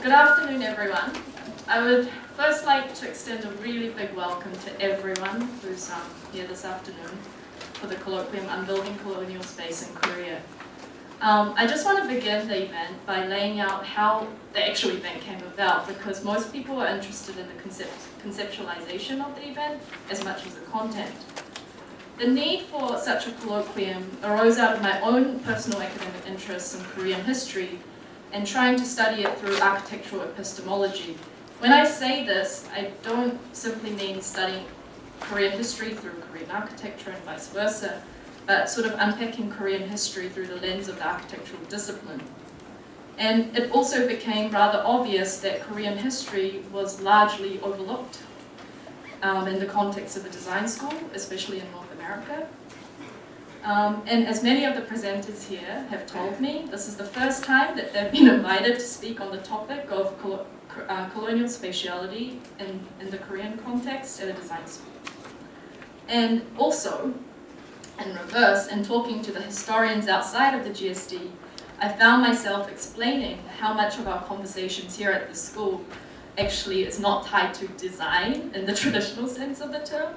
Good afternoon, everyone. I would first like to extend a really big welcome to everyone who's here this afternoon for the colloquium on building colonial space in Korea. I just want to begin the event by laying out how the actual event came about, because most people are interested in the conceptualization of the event as much as the content. The need for such a colloquium arose out of my own personal academic interests in Korean history and trying to study it through architectural epistemology. When I say this, I don't simply mean studying Korean history through Korean architecture and vice versa, but sort of unpacking Korean history through the lens of the architectural discipline. And it also became rather obvious that Korean history was largely overlooked in the context of a design school, especially in North America. And as many of the presenters here have told me, this is the first time that they've been invited to speak on the topic of colonial spatiality in the Korean context at a design school. And also, in reverse, in talking to the historians outside of the GSD, I found myself explaining how much of our conversations here at the school actually is not tied to design in the traditional sense of the term.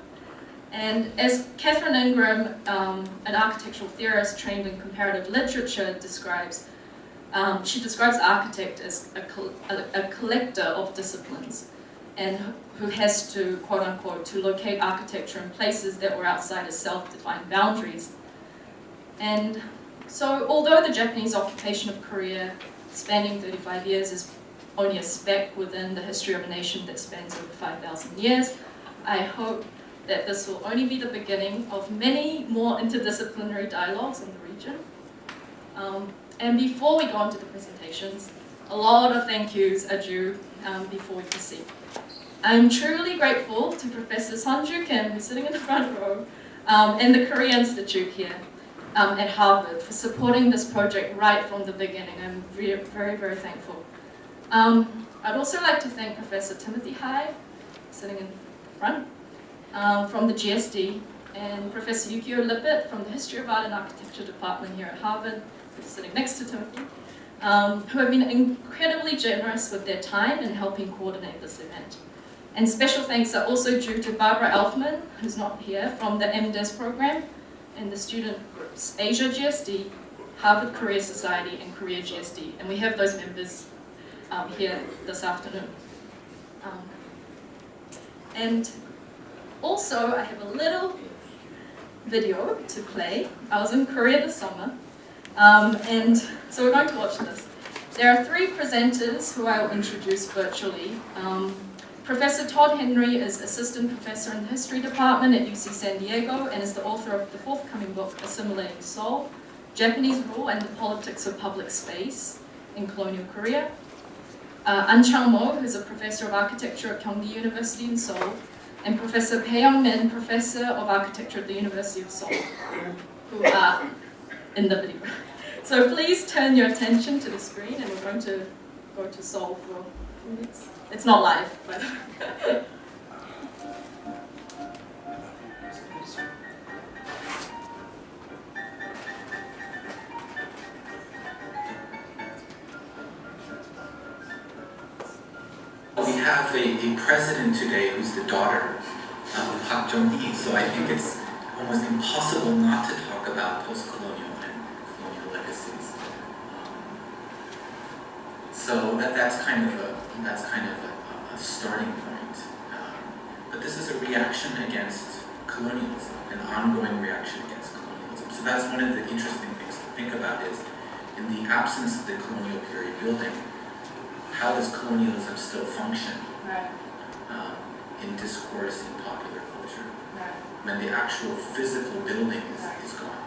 And as Catherine Ingram, an architectural theorist trained in comparative literature, describes, she describes architect as a collector of disciplines, and who has to, quote unquote, to locate architecture in places that were outside of self-defined boundaries. And so, although the Japanese occupation of Korea, spanning 35 years, is only a speck within the history of a nation that spans over 5,000 years, I hope that this will only be the beginning of many more interdisciplinary dialogues in the region. And before we go on to the presentations, a lot of thank yous are due before we proceed. I'm truly grateful to Professor Sunju Kim, who's sitting in the front row, and the Korea Institute here at Harvard for supporting this project right from the beginning. I'm very, very thankful. I'd also like to thank Professor Timothy Hai, sitting in the front, from the GSD, and Professor Yukio Lippert from the History of Art and Architecture Department here at Harvard, who's sitting next to Timothy, who have been incredibly generous with their time in helping coordinate this event. And special thanks are also due to Barbara Elfman, who's not here, from the MDes program, and the student groups, Asia GSD, Harvard Korea Society, and Korea GSD. And we have those members here this afternoon. And also, I have a little video to play. I was in Korea this summer, and so we're going to watch this. There are three presenters who I will introduce virtually. Professor Todd Henry is Assistant Professor in the History Department at UC San Diego and is the author of the forthcoming book, Assimilating Seoul, Japanese Rule and the Politics of Public Space in Colonial Korea. An Chang-mo, who's a Professor of Architecture at Kyunggi University in Seoul, and Professor Bae Young-min, Professor of Architecture at the University of Seoul, who are in the video. So please turn your attention to the screen, and we're going to go to Seoul for a few minutes. It's not live, but we have a president today who's the daughter of Park Jong-hee, so I think it's almost impossible not to talk about post-colonial and colonial legacies. So that's kind of a starting point. But this is a reaction against colonialism, an ongoing reaction against colonialism. So that's one of the interesting things to think about is, in the absence of the colonial period building, how does colonialism still function in discourse in popular culture when the actual physical building is gone?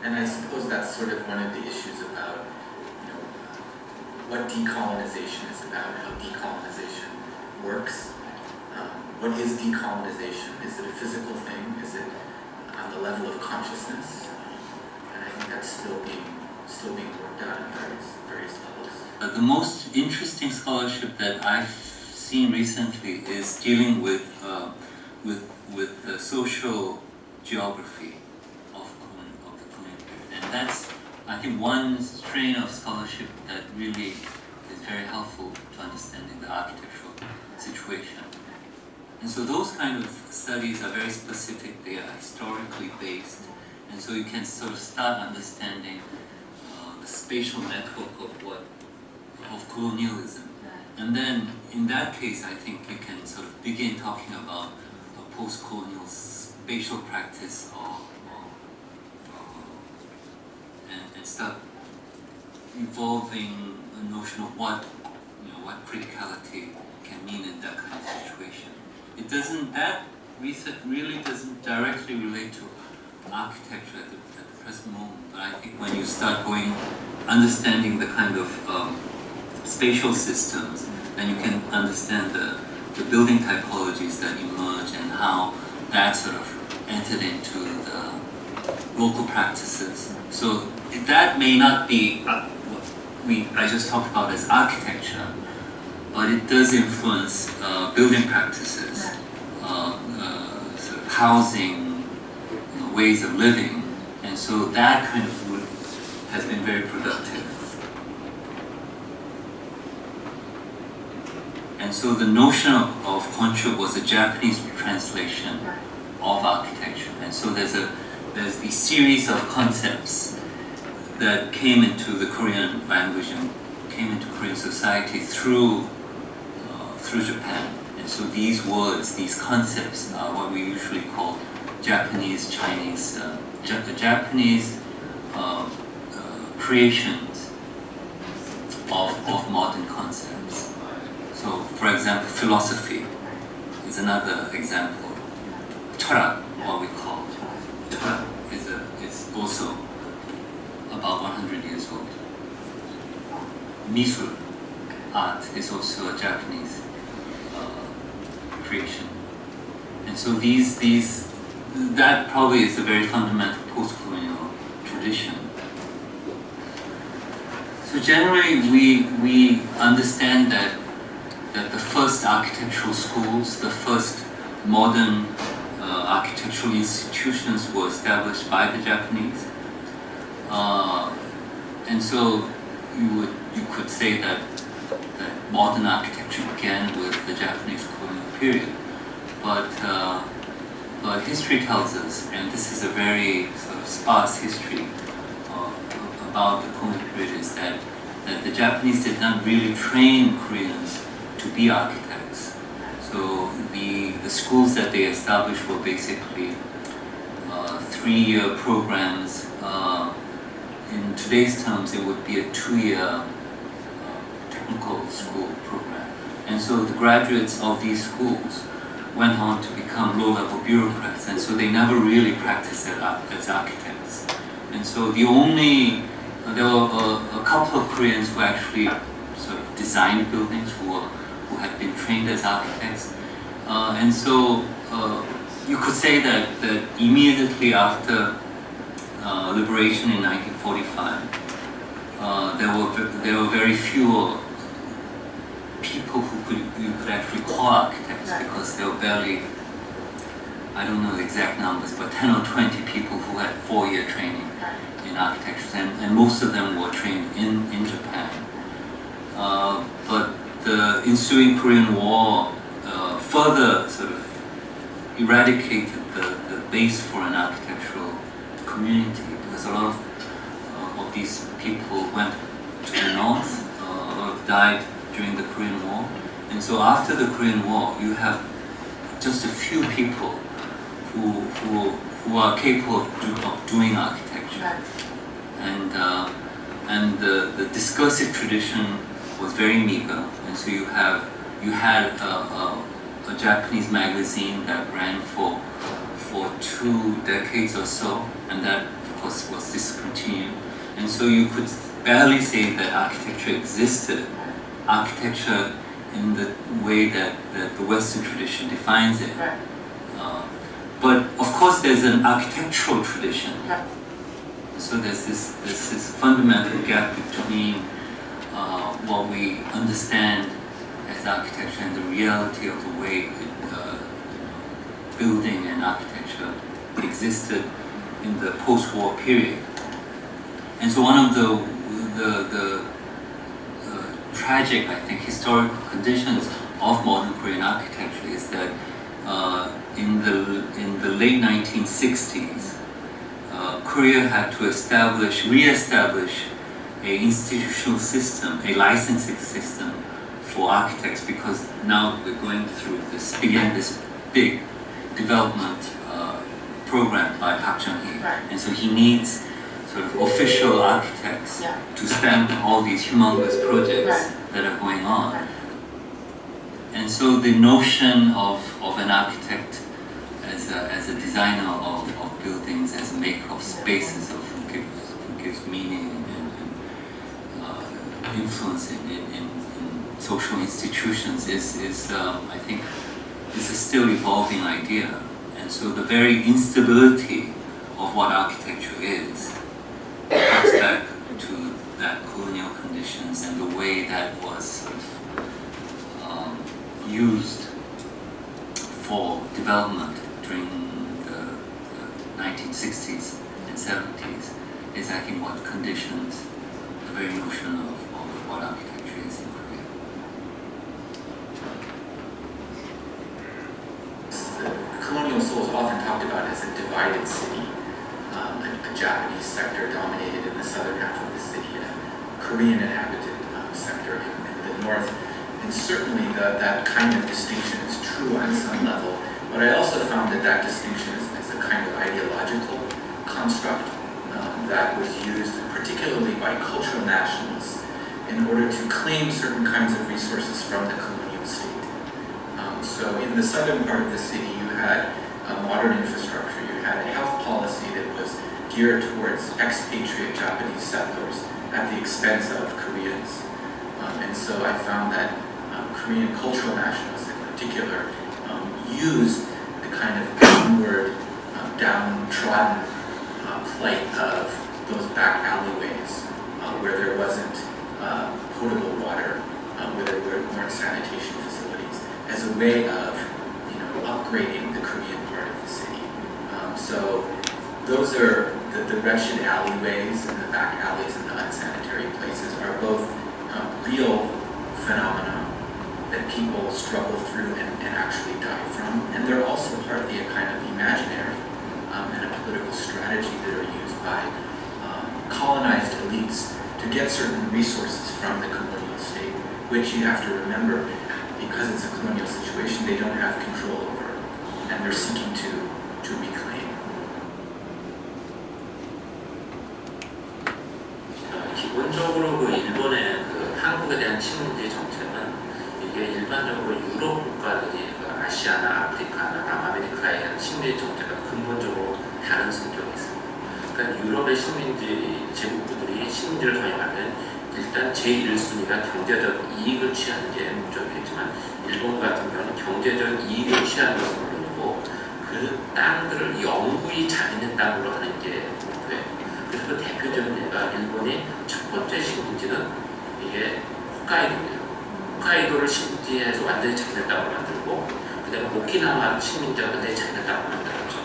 And I suppose that's sort of one of the issues about what decolonization is about, how decolonization works. What is decolonization? Is it a physical thing? Is it on the level of consciousness? And I think that's still being worked out at various levels. The most interesting scholarship that I've seen recently is dealing with social geography of the colonial period, and that's, I think, one strain of scholarship that really is very helpful to understanding the architectural situation. And so those kind of studies are very specific, they are historically based, and so you can sort of start understanding the spatial network of colonialism. And then in that case, I think you can sort of begin talking about a post-colonial spatial practice and start evolving a notion of what criticality can mean in that kind of situation. It doesn't, that research really doesn't directly relate to architecture at the present moment, but I think when you start understanding the kind of spatial systems, then you can understand the building typologies that emerge and how that sort of entered into the local practices. So that may not be what I just talked about as architecture, but it does influence building practices, sort of housing, ways of living, and so that kind of work has been very productive. And so the notion of Koncho was a Japanese translation of architecture, and so there's these series of concepts that came into the Korean language and came into Korean society through Japan. And so these words, these concepts are what we usually call Japanese, Chinese, the Japanese creations of modern concepts. So, for example, philosophy is another example. 철학, what we call 철학, is also about 100 years old. 미술, art, is also a Japanese creation. And so that probably is a very fundamental post-colonial tradition. So generally we understand that the first architectural schools, the first modern architectural institutions were established by the Japanese. And so you could say that modern architecture began with the Japanese colonial period. But history tells us, and this is a very sort of sparse history about the colonial period, is that the Japanese did not really train Koreans to be architects. So the schools that they established were basically 3-year programs. In today's terms, it would be a 2-year technical school program. And so the graduates of these schools went on to become low-level bureaucrats, and so they never really practiced as architects. And so there were a couple of Koreans who actually sort of designed buildings, who had been trained as architects. And so you could say that immediately after liberation in 1945, there were very few people you could actually call architects, because there were barely, I don't know the exact numbers, but 10 or 20 people who had 4-year training in architecture, and most of them were trained in Japan. But the ensuing Korean War further sort of eradicated the base for an architectural community, because a lot of these people went to the north, a lot died during the Korean War. And so after the Korean War, you have just a few people who are capable of doing architecture. And the discursive tradition was very meager, and so you had a Japanese magazine that ran for 2 decades or so, and that of course was discontinued. And so you could barely say that architecture existed, architecture in the way that the Western tradition defines it. But of course there's an architectural tradition. So there's this fundamental gap between what we understand as architecture and the reality of the way building and architecture existed in the post-war period. And so one of the tragic, I think, historical conditions of modern Korean architecture is that in the late 1960s, Korea had to re-establish a institutional system, a licensing system for architects, because now we're going through this big development program by Park Chung-hee, Right. and so he needs sort of official architects Yeah. to stamp all these humongous projects Right. that are going on. Right. And so the notion of an architect as a designer of buildings, as a maker of spaces, who gives meaning and influence in social institutions is I think is a still evolving idea. And so the very instability of what architecture is comes back to that colonial conditions and the way that was sort of used for development during the 1960s and 70s is, I think, what conditions the very notion of what architecture is in Korea. Colonial Seoul is often talked about as a divided city, a Japanese sector dominated in the southern half of the city, a Korean inhabited sector in the north. And certainly that kind of distinction is true on some level, but I also found that distinction is a kind of ideological construct that was used particularly by cultural nationalists in order to claim certain kinds of resources from the colonial state. So in the southern part of the city, you had a modern infrastructure, you had a health policy that was geared towards expatriate Japanese settlers at the expense of Koreans. And so I found that Korean cultural nationalists in particular used the kind of downward, downtrodden plight of those back alleyways where there wasn't potable water, where there weren't sanitation facilities, as a way of upgrading the Korean part of the city. So those are the wretched alleyways and the back alleys and the unsanitary places are both real phenomena that people struggle through and actually die from, and they're also partly a kind of imaginary and a political strategy that are used by colonized elites to get certain resources from the colonial state, which you have to remember, because it's a colonial situation, they don't have control over, and they're seeking to reclaim. 기본적으로 그 일본의 그 한국에 대한 식민지 정책은 이게 일반적으로 유럽 국가들이 그 아시아나 아프리카나 남아메리카에 대한 식민지 정책과 근본적으로 다른 성격이 있습니다. 그러니까 유럽의 식민지 제국부들이 식민지를 도입하면 일단 제1순위가 경제적 이익을 취하는 게 목적이겠지만 일본 같은 경우는 경제적 이익을 취하는 것은 물론이고 그 땅들을 영구히 자기네 땅으로 하는 게 목표예요. 그래서 그 대표적인 예가 일본이 첫 번째 식민지는 이게 홋카이도예요. 홋카이도를 식민지에서 완전히 자기네 땅으로 만들고 그 다음에 오키나와 식민지가 완전히 자기네 땅으로 만들었죠.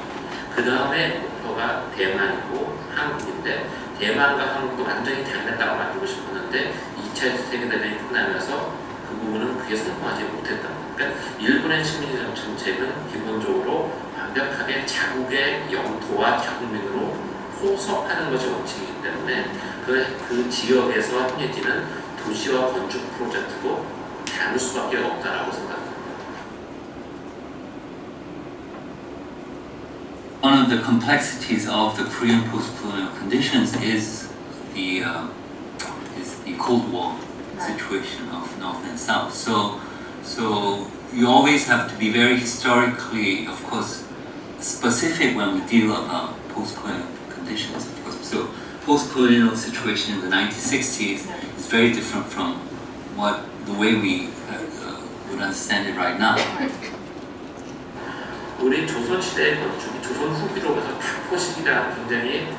그 다음에 목표가 대만이고 한국인데 대만과 한국도 완전히 자기네 땅으로 만들고 싶었는데 2차 세계대전이 끝나면서 그 부분은 그게 성공하지 못했던 거예요. 그러니까 일본의 식민지 정책은 기본적으로 완벽하게 자국의 영토와 자국민으로 포섭하는 것이 원칙이기 때문에 그 지역에서 행해지는 도시와 건축 프로젝트도 다를 수밖에 없다라고 생각합니다. One of the complexities of the Korean post-colonial conditions is the Cold War situation of North and South. So you always have to be very historically, of course, specific when we deal about post-colonial conditions. Of course, so post-colonial situation in the 1960s is very different from the way we would understand it right now. 우리 조선시대의 건축이 조선 후기로부터 포식이라는 굉장히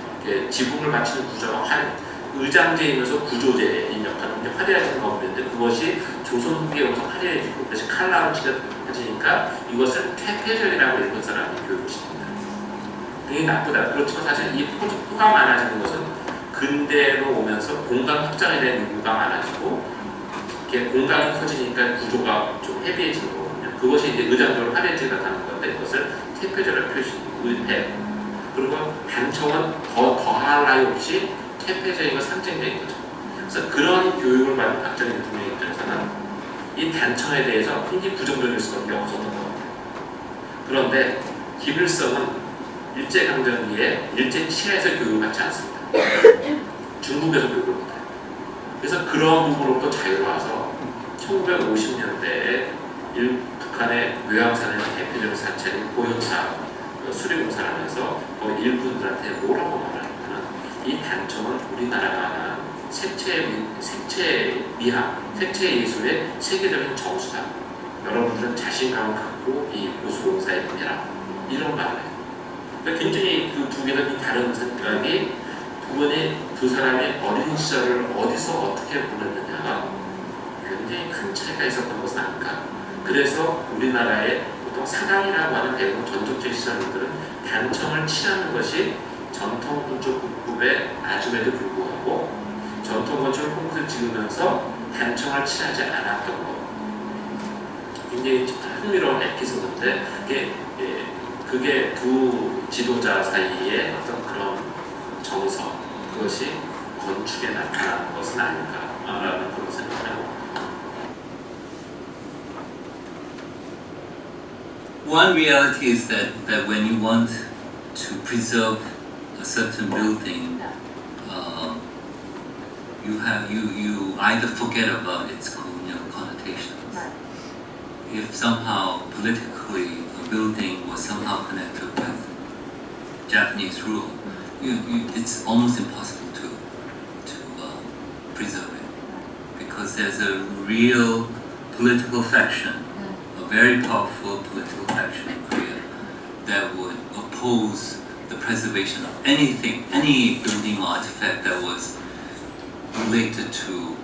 지붕을 맞추는 구조가 의장제이면서 구조제인 역할을 화려해지는 건물인데 그것이 조선 후기에 오면서 화려해지고 그것이 칼라로 칠해지니까 이것을 퇴폐절이라고 일본 사람이 교육시킵니다. 그게 나쁘다. 그렇지만 사실 이 포가 많아지는 것은 근대로 오면서 공간 확장에 대한 요구가 많아지고 이렇게 공간이 커지니까 구조가 좀 헤비해지는 거거든요. 그것이 이제 의장적으로 화려해지가 가는 건데 그것을 퇴폐절을 표시해요. 그리고 단청은 더할 나위 없이 퇴폐적인 상징적인 거죠. 그래서 그런 교육을 받은 박정희 대통령 입장에서는 이 단청에 대해서 굉장히 부정적일 수밖에 없었던 것 같아요. 그런데 김일성은 일제강점기에 일제치하에서 교육을 받지 않습니다. 중국에서 교육을 받아요. 그래서 그런 부분으로부터 자유로워서 1950년대에 북한의 묘양산의 대표적인 사찰인 고형사 수리공사를 하면서 거기 일꾼들한테 뭐라고 말하냐면 이 단청은 우리나라가 하는 색채 미학, 색채 예술의 세계적인 정수다. 여러분들은 자신감을 갖고 이 보수공사에 임해라. 이런 말을 해요. 그러니까 굉장히 그 두 개는 다른 생각이 두 사람의 어린 시절을 어디서 어떻게 보냈느냐가 굉장히 큰 차이가 있었던 것은 아닐까. 그래서 우리나라의 보통 사당이라고 하는 대부분 전통적 시설들은 단청을 칠하는 것이 전통 건축 국부의 아줌에도 불구하고 전통 건축을 콩쿠르 찍으면서 단청을 칠하지 않았던 것. 굉장히 흥미로운 에피소드인데 그게 두 지도자 사이의 어떤 그런 정서, 그것이 건축에 나타나는 것은 아닐까라는 그런 생각을 해요. One reality is that when you want to preserve a certain building, you either forget about its colonial connotations. Right. If somehow politically a building was somehow connected with Japanese rule, it's almost impossible to preserve it, because there's a real political faction, a very powerful political faction in Korea that would oppose the preservation of anything, any building or artifact that was related to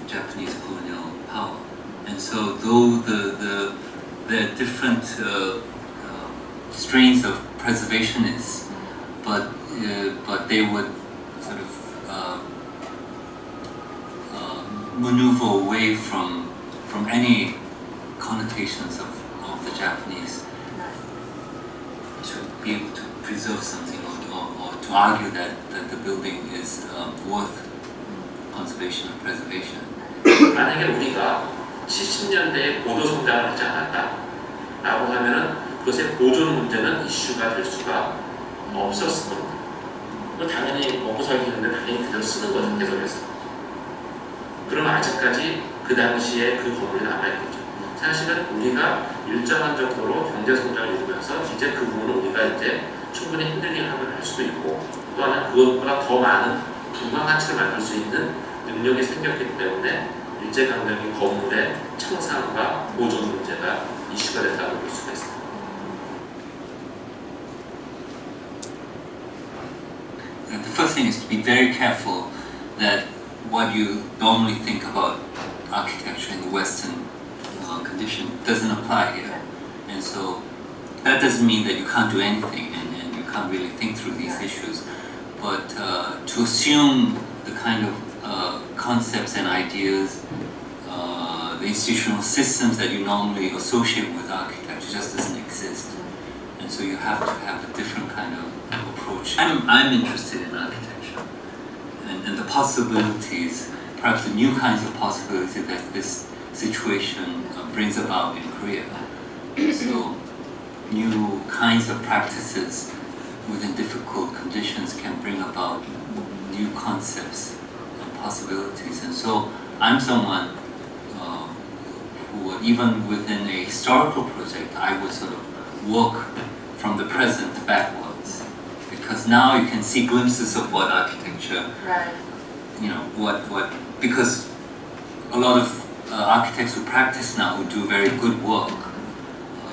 Japanese colonial power. And so though there are different strains of preservationists, but they would sort of maneuver away from any connotations of the Japanese to be able to preserve something or to argue that the building is worth conservation or preservation. 만약에 우리가 70년대에 고도 성장을 하지 않았다라고 하면은 그것의 보존 문제는 이슈가 될 수가 없었을 겁니다. 당연히 먹고 살기 힘든데 당연히 그대로 쓰는 거죠, 계속해서. 그럼 아직까지 그 당시에 그 건물이 남아있겠죠. 사실은 우리가 일정한 정도로 경제 성장을 이루면서 이제 그 부분은 우리가 이제 충분히 핸들링을 할 수도 있고, 또 하나는 그것보다 더 많은 부가가치를 만들 수 있는 능력이 생겼기 때문에 일제강점기 건물의 청산과 보존 문제가 이슈가 됐다고 볼 수가 있습니다. The first thing is to be very careful that what you normally think about architecture in the Western condition doesn't apply here. And so that doesn't mean that you can't do anything and you can't really think through these issues. But to assume the kind of concepts and ideas, the institutional systems that you normally associate with architecture just doesn't exist. And so you have to have a different kind of approach. I'm interested in architecture and the possibilities, perhaps the new kinds of possibilities that this situation brings about in Korea. So new kinds of practices within difficult conditions can bring about new concepts and possibilities. And so I'm someone who, even within a historical project, I would sort of work from the present backwards, because now you can see glimpses of what architecture, Right. because a lot of architects who practice now, who do very good work,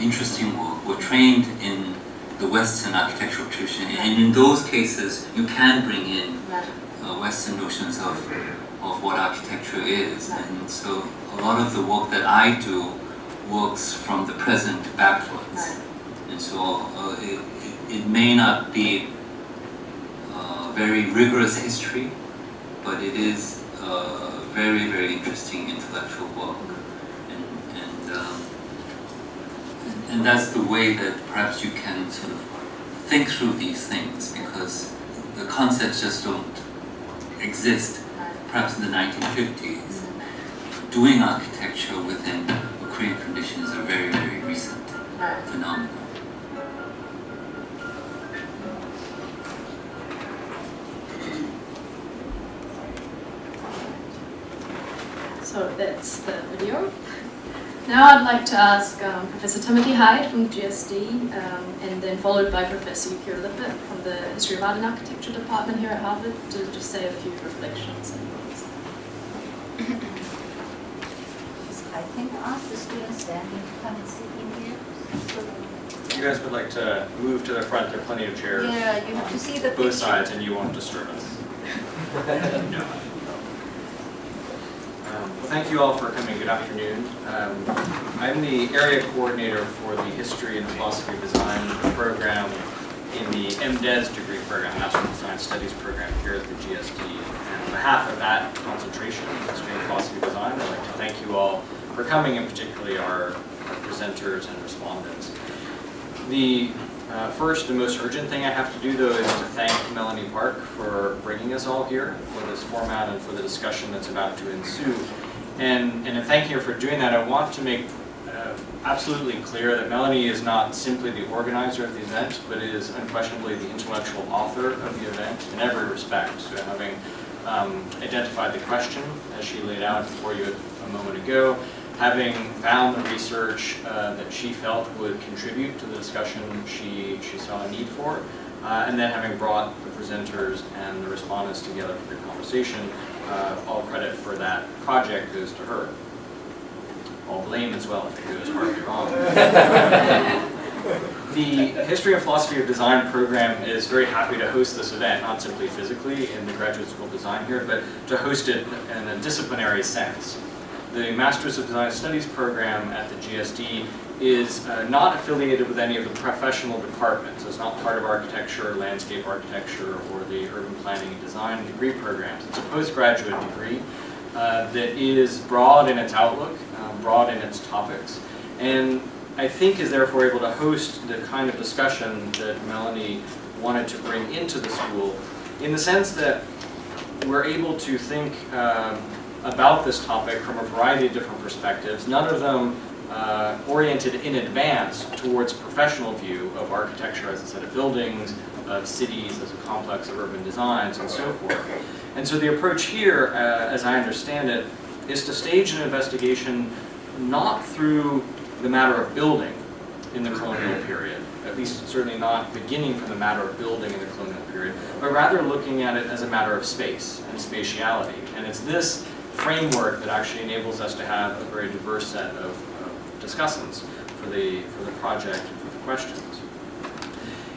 interesting work, were trained in the Western architectural tradition, and in those cases you can bring in Western notions of what architecture is, and so a lot of the work that I do works from the present backwards, and so it may not be very rigorous history, but it is very, very interesting intellectual work. And that's the way that perhaps you can sort of think through these things, because the concepts just don't exist. Perhaps in the 1950s, doing architecture within the Korean tradition is a very, very recent phenomenon. So that's the video. Now I'd like to ask Professor Timothy Hyde from GSD, and then followed by Professor Yukio Lippert from the History of Art and Architecture Department here at Harvard, to just say a few reflections and thoughts. I think ask the students standing to come and sit in here. So, You guys would like to move to the front, there are plenty of chairs. yeah, you have to see the Both picture. sides, and you won't disturb us. No. Well, thank you all for coming. Good afternoon. I'm the area coordinator for the History and Philosophy of Design program in the MDes degree program, Master of Design Studies program here at the GSD. And on behalf of that concentration in History and Philosophy of Design, I'd like to thank you all for coming, and particularly our presenters and respondents. The first and most urgent thing I have to do, though, is to thank Melanie Park for bringing us all here for this format and for the discussion that's about to ensue. And in thanking her for doing that, I want to make absolutely clear that Melanie is not simply the organizer of the event, but is unquestionably the intellectual author of the event in every respect. So having identified the question, as she laid out for you a moment ago, having found the research that she felt would contribute to the discussion she saw a need for, and then having brought the presenters and the respondents together for the conversation, all credit for that project goes to her. All blame as well if it goes horribly wrong. The History and Philosophy of Design program is very happy to host this event, not simply physically in the Graduate School of Design here, but to host it in a disciplinary sense. The Masters of Design Studies program at the GSD is not affiliated with any of the professional departments. It's not part of architecture, landscape architecture, or the urban planning and design degree programs. It's a postgraduate degree that is broad in its outlook, broad in its topics, and I think is therefore able to host the kind of discussion that Melanie wanted to bring into the school, in the sense that we're able to think about this topic from a variety of different perspectives, none of them oriented in advance towards a professional view of architecture as a set of buildings, of cities as a complex of urban designs, and so forth. And so the approach here, as I understand it, is to stage an investigation not through the matter of building in the colonial period, at least certainly not beginning from the matter of building in the colonial period, but rather looking at it as a matter of space and spatiality. And it's this framework that actually enables us to have a very diverse set of discussants for the project and for the questions.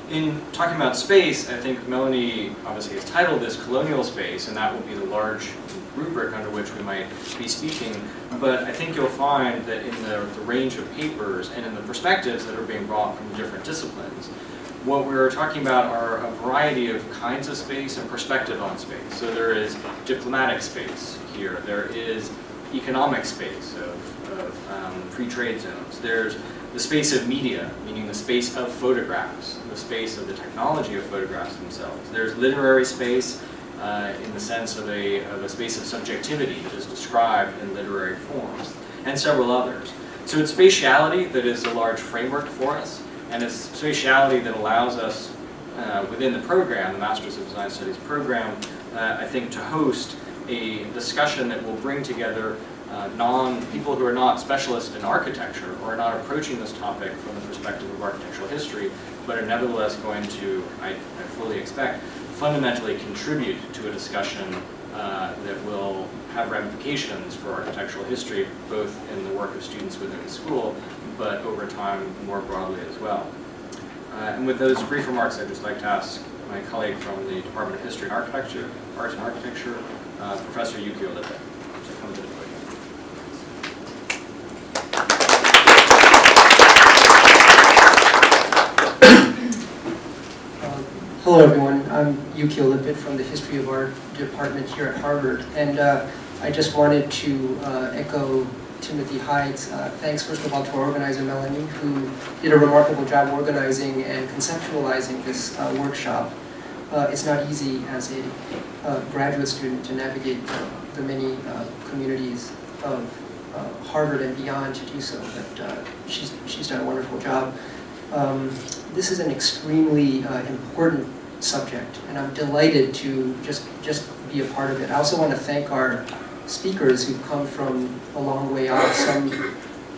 In talking about space, I think Melanie obviously has titled this Colonial Space, and that will be the large rubric under which we might be speaking, but I think you'll find that in the range of papers and in the perspectives that are being brought from different disciplines, what we're talking about are a variety of kinds of space and perspective on space. So there is diplomatic space here, there is economic space of free trade zones, there's the space of media, meaning the space of photographs, the space of the technology of photographs themselves. There's literary space in the sense of a space of subjectivity that is described in literary forms, and several others. So it's spatiality that is a large framework for us, and it's spatiality that allows us within the program, the Masters of Design Studies program, I think to host a discussion that will bring together people who are not specialists in architecture or are not approaching this topic from the perspective of architectural history, but are nevertheless going to, I fully expect, fundamentally contribute to a discussion that will have ramifications for architectural history, both in the work of students within the school, but over time more broadly as well. And with those brief remarks, I'd just like to ask my colleague from the Department of History and Architecture, Arts and Architecture, Professor Yukio Lippert, to come to the podium. Hello everyone, I'm Yukio Lippert from the History of Art department here at Harvard, and I just wanted to echo Timothy Hyde's thanks, first of all, to our organizer, Melanie, who did a remarkable job organizing and conceptualizing this workshop. It's not easy as a graduate student to navigate the many communities of Harvard and beyond to do so, but she's done a wonderful job. This is an extremely important subject, and I'm delighted to just be a part of it. I also want to thank our speakers who've come from a long way out, some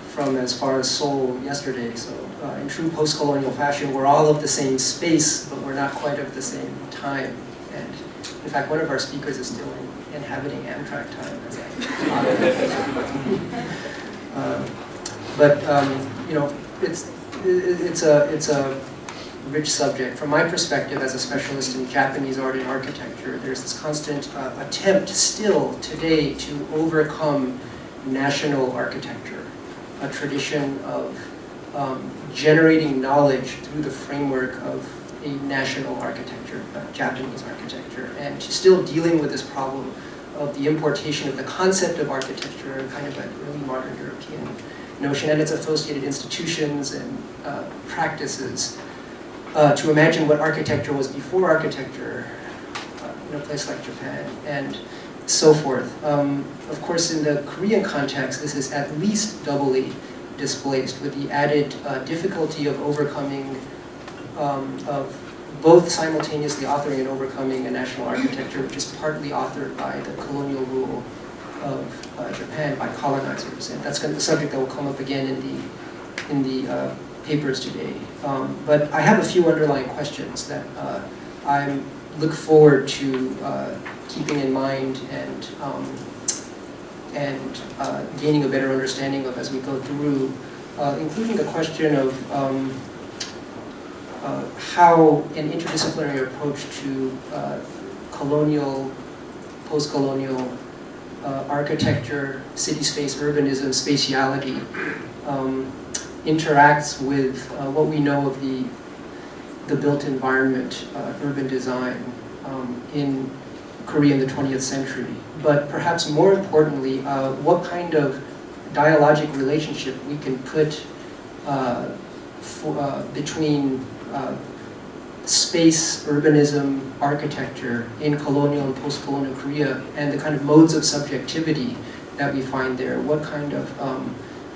from as far as Seoul yesterday. So in true post-colonial fashion, we're all of the same space, but we're not quite of the same time. And in fact, one of our speakers is still inhabiting Amtrak time, as you know, it's a rich subject. From my perspective as a specialist in Japanese art and architecture, there's this constant attempt still today to overcome national architecture, a tradition of generating knowledge through the framework of a national architecture, Japanese architecture, and still dealing with this problem of the importation of the concept of architecture, kind of an early modern European notion, and its associated institutions and practices, to imagine what architecture was before architecture in a place like Japan, and so forth. Of course, in the Korean context, this is at least doubly displaced, with the added difficulty of overcoming, of both simultaneously authoring and overcoming a national architecture, which is partly authored by the colonial rule of Japan by colonizers, and that's the subject that will come up again in the papers today. But I have a few underlying questions that I look forward to keeping in mind and gaining a better understanding of as we go through, including the question of how an interdisciplinary approach to colonial, post-colonial architecture, city space, urbanism, spatiality interacts with what we know of the built environment, urban design in Korea in the 20th century. But perhaps more importantly, what kind of dialogic relationship we can put between space, urbanism, architecture in colonial and post-colonial Korea, and the kind of modes of subjectivity that we find there. What kind of,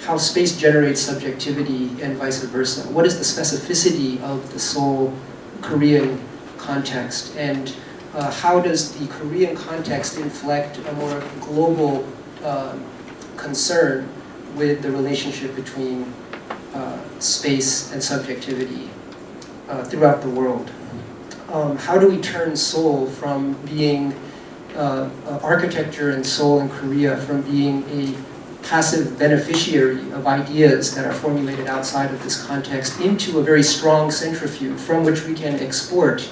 how space generates subjectivity and vice versa. What is the specificity of the Seoul Korean context, and how does the Korean context inflect a more global concern with the relationship between space and subjectivity throughout the world? How do we turn Seoul from being architecture in Seoul and Korea, from being a passive beneficiary of ideas that are formulated outside of this context, into a very strong centrifuge from which we can export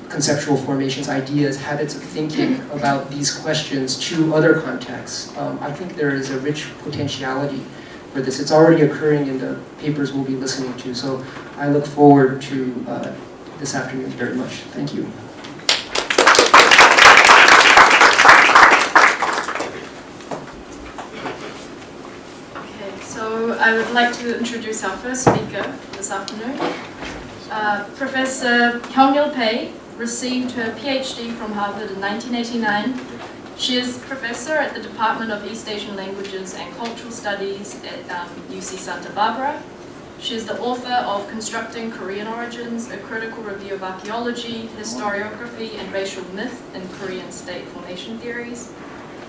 conceptual formations, ideas, habits of thinking about these questions to other contexts? I think there is a rich potentiality for this. It's already occurring in the papers we'll be listening to, so I look forward to this afternoon very much. Thank you. Okay, so I would like to introduce our first speaker this afternoon. Professor Hyung-il Pei received her PhD from Harvard in 1989. She is professor at the Department of East Asian Languages and Cultural Studies at UC Santa Barbara. She is the author of Constructing Korean Origins, a critical review of archaeology, historiography, and racial myth in Korean state formation theories.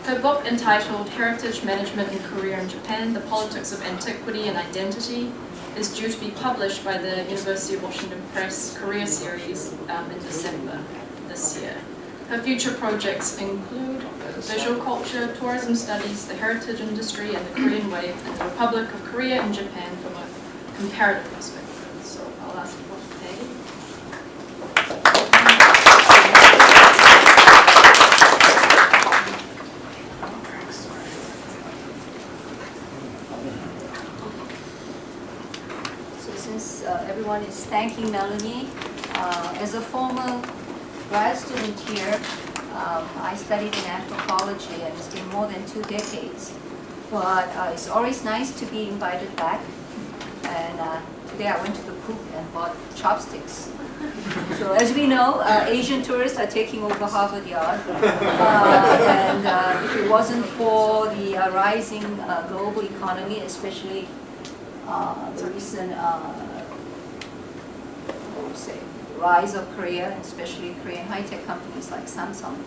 Her book, entitled Heritage Management in Korea and Japan, The Politics of Antiquity and Identity, is due to be published by the University of Washington Press Korea series in December this year. Her future projects include visual culture, tourism studies, the heritage industry, and the Korean wave in the Republic of Korea and Japan from a comparative perspective. So I'll ask Prof. Pei. So since everyone is thanking Melanie, as a former grad student here, I studied in anthropology, and it's been more than 2 decades. But it's always nice to be invited back. And today I went to the coop and bought chopsticks. So as we know, Asian tourists are taking over Harvard Yard. And if it wasn't for the rising global economy, especially the recent rise of Korea, especially Korean high-tech companies like Samsung,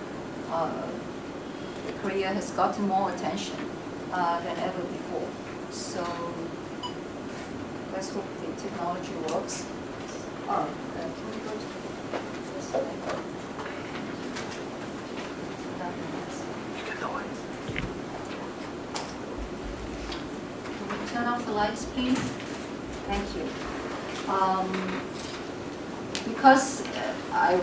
Korea has gotten more attention than ever before. So let's hope the technology works. Can we go to this slide? Can we turn off the lights, please? Thank you. Because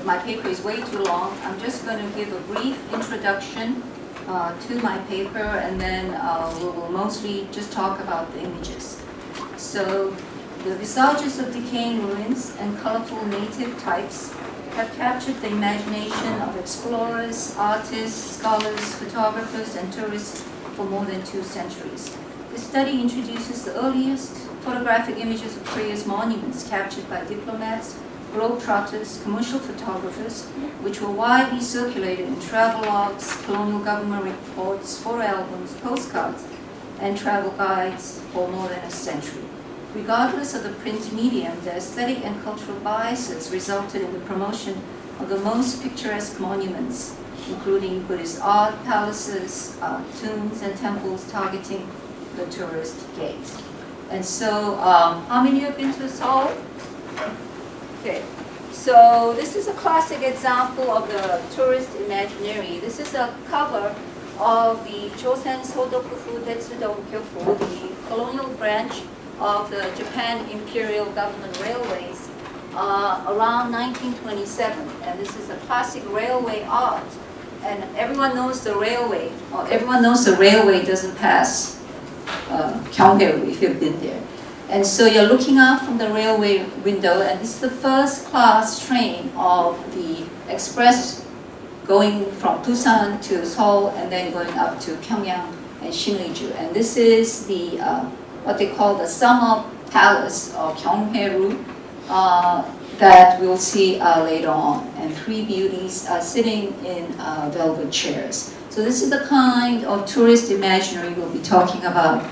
my paper is way too long, I'm just going to give a brief introduction to my paper, and then we will mostly just talk about the images. So, the visages of decaying ruins and colorful native types have captured the imagination of explorers, artists, scholars, photographers, and tourists for more than 2 centuries. The study introduces the earliest photographic images of Korea's monuments captured by diplomats, globetrotters, commercial photographers, which were widely circulated in travelogues, colonial government reports, photo albums, postcards, and travel guides for more than a century. Regardless of the print medium, the aesthetic and cultural biases resulted in the promotion of the most picturesque monuments, including Buddhist art, palaces, tombs, and temples targeting the tourist gaze. And so, how many have been to Seoul? Okay, so this is a classic example of the tourist imaginary. This is a cover of the Josen Sodokufu Tetsudo Kyoku, the colonial branch of the Japan Imperial Government Railways, around 1927. And this is a classic railway art. And everyone knows the railway, or everyone knows the railway doesn't pass Gyeonghae if you've been there. And so you're looking out from the railway window, and this is the first class train of the express going from Busan to Seoul and then going up to Pyongyang and Sinŭiju. And this is the what they call the summer palace or Gyeonghae-ru that we'll see later on. And 3 beauties are sitting in velvet chairs. So this is the kind of tourist imaginary we'll be talking about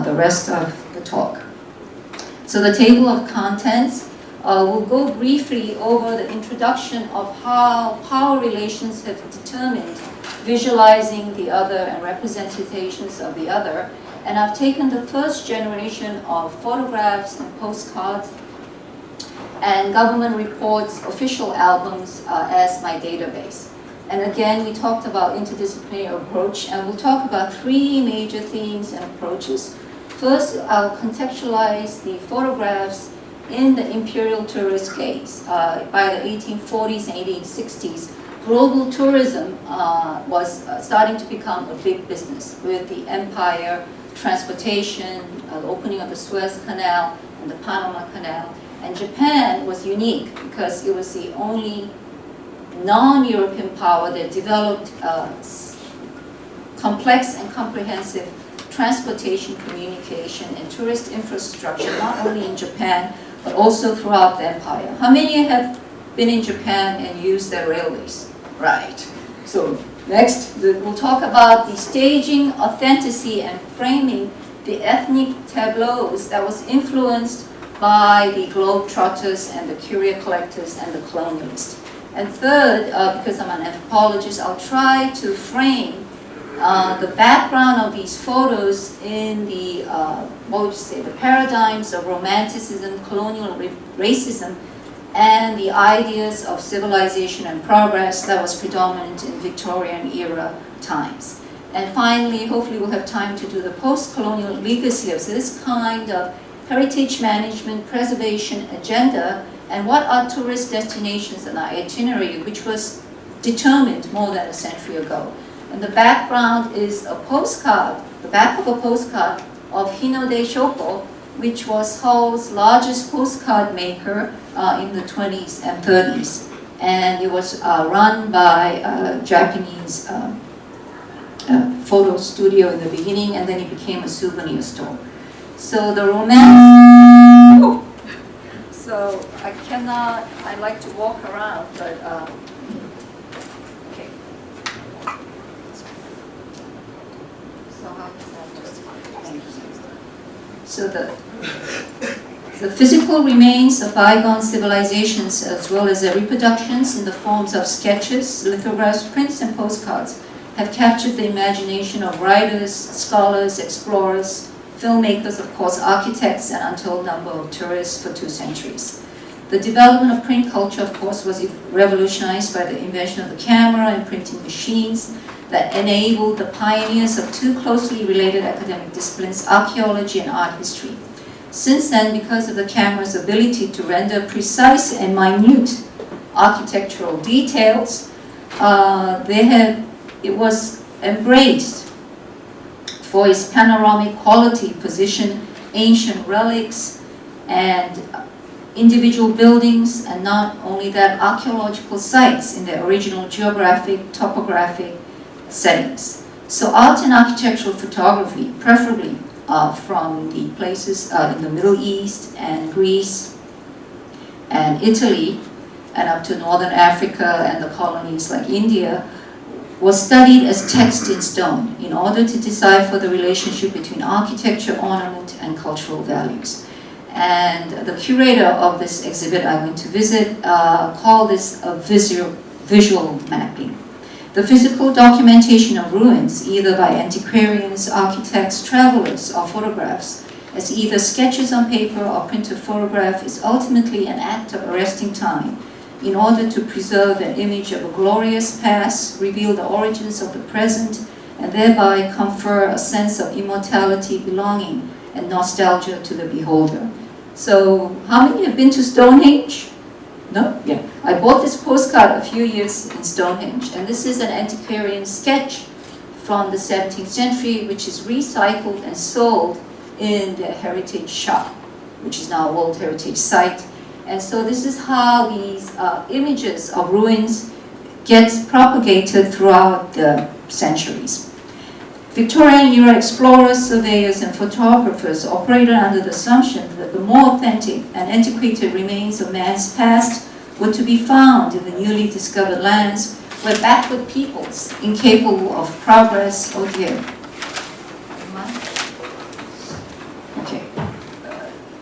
the rest of the talk. So the table of contents, we'll go briefly over the introduction of how power relations have determined visualizing the other and representations of the other. And I've taken the first generation of photographs and postcards and government reports, official albums as my database. And again, we talked about interdisciplinary approach, and we'll talk about 3 major themes and approaches. First, I'll contextualize the photographs in the imperial tourist gaze. By the 1840s and 1860s, global tourism was starting to become a big business with the empire, transportation, the opening of the Suez Canal and the Panama Canal. And Japan was unique because it was the only non-European power that developed complex and comprehensive transportation, communication, and tourist infrastructure, not only in Japan, but also throughout the empire. How many have been in Japan and used their railways? Right. So next, we'll talk about the staging, authenticity, and framing the ethnic tableaus that was influenced by the globetrotters and the curio collectors and the colonialists. And third, because I'm an anthropologist, I'll try to frame the background of these photos in the, the paradigms of romanticism, colonial racism, and the ideas of civilization and progress that was predominant in Victorian era times. And finally, hopefully we'll have time to do the post-colonial legacy of this kind of heritage management, preservation agenda, and what are tourist destinations and our itinerary, which was determined more than a century ago. And the background is a postcard, the back of a postcard of Hinode Shoko, which was Seoul's largest postcard maker in the 20s and 30s. and it was run by a Japanese photo studio in the beginning, and then it became a souvenir store. So the romance. So I cannot. I like to walk around, but okay. So how does that just? So the physical remains of bygone civilizations, as well as their reproductions in the forms of sketches, lithographs, prints, and postcards, have captured the imagination of writers, scholars, explorers, filmmakers, of course, architects, and untold number of tourists for 2 centuries. The development of print culture, of course, was revolutionized by the invention of the camera and printing machines that enabled the pioneers of 2 closely related academic disciplines, archaeology and art history. Since then, because of the camera's ability to render precise and minute architectural details, it was embraced for its panoramic quality, position, ancient relics, and individual buildings, and not only that, archaeological sites in their original geographic, topographic settings. So art and architectural photography, preferably from the places in the Middle East and Greece and Italy, and up to Northern Africa and the colonies like India, was studied as text in stone in order to decipher the relationship between architecture, ornament, and cultural values. And the curator of this exhibit I went to visit called this a visual mapping. The physical documentation of ruins, either by antiquarians, architects, travelers, or photographs, as either sketches on paper or printed photograph, is ultimately an act of arresting time in order to preserve an image of a glorious past, reveal the origins of the present, and thereby confer a sense of immortality, belonging, and nostalgia to the beholder. So, how many have been to Stonehenge? No? Yeah. I bought this postcard a few years in Stonehenge, and this is an antiquarian sketch from the 17th century, which is recycled and sold in the heritage shop, which is now a World Heritage Site. And so this is how these images of ruins gets propagated throughout the centuries. Victorian era explorers, surveyors, and photographers operated under the assumption that the more authentic and antiquated remains of man's past were to be found in the newly discovered lands where backward peoples, incapable of progress, oh dear, okay,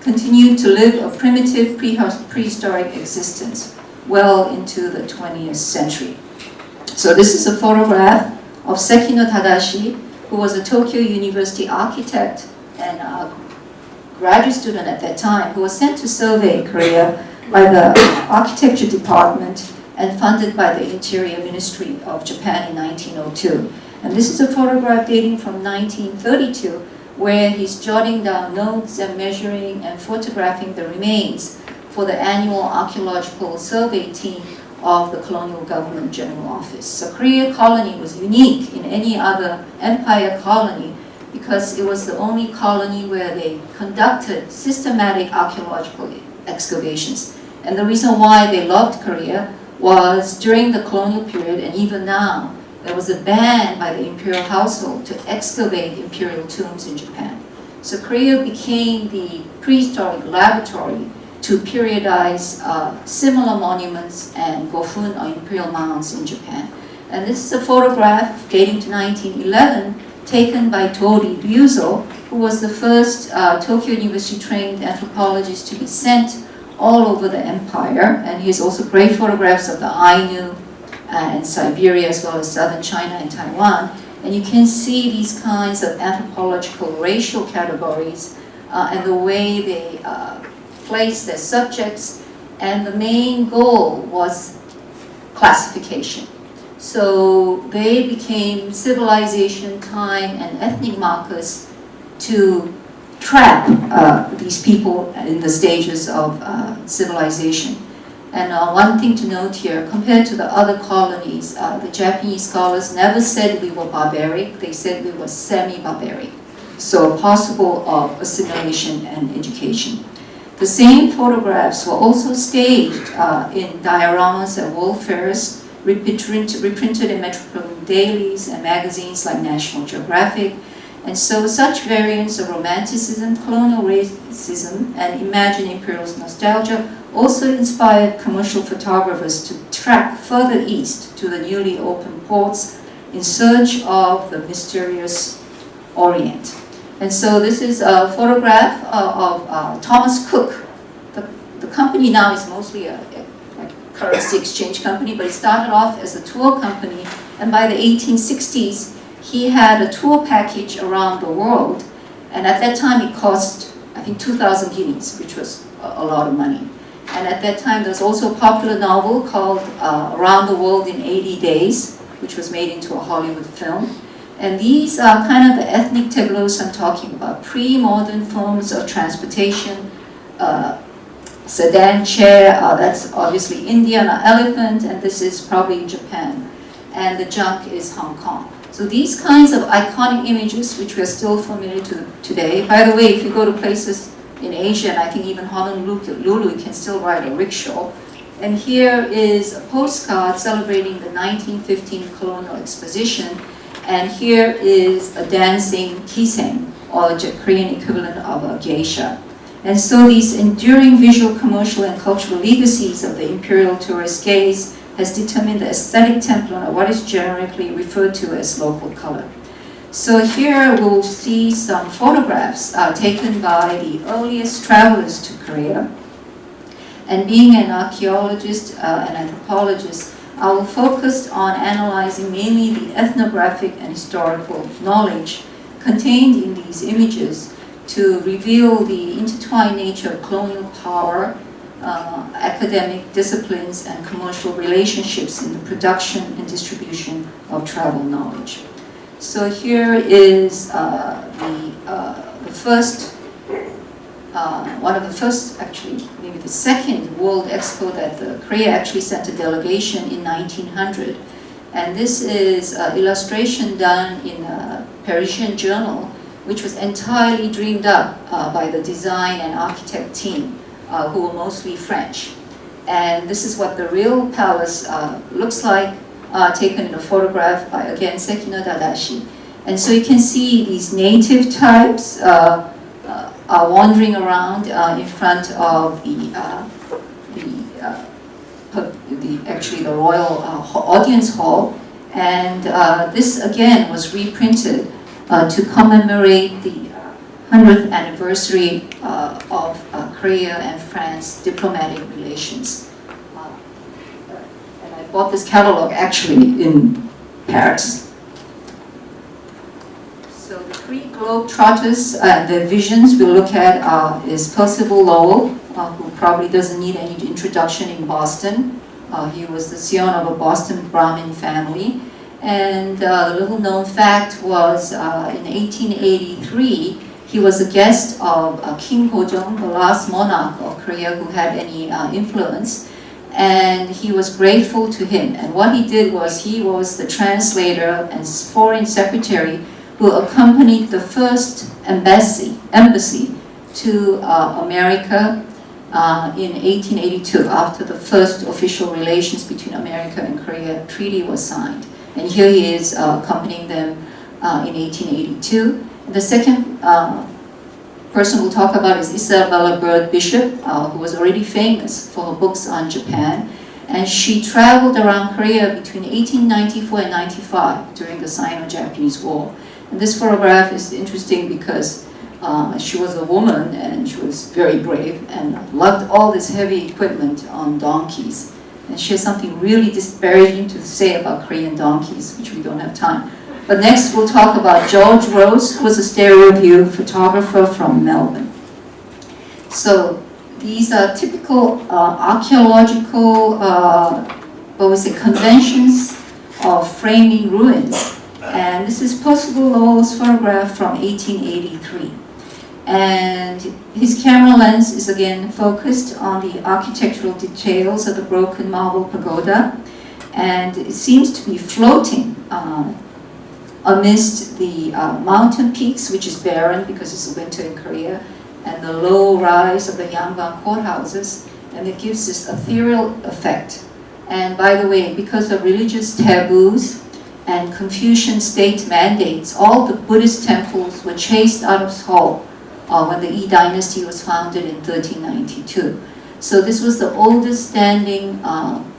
continued to live a primitive prehistoric existence well into the 20th century. So this is a photograph of Sekino Tadashi, who was a Tokyo University architect and a graduate student at that time, who was sent to survey Korea by the architecture department and funded by the Interior Ministry of Japan in 1902. And this is a photograph dating from 1932, where he's jotting down notes and measuring and photographing the remains for the annual archaeological survey team of the Colonial Government General Office. So Korea colony was unique in any other empire colony because it was the only colony where they conducted systematic archaeological excavations. And the reason why they loved Korea was during the colonial period, and even now, there was a ban by the imperial household to excavate imperial tombs in Japan. So Korea became the prehistoric laboratory to periodize similar monuments and gofun or imperial mounds in Japan. And this is a photograph dating to 1911 taken by Todd, who was the first Tokyo University trained anthropologist to be sent all over the empire. And he has also great photographs of the Ainu and Siberia, as well as southern China and Taiwan. And you can see these kinds of anthropological racial categories and the way they place their subjects, and the main goal was classification. So they became civilization, time, and ethnic markers to trap these people in the stages of civilization. And one thing to note here, compared to the other colonies, the Japanese scholars never said we were barbaric, they said we were semi-barbaric. So possible of assimilation and education. The same photographs were also staged in dioramas at world fairs, reprinted in metropolitan dailies and magazines like National Geographic. And so such variants of romanticism, colonial racism, and imagined imperialist nostalgia also inspired commercial photographers to track further east to the newly opened ports in search of the mysterious Orient. And so this is a photograph of Thomas Cook. The company now is mostly a currency exchange company, but it started off as a tour company, and by the 1860s, he had a tour package around the world, and at that time it cost, I think, 2,000 guineas, which was a lot of money. And at that time, there was also a popular novel called Around the World in 80 Days, which was made into a Hollywood film. And these are kind of the ethnic tableaus I'm talking about, pre-modern forms of transportation, sedan chair, that's obviously India, an elephant, and this is probably Japan. And the junk is Hong Kong. So these kinds of iconic images, which we are still familiar to today. By the way, if you go to places in Asia, and I think even Honolulu, you can still ride a rickshaw. And here is a postcard celebrating the 1915 Colonial Exposition. And here is a dancing kiseng, or the Korean equivalent of a geisha. And so these enduring visual, commercial, and cultural legacies of the imperial tourist gaze has determined the aesthetic template of what is generically referred to as local color. So here we'll see some photographs taken by the earliest travelers to Korea. And being an archaeologist and anthropologist, I will focus on analyzing mainly the ethnographic and historical knowledge contained in these images to reveal the intertwined nature of colonial power, academic disciplines, and commercial relationships in the production and distribution of travel knowledge. So here is the first, one of the first, actually, maybe the second World Expo that Korea actually sent a delegation in 1900. And this is an illustration done in a Parisian journal, which was entirely dreamed up by the design and architect team, who were mostly French. And this is what the real palace looks like, taken in a photograph by, again, Sekino Tadashi. And so you can see these native types are wandering around in front of actually the royal audience hall. And this, again, was reprinted to commemorate the 100th anniversary of Korea and France diplomatic relations. And I bought this catalog actually in Paris. So the three globetrotters, their visions we'll look at is Percival Lowell, who probably doesn't need any introduction in Boston. He was the scion of a Boston Brahmin family. And a little known fact was in 1883, he was a guest of King Gojong, the last monarch of Korea who had any influence, and he was grateful to him. And what he did was he was the translator and foreign secretary who accompanied the first embassy to America in 1882, after the first official relations between America and Korea treaty was signed. And here he is accompanying them in 1882. The second person we'll talk about is Isabella Bird Bishop, who was already famous for her books on Japan. And she traveled around Korea between 1894 and 95 during the Sino-Japanese War. And this photograph is interesting because she was a woman and she was very brave and lugged all this heavy equipment on donkeys. And she has something really disparaging to say about Korean donkeys, which we don't have time. But next we'll talk about George Rose, who was a stereo view photographer from Melbourne. So these are typical archaeological, conventions of framing ruins. And this is Percival Lowell's photograph from 1883. And his camera lens is again focused on the architectural details of the broken marble pagoda. And it seems to be floating amidst the mountain peaks, which is barren because it's winter in Korea, and the low rise of the Yangon courthouses, and it gives this ethereal effect. And by the way, because of religious taboos and Confucian state mandates, all the Buddhist temples were chased out of Seoul when the Yi dynasty was founded in 1392. So this was the oldest standing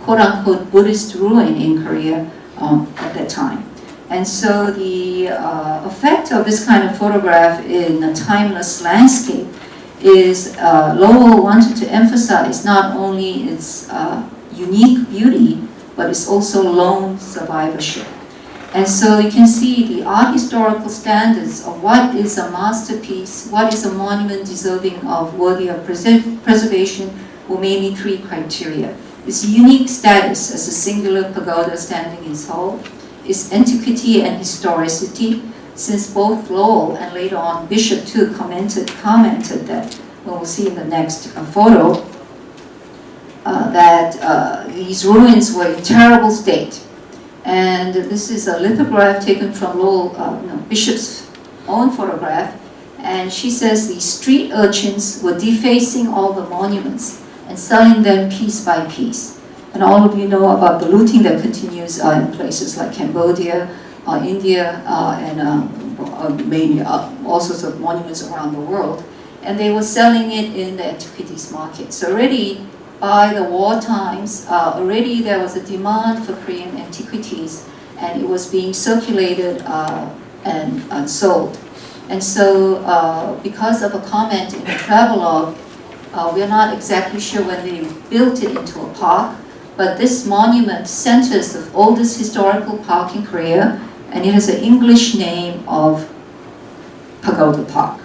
quote-unquote Buddhist ruin in Korea at that time. And so the effect of this kind of photograph in a timeless landscape is Lowell wanted to emphasize not only its unique beauty, but it's also lone survivorship. And so you can see the art historical standards of what is a masterpiece, what is a monument deserving of worthy of preservation were mainly three criteria. Its unique status as a singular pagoda standing in Seoul, its antiquity and historicity, since both Lowell and later on Bishop too commented that, well, we'll see in the next photo, that these ruins were in terrible state. And this is a lithograph taken from Lowell, Bishop's own photograph, and she says the street urchins were defacing all the monuments and selling them piece by piece. And all of you know about the looting that continues in places like Cambodia, India, and maybe all sorts of monuments around the world. And they were selling it in the antiquities market. So already by the war times, already there was a demand for Korean antiquities, and it was being circulated and sold. And so because of a comment in the travelogue, we are not exactly sure when they built it into a park, but this monument centers the oldest historical park in Korea, and it has an English name of Pagoda Park.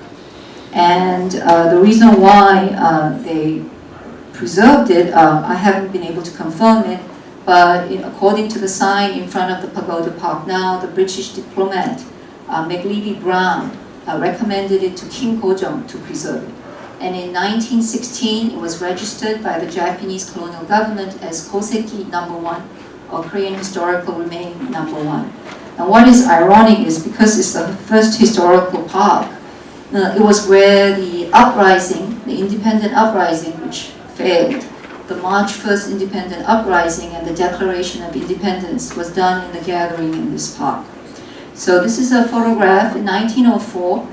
And the reason why they preserved it, I haven't been able to confirm it, but according to the sign in front of the Pagoda Park now, the British diplomat McLeavy Brown recommended it to King Gojong to preserve it. And in 1916, it was registered by the Japanese colonial government as Koseki No. 1, or Korean Historical Remain No. 1. And what is ironic is because it's the first historical park, it was where the uprising, the independent uprising, which failed, the March 1st independent uprising and the Declaration of Independence was done in the gathering in this park. So this is a photograph in 1904,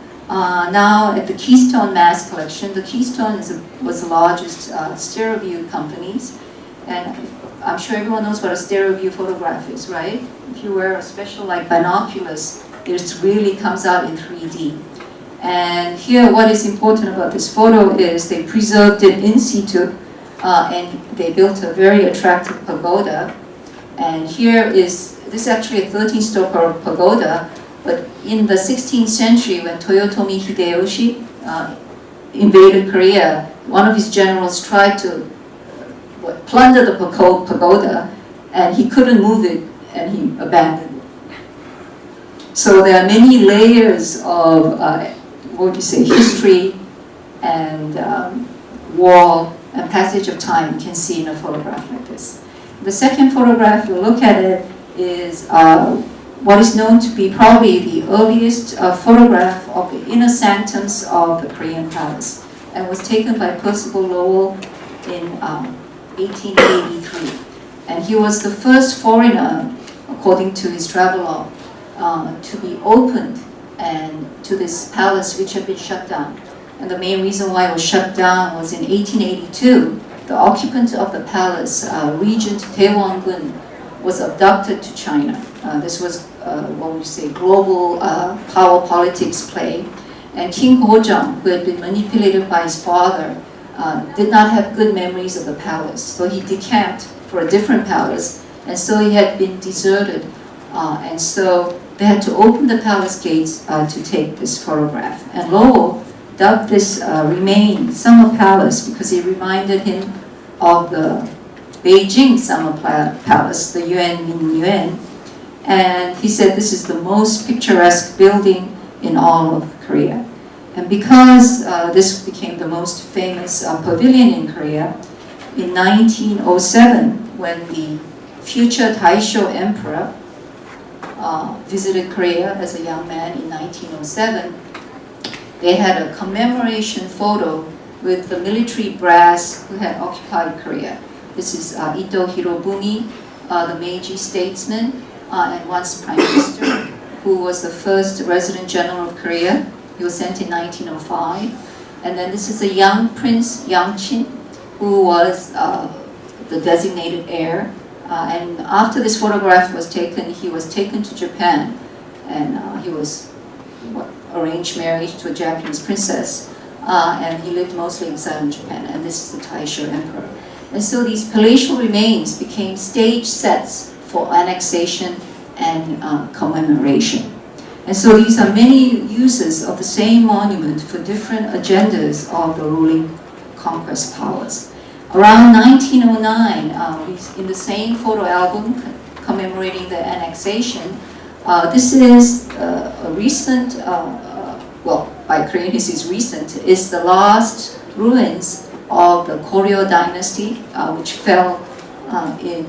now at the Keystone Mass Collection. The Keystone was the largest stereo view companies, and I'm sure everyone knows what a stereo view photograph is, right? If you wear a special like binoculars, it really comes out in 3D. And here what is important about this photo is they preserved it in situ, and they built a very attractive pagoda. And here is, this is actually a 13-story pagoda, but in the 16th century when Toyotomi Hideyoshi invaded Korea, one of his generals tried to plunder the pagoda, and he couldn't move it, and he abandoned it. So there are many layers of history and war and passage of time you can see in a photograph like this. The second photograph, you look at it, is what is known to be probably the earliest photograph of the inner sanctums of the Korean palace, and was taken by Percival Lowell in 1883. And he was the first foreigner, according to his travelogue, to be opened and to this palace which had been shut down. And the main reason why it was shut down was in 1882, the occupant of the palace, Regent Daewon-gun, was abducted to China. This was what we say global power politics play. And King Gojong, who had been manipulated by his father, did not have good memories of the palace. So he decamped for a different palace, and so he had been deserted. And so they had to open the palace gates to take this photograph. And Lowell dubbed this remain Summer Palace because it reminded him of the Beijing Summer Palace, the Yuan Min Yuan. And he said this is the most picturesque building in all of Korea. And because this became the most famous pavilion in Korea, in 1907, when the future Taisho Emperor visited Korea as a young man in 1907, they had a commemoration photo with the military brass who had occupied Korea. This is Ito Hirobumi, the Meiji statesman and once prime minister, who was the first resident general of Korea. He was sent in 1905. And then this is a young Prince Yangchin, who was the designated heir. And after this photograph was taken, he was taken to Japan, and he was arranged marriage to a Japanese princess, and he lived mostly exiled in Japan. And this is the Taisho Emperor. And so these palatial remains became stage sets for annexation and commemoration. And so these are many uses of the same monument for different agendas of the ruling conquest powers. Around 1909, in the same photo album commemorating the annexation, this is a recent, well, by Korean history is recent, is the last ruins of the Goryeo dynasty, which fell in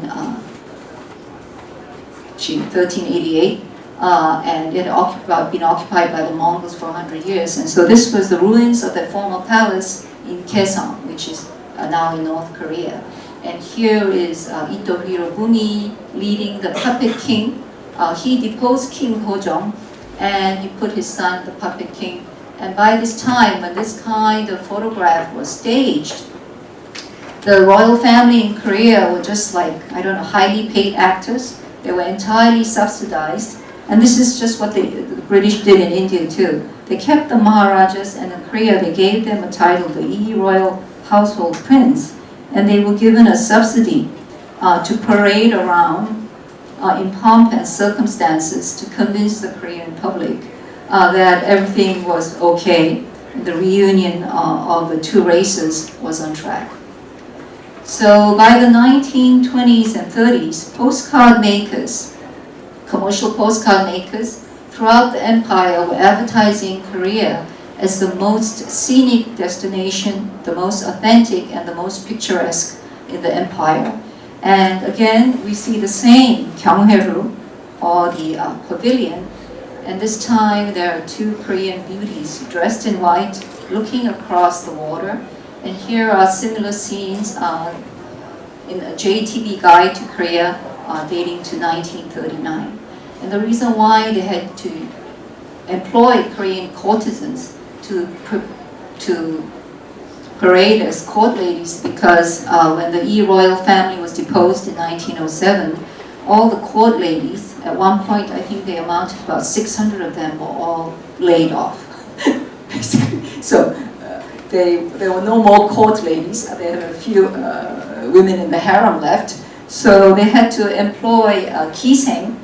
1388, and it had been occupied by the Mongols for 100 years. And so this was the ruins of the former palace in Kaesong, which is now in North Korea. And here is Ito Hirobumi leading the puppet king. He deposed King Hojong, and he put his son, the puppet king. And by this time, when this kind of photograph was staged, the royal family in Korea were just like, I don't know, highly paid actors. They were entirely subsidized. And this is just what the British did in India too. They kept the Maharajas, and in Korea they gave them a title, the Royal Household Prince. And they were given a subsidy to parade around in pomp and circumstances to convince the Korean public that everything was okay. The reunion of the two races was on track. So by the 1920s and 30s, postcard makers, commercial postcard makers throughout the empire were advertising Korea as the most scenic destination, the most authentic and the most picturesque in the empire. And again, we see the same Gyeonghaeru, or the pavilion, and this time there are two Korean beauties dressed in white, looking across the water. And here are similar scenes in a JTB Guide to Korea dating to 1939. And the reason why they had to employ Korean courtesans to parade as court ladies because when the royal family was deposed in 1907, all the court ladies, at one point I think they amounted to about 600 of them, were all laid off. So there were no more court ladies. There were a few women in the harem left. So they had to employ kiseng,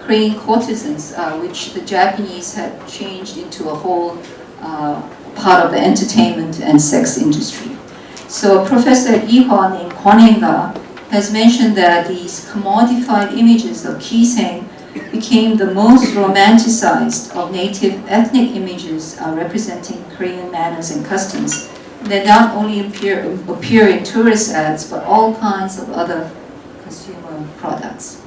Korean courtesans, which the Japanese had changed into a whole part of the entertainment and sex industry. So Professor Lee Hwa named Kwanenga has mentioned that these commodified images of kiseng became the most romanticized of native ethnic images representing Korean manners and customs. They not only appear in tourist ads, but all kinds of other consumer products.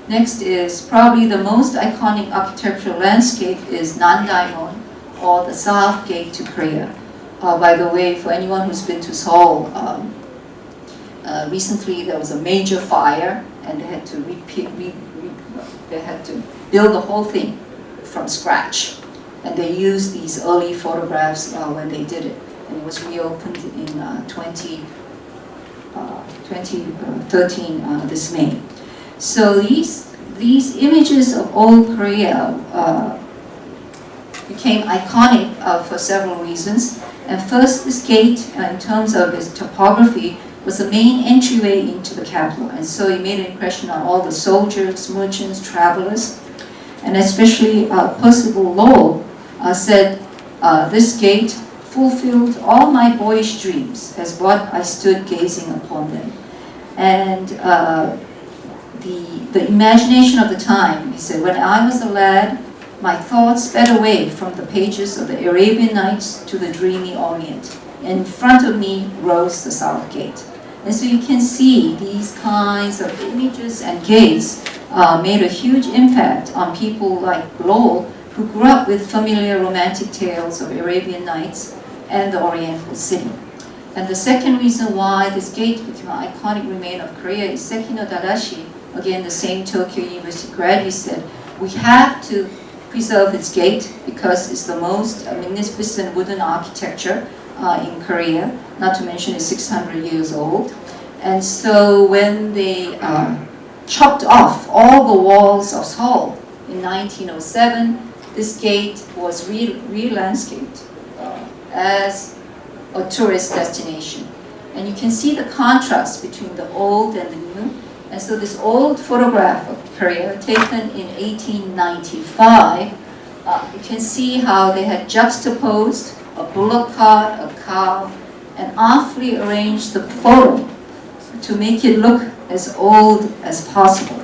Next is probably the most iconic architectural landscape is Nandaimon, or the South Gate to Korea. By the way, for anyone who's been to Seoul, recently there was a major fire, and they had to build the whole thing from scratch. And they used these early photographs when they did it. And it was reopened in 2013 this May. So these images of old Korea became iconic for several reasons. And first, this gate, in terms of its topography, was the main entryway into the capital. And so it made an impression on all the soldiers, merchants, travelers. And especially Percival Lowell said, this gate fulfilled all my boyish dreams as what I stood gazing upon them. And the imagination of the time, he said, when I was a lad, my thoughts sped away from the pages of the Arabian Nights to the dreamy Orient. In front of me rose the South Gate. And so you can see these kinds of images and gates made a huge impact on people like Lowell, who grew up with familiar romantic tales of Arabian Nights and the Oriental city. And the second reason why this gate became an iconic remain of Korea is Sekino Dadashi, again the same Tokyo University graduate, said, we have to preserve its gate because it's the most magnificent wooden architecture in Korea, not to mention it's 600 years old. And so when they chopped off all the walls of Seoul in 1907, this gate was re-landscaped as a tourist destination. And you can see the contrast between the old and the new. And so this old photograph of Korea taken in 1895, you can see how they had juxtaposed a bullock cart, a cow, and artfully arranged the photo to make it look as old as possible.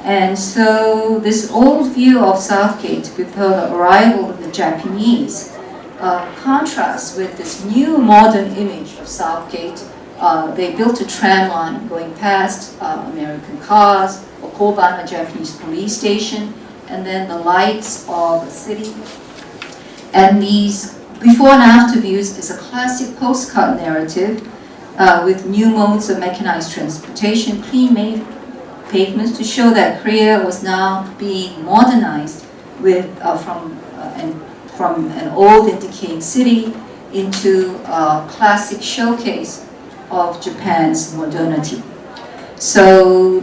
And so this old view of Southgate before the arrival of the Japanese contrasts with this new modern image of Southgate. They built a tram line going past American cars, a Koban, a Japanese police station, and then the lights of the city. And these before and after views is a classic postcard narrative with new modes of mechanized transportation, clean-made pavements to show that Korea was now being modernized with from an old and decaying city into a classic showcase of Japan's modernity. So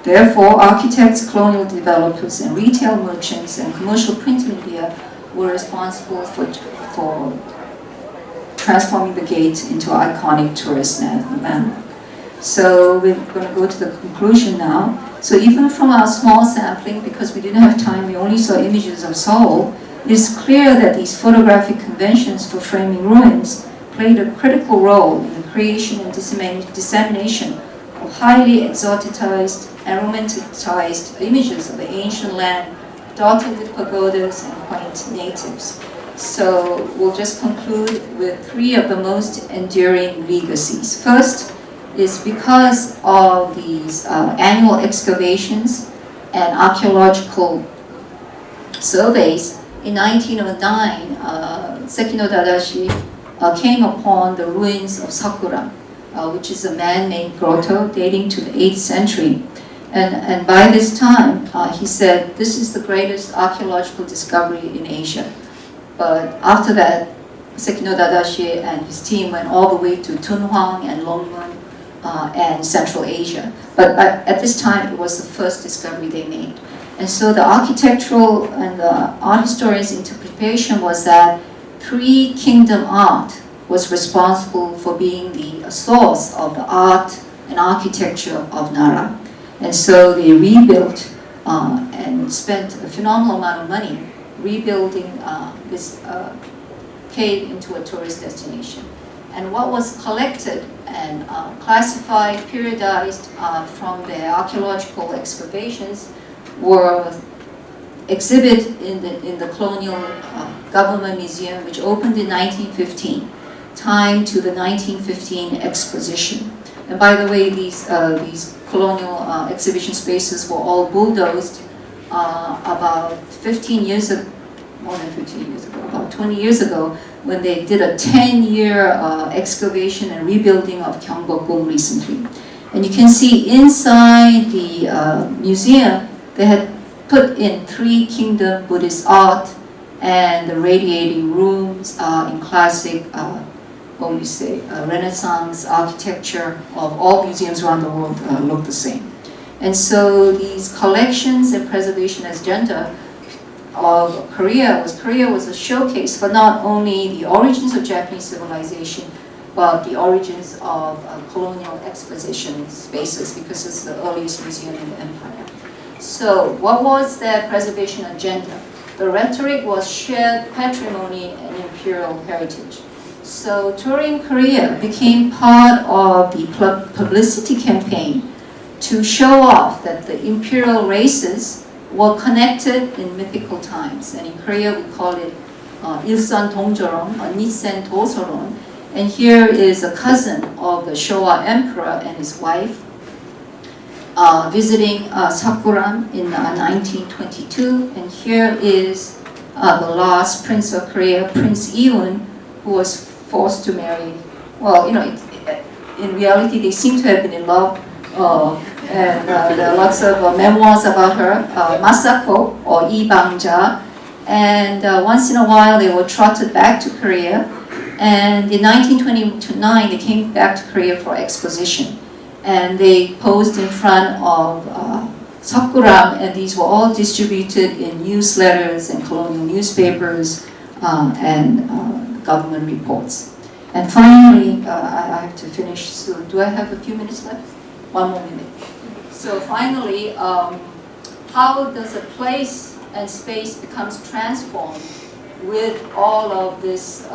therefore, architects, colonial developers, and retail merchants and commercial print media were responsible for transforming the gate into an iconic tourist landmark. So we're going to go to the conclusion now. So even from our small sampling, because we didn't have time, we only saw images of Seoul, it is clear that these photographic conventions for framing ruins played a critical role in the creation and dissemination of highly exoticized and romanticized images of the ancient land dotted with pagodas and quaint natives. So we'll just conclude with three of the most enduring legacies. First is because of these annual excavations and archaeological surveys, in 1909, Sekino Dadashi came upon the ruins of Sakura, which is a man-made grotto dating to the 8th century. And by this time, he said, this is the greatest archaeological discovery in Asia. But after that, Sekino Dadashi and his team went all the way to Dunhuang and Longmun and Central Asia. But at this time, it was the first discovery they made. And so the architectural and the art historians' interpretation was that Three Kingdom art was responsible for being the source of the art and architecture of Nara. And so they rebuilt and spent a phenomenal amount of money rebuilding this cave into a tourist destination. And what was collected and classified, periodized from the archaeological excavations were exhibited in the Colonial Government Museum, which opened in 1915, timed to the 1915 exposition. And by the way, these colonial exhibition spaces were all bulldozed about 15 years ago, more than 15 years ago, about 20 years ago, when they did a 10-year excavation and rebuilding of Gyeongbokgung recently. And you can see inside the museum, they had put in Three Kingdom Buddhist art, and the radiating rooms in classic, Renaissance architecture of all museums around the world look the same. And so these collections and preservation agenda of Korea was a showcase for not only the origins of Japanese civilization, but the origins of colonial exposition spaces, because it's the earliest museum in the empire. So what was their preservation agenda? The rhetoric was shared patrimony and imperial heritage. So touring Korea became part of the publicity campaign to show off that the imperial races were connected in mythical times. And in Korea we call it Ilsan Dongjeong, or Nisen Doseron. And here is a cousin of the Showa emperor and his wife. visiting Sakuram in 1922, and here is the last Prince of Korea, Prince Eun, who was forced to marry. Well, in reality, they seem to have been in love, and there are lots of memoirs about her, Masako or Lee Bang-ja, and once in a while they were trotted back to Korea, and in 1929 they came back to Korea for exposition, and they posed in front of Sakuram, and these were all distributed in newsletters and colonial newspapers and government reports. And finally, I have to finish soon. Do I have a few minutes left? One more minute. So finally, how does a place and space becomes transformed with all of this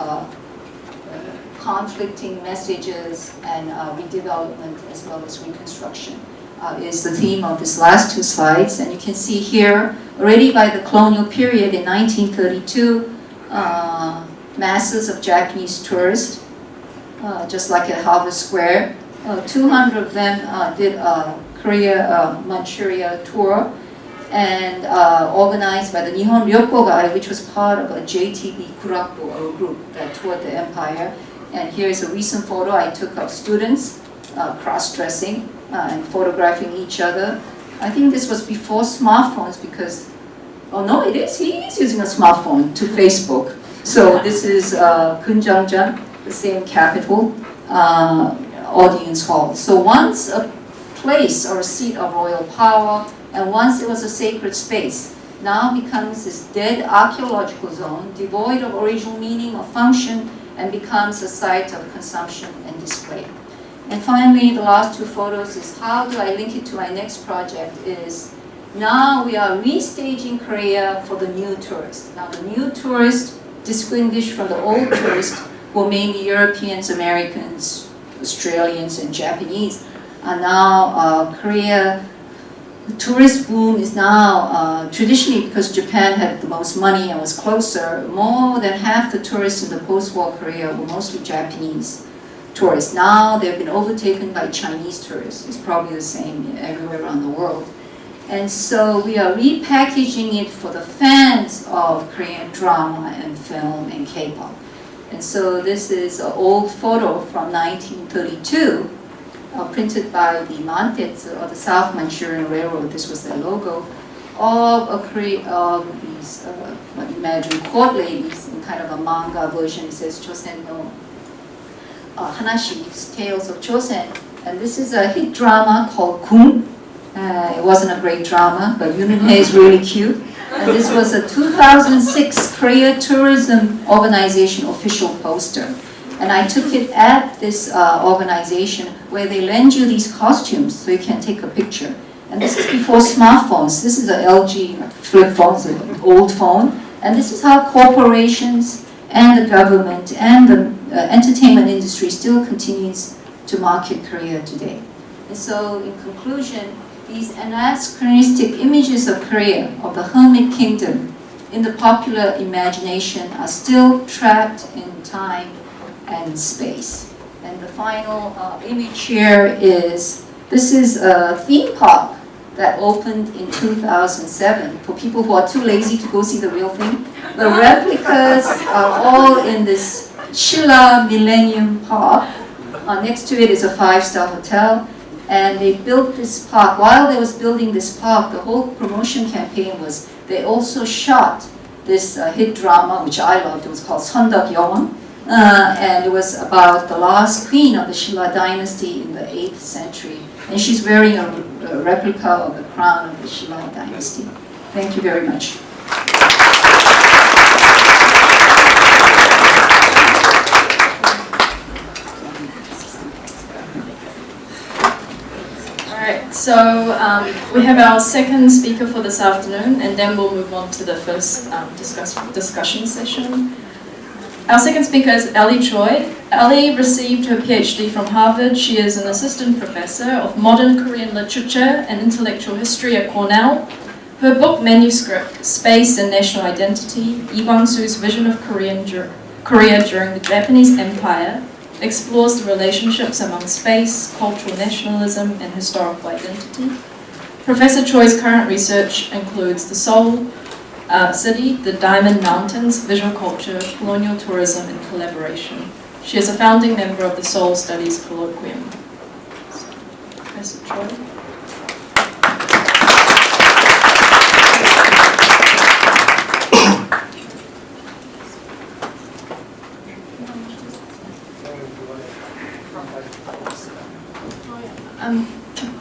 conflicting messages and redevelopment as well as reconstruction is the theme of these last two slides. And you can see here, already by the colonial period in 1932, masses of Japanese tourists, just like at Harvard Square, 200 of them did a Korea, Manchuria tour, and organized by the Nihon Ryokogai, which was part of a JTB Kuraku group that toured the empire. And here's a recent photo I took of students cross-dressing and photographing each other. I think this was before smartphones because, oh no, he is using a smartphone to Facebook. So this is Gunjeongjeon, the same capital, audience hall. So once a place or a seat of royal power, and once it was a sacred space, now becomes this dead archaeological zone, devoid of original meaning or function, and becomes a site of consumption and display. And finally, the last two photos is how do I link it to my next project is now we are restaging Korea for the new tourist. Now the new tourist, distinguished from the old tourist, were mainly Europeans, Americans, Australians, and Japanese, are now Korea. The tourist boom is now, traditionally because Japan had the most money and was closer, more than half the tourists in the post-war Korea were mostly Japanese tourists. Now they've been overtaken by Chinese tourists. It's probably the same everywhere around the world. And so we are repackaging it for the fans of Korean drama and film and K-pop. And so this is an old photo from 1932. Printed by the Mantetsu, or the South Manchurian Railroad, this was their logo, of these, imagine court ladies in kind of a manga version. It says Chosen no Hanashi, Tales of Chosen. And this is a hit drama called Gung. It wasn't a great drama, but Yoon-Hae is really cute. And this was a 2006 Korea Tourism Organization official poster. And I took it at this organization where they lend you these costumes so you can take a picture. And this is before smartphones. This is an LG flip phone, it's an old phone. And this is how corporations and the government and the entertainment industry still continues to market Korea today. And so in conclusion, these anachronistic images of Korea, of the hermit kingdom, in the popular imagination are still trapped in time and space. And the final image here is, this is a theme park that opened in 2007 for people who are too lazy to go see the real thing. The replicas are all in this Shilla Millennium Park. Next to it is a 5-star hotel. And they built this park. While they was building this park, the whole promotion campaign was they also shot this hit drama, which I loved. It was called Sondak Yeon. And it was about the last queen of the Shilla dynasty in the 8th century. And she's wearing a replica of the crown of the Shilla dynasty. Thank you very much. Alright, so we have our second speaker for this afternoon, and then we'll move on to the first discussion session. Our second speaker is Ellie Choi. Ellie received her PhD from Harvard. She is an assistant professor of modern Korean literature and intellectual history at Cornell. Her book manuscript, Space and National Identity, Lee Kwang-soo's Vision of Korea during the Japanese Empire, explores the relationships among space, cultural nationalism, and historical identity. Professor Choi's current research includes the Seoul city, the Diamond Mountains, visual culture, colonial tourism, and collaboration. She is a founding member of the Seoul Studies Colloquium. So, Professor Choi.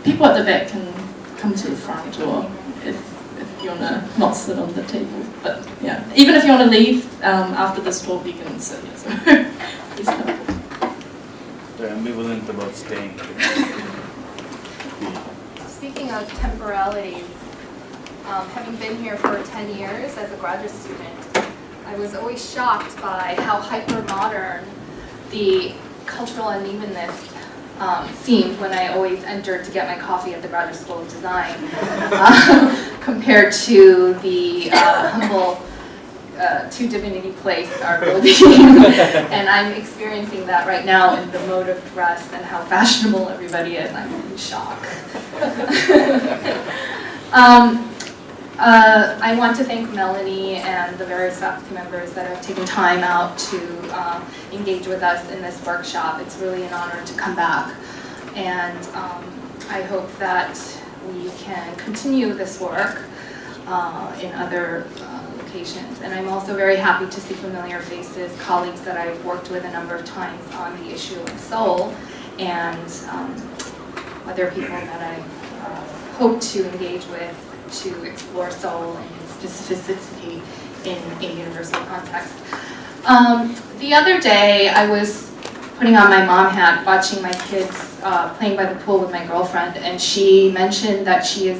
People at the back can come to the front, or if you want to not sit on the table. But yeah, even if you want to leave after this talk, you can sit here. So please come. They're ambivalent about staying. Speaking of temporalities, having been here for 10 years as a graduate student, I was always shocked by how hyper-modern the cultural unevenness seemed when I always entered to get my coffee at the Graduate School of Design, compared to the humble two-divinity place, our building. And I'm experiencing that right now in the mode of dress and how fashionable everybody is. I'm in shock. I want to thank Melanie and the various faculty members that have taken time out to engage with us in this workshop. It's really an honor to come back, and I hope that we can continue this work in other locations. And I'm also very happy to see familiar faces, colleagues that I've worked with a number of times on the issue of Seoul, and other people that I hope to engage with to explore Seoul and its specificity in a universal context. The other day, I was putting on my mom hat, watching my kids playing by the pool with my girlfriend, and she mentioned that she's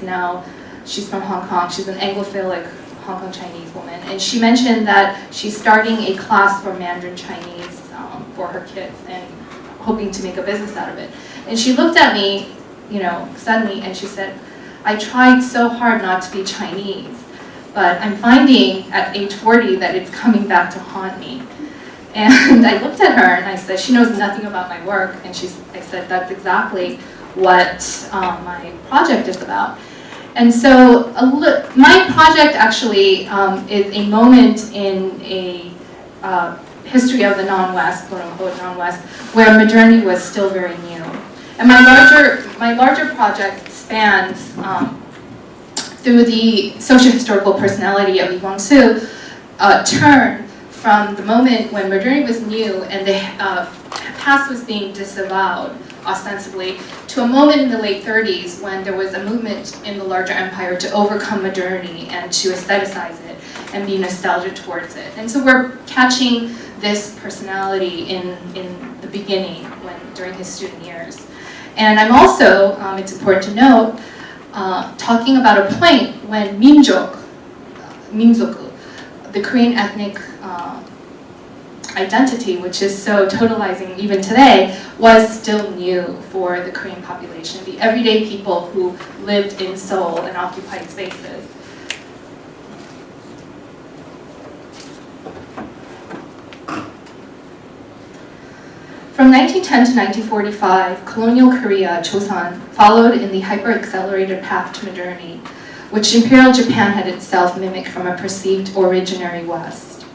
from Hong Kong, she's an Anglophilic Hong Kong Chinese woman, and she mentioned that she's starting a class for Mandarin Chinese for her kids and hoping to make a business out of it. And she looked at me, suddenly, and she said, I tried so hard not to be Chinese, but I'm finding at age 40 that it's coming back to haunt me. And I looked at her and I said, she knows nothing about my work, and I said, that's exactly what my project is about. And so my project actually is a moment in a history of the non-West, quote-unquote non-West, where modernity was still very new. And my larger project spans through the socio-historical personality of Lee Kwang-soo, turn from the moment when modernity was new and the past was being disavowed, ostensibly, to a moment in the late 30s when there was a movement in the larger empire to overcome modernity and to aestheticize it and be nostalgic towards it. And so we're catching this personality in the beginning, during his student years. And I'm also, it's important to note, talking about a point when 민족구, the Korean ethnic identity, which is so totalizing even today, was still new for the Korean population, the everyday people who lived in Seoul and occupied spaces. From 1910 to 1945, colonial Korea, Chosun, followed in the hyper-accelerated path to modernity, which Imperial Japan had itself mimicked from a perceived originary West.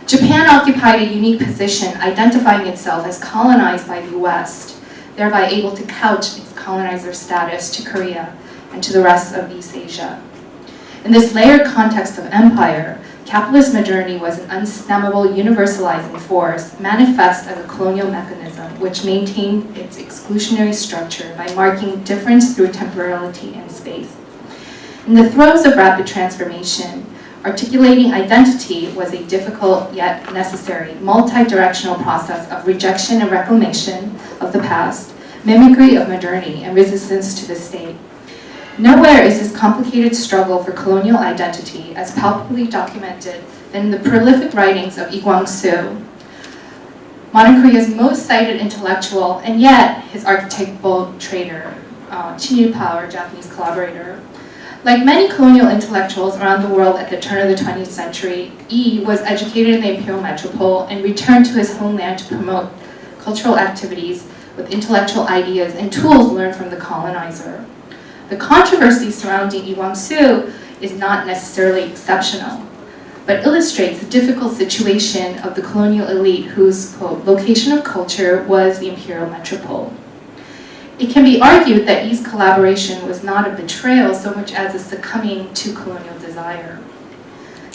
Japan occupied a unique position, identifying itself as colonized by the West, thereby able to couch its colonizer status to Korea and to the rest of East Asia. In this layered context of empire, capitalist modernity was an unstemmable universalizing force, manifest as a colonial mechanism which maintained its exclusionary structure by marking difference through temporality and space. In the throes of rapid transformation, articulating identity was a difficult yet necessary multi-directional process of rejection and reclamation of the past, mimicry of modernity, and resistance to the state. Nowhere is this complicated struggle for colonial identity as palpably documented than in the prolific writings of Lee Kwang-soo, modern Korea's most cited intellectual, and yet his archetypal traitor, Chin Il-pao, our Japanese collaborator. Like many colonial intellectuals around the world at the turn of the 20th century, Yi was educated in the imperial metropole and returned to his homeland to promote cultural activities with intellectual ideas and tools learned from the colonizer. The controversy surrounding Lee Kwang-soo is not necessarily exceptional, but illustrates the difficult situation of the colonial elite whose, quote, location of culture was the imperial metropole. It can be argued that Lee's collaboration was not a betrayal so much as a succumbing to colonial desire.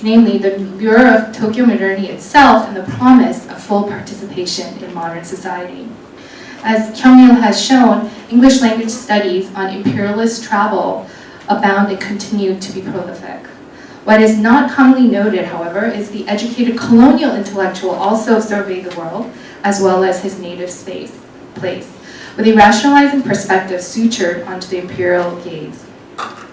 Namely, the lure of Tokyo modernity itself and the promise of full participation in modern society. As Kyung-il has shown, English language studies on imperialist travel abound and continue to be prolific. What is not commonly noted, however, is the educated colonial intellectual also surveyed the world, as well as his native place, with a rationalizing perspective sutured onto the imperial gaze.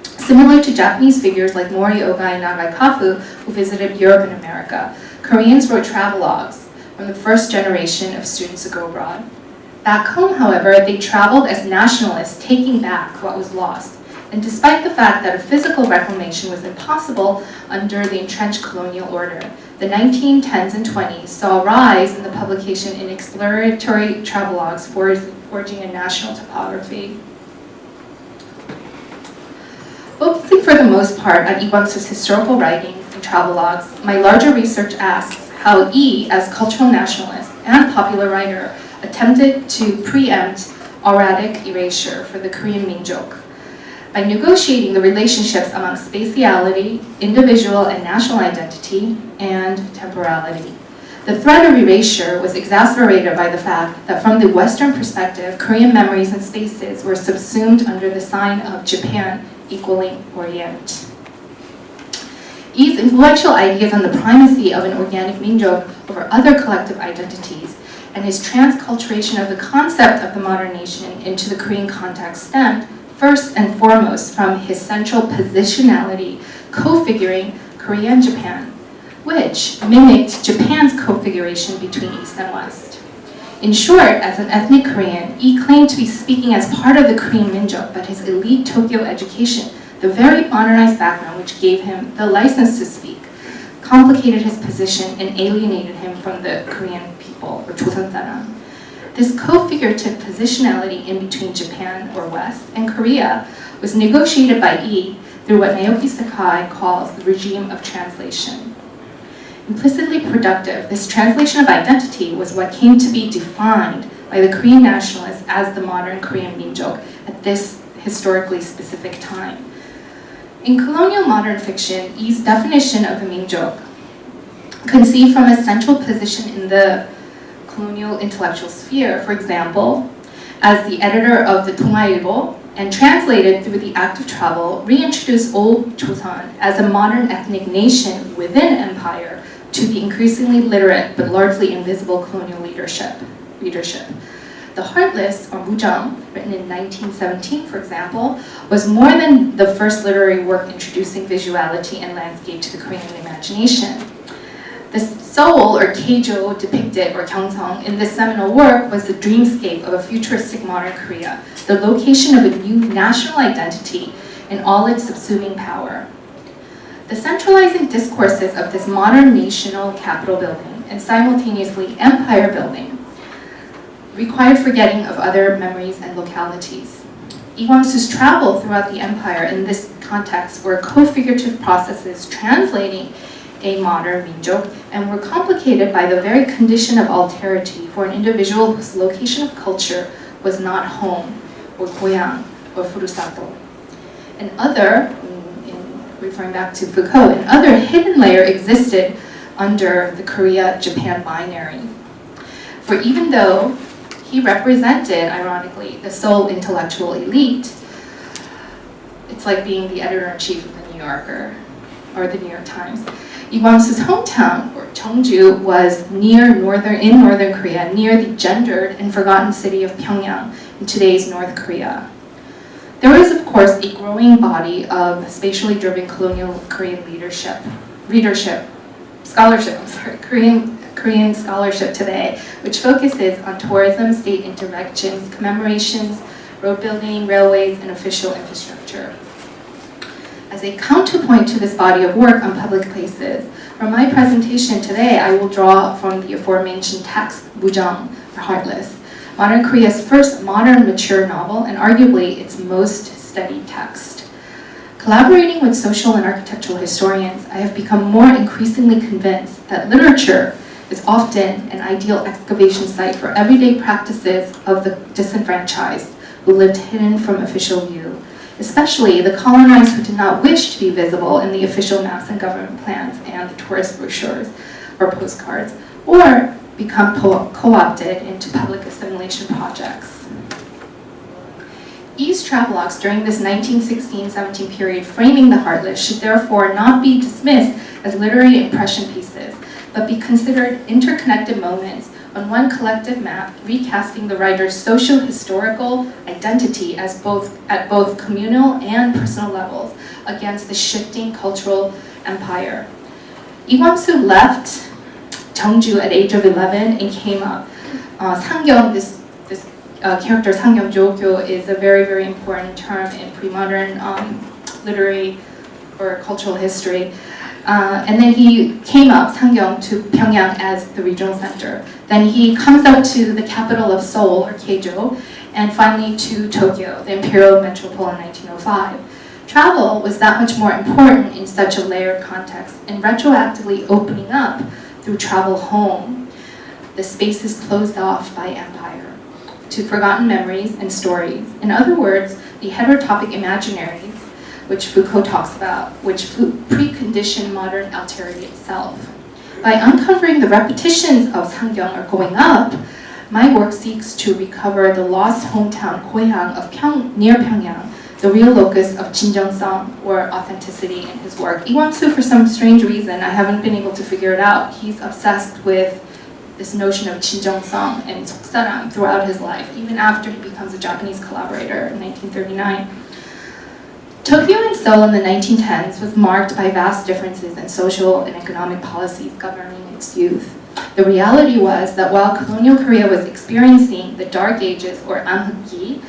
Similar to Japanese figures like Morioka and Nagai Kafu, who visited Europe and America, Koreans wrote travelogues from the first generation of students to go abroad. Back home, however, they traveled as nationalists, taking back what was lost. And despite the fact that a physical reclamation was impossible under the entrenched colonial order, the 1910s and 20s saw a rise in the publication in exploratory travelogues forging a national topography. Focusing for the most part on Lee Kwang-soo's historical writings and travelogues, my larger research asks how Lee, as cultural nationalist and popular writer, attempted to preempt erratic erasure for the Korean Minjok by negotiating the relationships among spatiality, individual and national identity, and temporality. The threat of erasure was exacerbated by the fact that from the Western perspective, Korean memories and spaces were subsumed under the sign of Japan equaling Orient. Lee's influential ideas on the primacy of an organic Minjok over other collective identities and his transculturation of the concept of the modern nation into the Korean context stemmed, first and foremost, from his central positionality co-figuring Korea and Japan, which mimicked Japan's co-figuration between East and West. In short, as an ethnic Korean, Lee claimed to be speaking as part of the Korean Minjok, but his elite Tokyo education, the very modernized background which gave him the license to speak, complicated his position and alienated him from the Korean people, or Choson-saram. This co-figurative positionality in between Japan, or West, and Korea was negotiated by Lee through what Naoki Sakai calls the regime of translation. Implicitly productive, this translation of identity was what came to be defined by the Korean nationalists as the modern Korean Minjok at this historically specific time. In colonial modern fiction, Lee's definition of the Minjok, conceived from a central position in the colonial intellectual sphere, for example, as the editor of the Dongailbo, and translated through the act of travel, reintroduced Old Choson as a modern ethnic nation within empire to the increasingly literate but largely invisible colonial readership. The Heartless, or Mujang, written in 1917, for example, was more than the first literary work introducing visuality and landscape to the Korean imagination. The Seoul, or Keijo, depicted, or Gyeongsang, in this seminal work was the dreamscape of a futuristic modern Korea, the location of a new national identity in all its subsuming power. The centralizing discourses of this modern national capital building and simultaneously empire building required forgetting of other memories and localities. Lee Kwang-soo's travel throughout the empire in this context were co-figurative processes translating a modern Minjok and were complicated by the very condition of alterity for an individual whose location of culture was not home, or goyang, or furusato. And other, referring back to Foucault, an other hidden layer existed under the Korea-Japan binary. For even though he represented, ironically, the Seoul intellectual elite, it's like being the editor-in-chief of the New Yorker, or the New York Times. Lee Kwang-soo's hometown, or Cheongju, was in northern Korea, near the gendered and forgotten city of Pyongyang in today's North Korea. There was, of course, a growing body of spatially driven colonial Korean Korean scholarship today, which focuses on tourism, state interventions, commemorations, road building, railways, and official infrastructure. As a counterpoint to this body of work on public places, for my presentation today, I will draw from the aforementioned text, Mujang, Heartless, modern Korea's first modern mature novel and arguably its most studied text. Collaborating with social and architectural historians, I have become more increasingly convinced that literature is often an ideal excavation site for everyday practices of the disenfranchised who lived hidden from official view, especially the colonized who did not wish to be visible in the official maps and government plans and the tourist brochures or postcards, or become co-opted into public assimilation projects. E's travelogues during this 1916-17 period framing the Heartless should therefore not be dismissed as literary impression pieces, but be considered interconnected moments on one collective map, recasting the writer's socio-historical identity as at both communal and personal levels against the shifting cultural empire. Lee Kwang-soo left Jeongju at age of 11 and came up. Sangyong, this character Sangyong Jokyo is a very, very important term in pre-modern literary or cultural history. And then he came up, Sangyong, to Pyongyang as the regional center. Then he comes up to the capital of Seoul, or Keijo, and finally to Tokyo, the imperial metropole in 1905. Travel was that much more important in such a layered context, and retroactively opening up through travel home, the spaces closed off by empire, to forgotten memories and stories. In other words, the heterotopic imaginaries, which Foucault talks about, which precondition modern alterity itself. By uncovering the repetitions of Sangyong or going up, my work seeks to recover the lost hometown Goyang of near Pyongyang, the real locus of 진정성, or authenticity, in his work. Lee Kwang-soo, for some strange reason, I haven't been able to figure it out, he's obsessed with this notion of 진정성 and 속사랑 throughout his life, even after he becomes a Japanese collaborator in 1939. Tokyo and Seoul in the 1910s was marked by vast differences in social and economic policies governing its youth. The reality was that while colonial Korea was experiencing the Dark Ages, or Anhuki,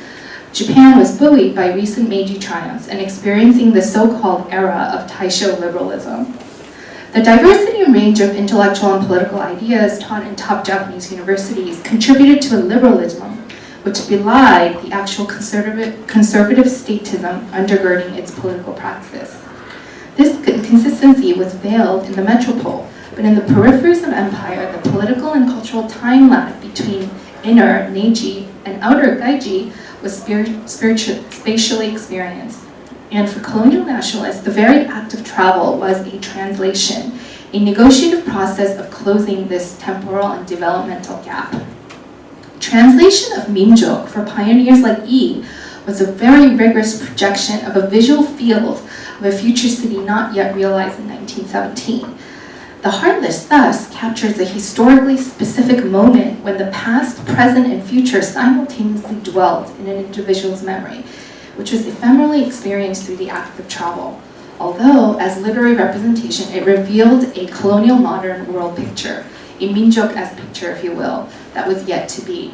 Japan was buoyed by recent Meiji triumphs and experiencing the so-called era of Taisho liberalism. The diversity and range of intellectual and political ideas taught in top Japanese universities contributed to a liberalism which belied the actual conservative statism undergirding its political praxis. This consistency was veiled in the metropole, but in the peripheries of empire, the political and cultural time lag between inner Neiji and outer Gaiji was spatially experienced. And for colonial nationalists, the very act of travel was a translation, a negotiative process of closing this temporal and developmental gap. Translation of Minjok for pioneers like Yi was a very rigorous projection of a visual field of a future city not yet realized in 1917. The Heartless thus captures a historically specific moment when the past, present, and future simultaneously dwelled in an individual's memory, which was ephemerally experienced through the act of travel. Although, as literary representation, it revealed a colonial modern world picture, a Minjok-esque picture, if you will, that was yet to be.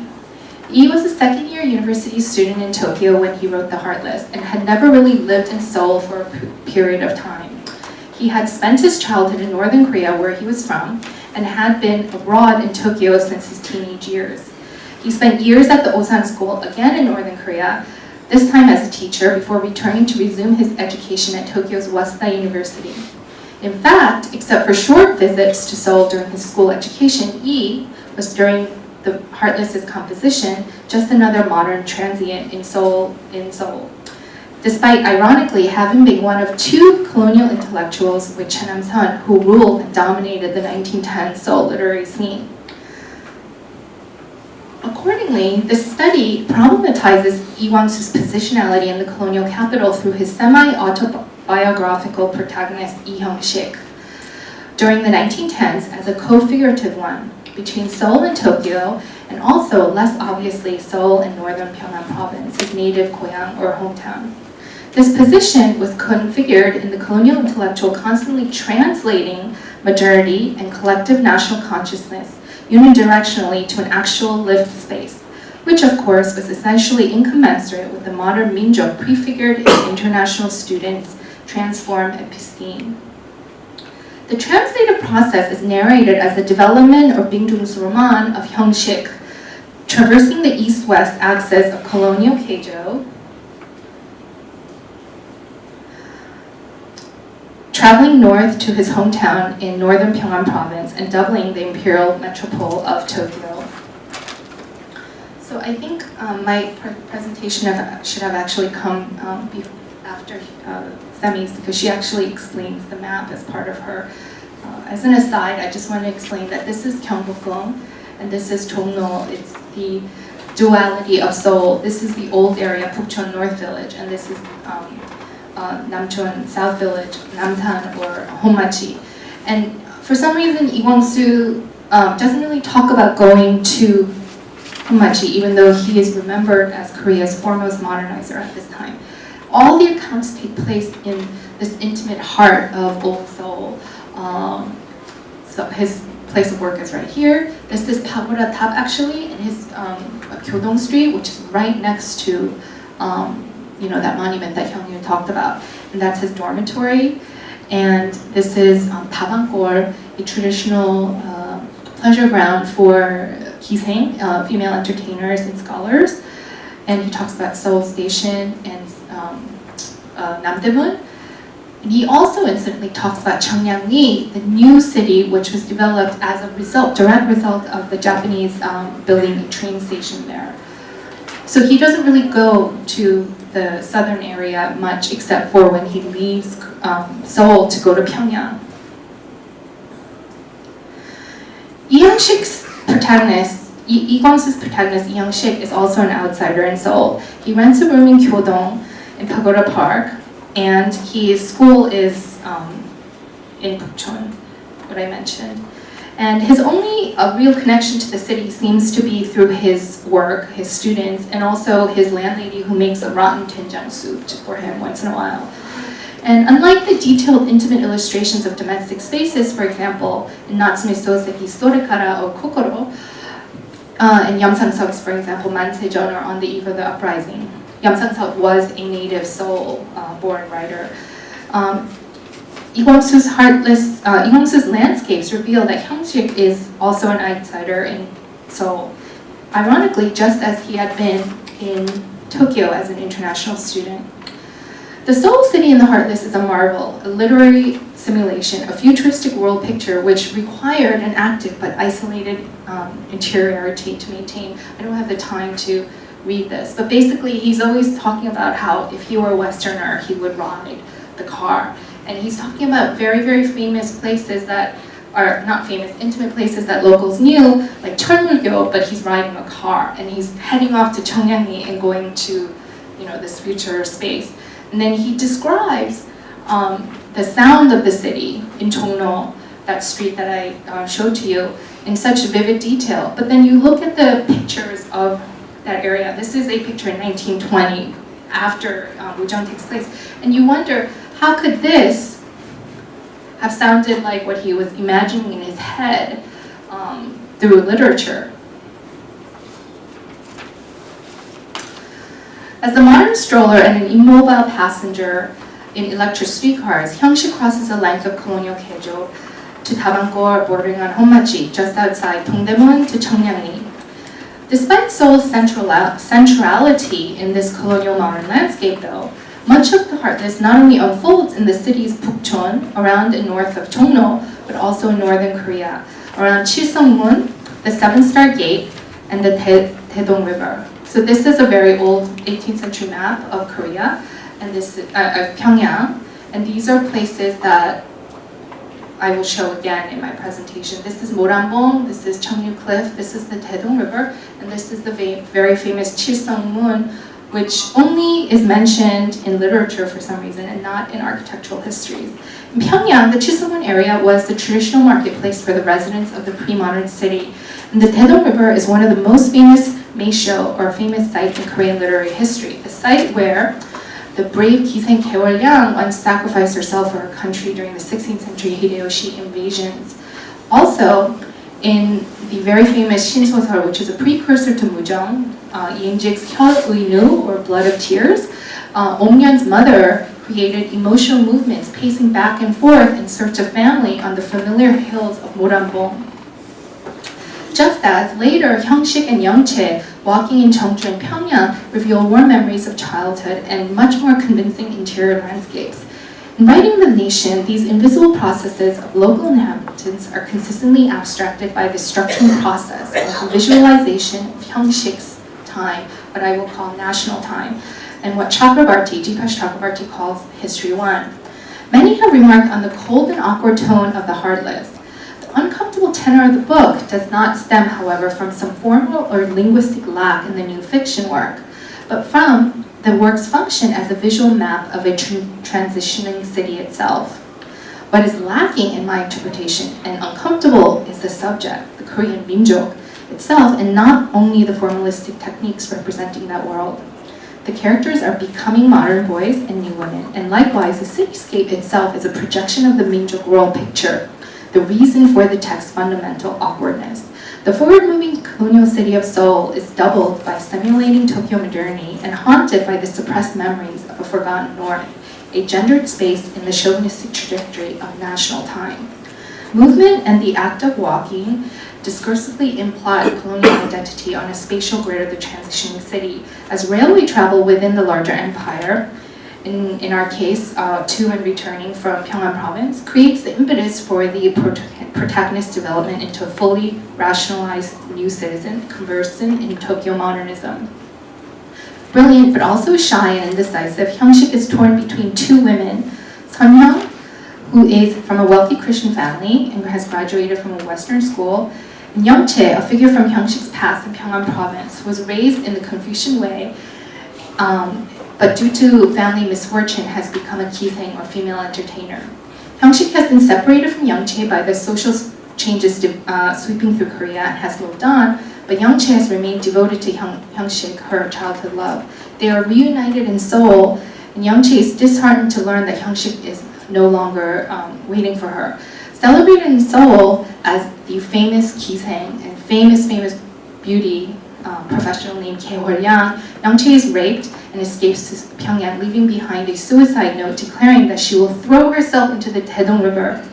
Yi was a second-year university student in Tokyo when he wrote The Heartless and had never really lived in Seoul for a period of time. He had spent his childhood in northern Korea, where he was from, and had been abroad in Tokyo since his teenage years. He spent years at the Osan School, again in northern Korea, this time as a teacher, before returning to resume his education at Tokyo's Waseda University. In fact, except for short visits to Seoul during his school education, Yi was, during the Heartless's composition, just another modern transient in Seoul. Despite ironically having been one of two colonial intellectuals with Chen Nam-sun who ruled and dominated the 1910 Seoul literary scene. Accordingly, this study problematizes Lee Kwang-soo's positionality in the colonial capital through his semi-autobiographical protagonist Lee Hyung-sik during the 1910s as a co-figurative one between Seoul and Tokyo, and also, less obviously, Seoul and northern Pyongan province, his native Goyang or hometown. This position was configured in the colonial intellectual constantly translating modernity and collective national consciousness unidirectionally to an actual lived space, which of course was essentially incommensurate with the modern Minjok prefigured in international students' transformed episteme. The translative process is narrated as the development or Bingdung's roman of Hyung-sik, traversing the east-west axis of Colonial Seoul, traveling north to his hometown in northern Pyongan province and doubling the imperial metropole of Tokyo. So I think my presentation should have actually come after Semi's, because she actually explains the map as part of her. As an aside, I just want to explain that this is Gyeongbokgung and this is Jongno. It's the duality of Seoul. This is the old area, Pukchon North Village, and this is Namcheon South Village, Namtan or Honmachi. And for some reason, Lee Kwang-soo doesn't really talk about going to Honmachi, even though he is remembered as Korea's foremost modernizer at this time. All the accounts take place in this intimate heart of Old Seoul. So his place of work is right here. This is Pagoda Top actually, and his Kyodong Street, which is right next to that monument that Hyung-Yoon talked about, and that's his dormitory. And this is Pabangkol, a traditional pleasure ground for Kiseng, female entertainers and scholars. And he talks about Seoul Station and Namdaemun. And he also incidentally talks about Cheongyangri, the new city which was developed as a direct result of the Japanese building a train station there. So he doesn't really go to the southern area much, except for when he leaves Seoul to go to Pyongyang. Lee Kwang-soo's protagonist, Lee Kwang-soo's protagonist, Lee Kwang-sik, is also an outsider in Seoul. He rents a room in Kyodong, in Pagoda Park, and his school is in Pukchon, what I mentioned. And his only real connection to the city seems to be through his work, his students, and also his landlady who makes a rotten doenjang soup for him once in a while. And unlike the detailed, intimate illustrations of domestic spaces, for example, in Natsume Soseki's Sorekara or Kokoro, and Yam Sang-seok's, for example, Mansejeon or On the Eve of the Uprising. Yam Sang-seok was a native Seoul-born writer. Lee Kwang-soo's landscapes reveal that Hyung-sik is also an outsider in Seoul. Ironically, just as he had been in Tokyo as an international student. The Seoul City in the Heartless is a marvel, a literary simulation, a futuristic world picture which required an active but isolated interiority to maintain. I don't have the time to read this, but basically he's always talking about how if he were a Westerner, he would ride the car. And he's talking about very, very famous places that are not famous, intimate places that locals knew, like Cheolmulgyo, but he's riding a car. And he's heading off to Cheongyangri and going to, this future space. And then he describes the sound of the city in Jongno, that street that I showed to you, in such vivid detail. But then you look at the pictures of that area. This is a picture in 1920, after Wujang takes place. And you wonder, how could this have sounded like what he was imagining in his head through literature? As the modern stroller and an immobile passenger in electric streetcars, Hyung-sik crosses the length of Colonial Seoul to Pabangkol, bordering on Honmachi, just outside Dongdaemun to Cheongyangri. Despite Seoul's centrality in this colonial modern landscape, though, much of the Heartless not only unfolds in the city's Pukchon, around and north of Jongno, but also in northern Korea, around Chilseong-mun, the Seven-Star Gate, and the Taedong River. So this is a very old 18th century map of Korea, and this of Pyongyang, and these are places that I will show again in my presentation. This is Moranbong, this is Cheongnu Cliff, this is the Taedong River, and this is the very famous Chilseong-mun, which only is mentioned in literature for some reason and not in architectural histories. In Pyongyang, the Chilseong-mun area was the traditional marketplace for the residents of the pre-modern city. And the Taedong River is one of the most famous meisho, or famous sites in Korean literary history, a site where the brave Kiseng Gaeol-ryang once sacrificed herself for her country during the 16th century Hideyoshi invasions. Also, in the very famous Shinsoseol, which is a precursor to Mujang, Yinjik's Hyeol-uinu, or Blood of Tears, Omyeon's mother created emotional movements pacing back and forth in search of family on the familiar hills of Moranbong. just as later Hyung-sik and Young-chae walking in Cheongju and Pyongyang reveal warm memories of childhood and much more convincing interior landscapes. In writing The Nation, these invisible processes of local inhabitants are consistently abstracted by the structuring process of the visualization of Hyung-sik's time, what I will call national time, and what Deepesh Chakrabarty calls History 1. Many have remarked on the cold and awkward tone of the Heartless. The uncomfortable tenor of the book does not stem, however, from some formal or linguistic lack in the new fiction work, but from the work's function as a visual map of a transitioning city itself. What is lacking in my interpretation and uncomfortable is the subject, the Korean 민족 itself, and not only the formalistic techniques representing that world. The characters are becoming modern boys and new women, and likewise the cityscape itself is a projection of the 민족 world picture, the reason for the text's fundamental awkwardness. The forward-moving colonial city of Seoul is doubled by stimulating Tokyo modernity and haunted by the suppressed memories of a forgotten North, a gendered space in the chauvinistic trajectory of national time. Movement and the act of walking discursively imply colonial identity on a spatial grid of the transitioning city, as railway travel within the larger empire, in our case, to and returning from Pyongan province, creates the impetus for the protagonist's development into a fully rationalized new citizen, conversant in Tokyo modernism. Brilliant but also shy and indecisive, Hyung-sik is torn between two women, Sun-hyung, who is from a wealthy Christian family and has graduated from a Western school, and Young-chae, a figure from Hyung-sik's past in Pyongan province, was raised in the Confucian way, but due to family misfortune has become a kiseng or female entertainer. Hyung-sik has been separated from Young-chae by the social changes sweeping through Korea and has moved on, but Young-chae has remained devoted to Hyung-sik, her childhood love. They are reunited in Seoul, and Young-chae is disheartened to learn that Hyung-sik is no longer waiting for her. Celebrated in Seoul as the famous kiseng and famous beauty professional named Kye Hol-yang, Young-chae is raped and escapes to Pyongyang, leaving behind a suicide note declaring that she will throw herself into the Taedong River.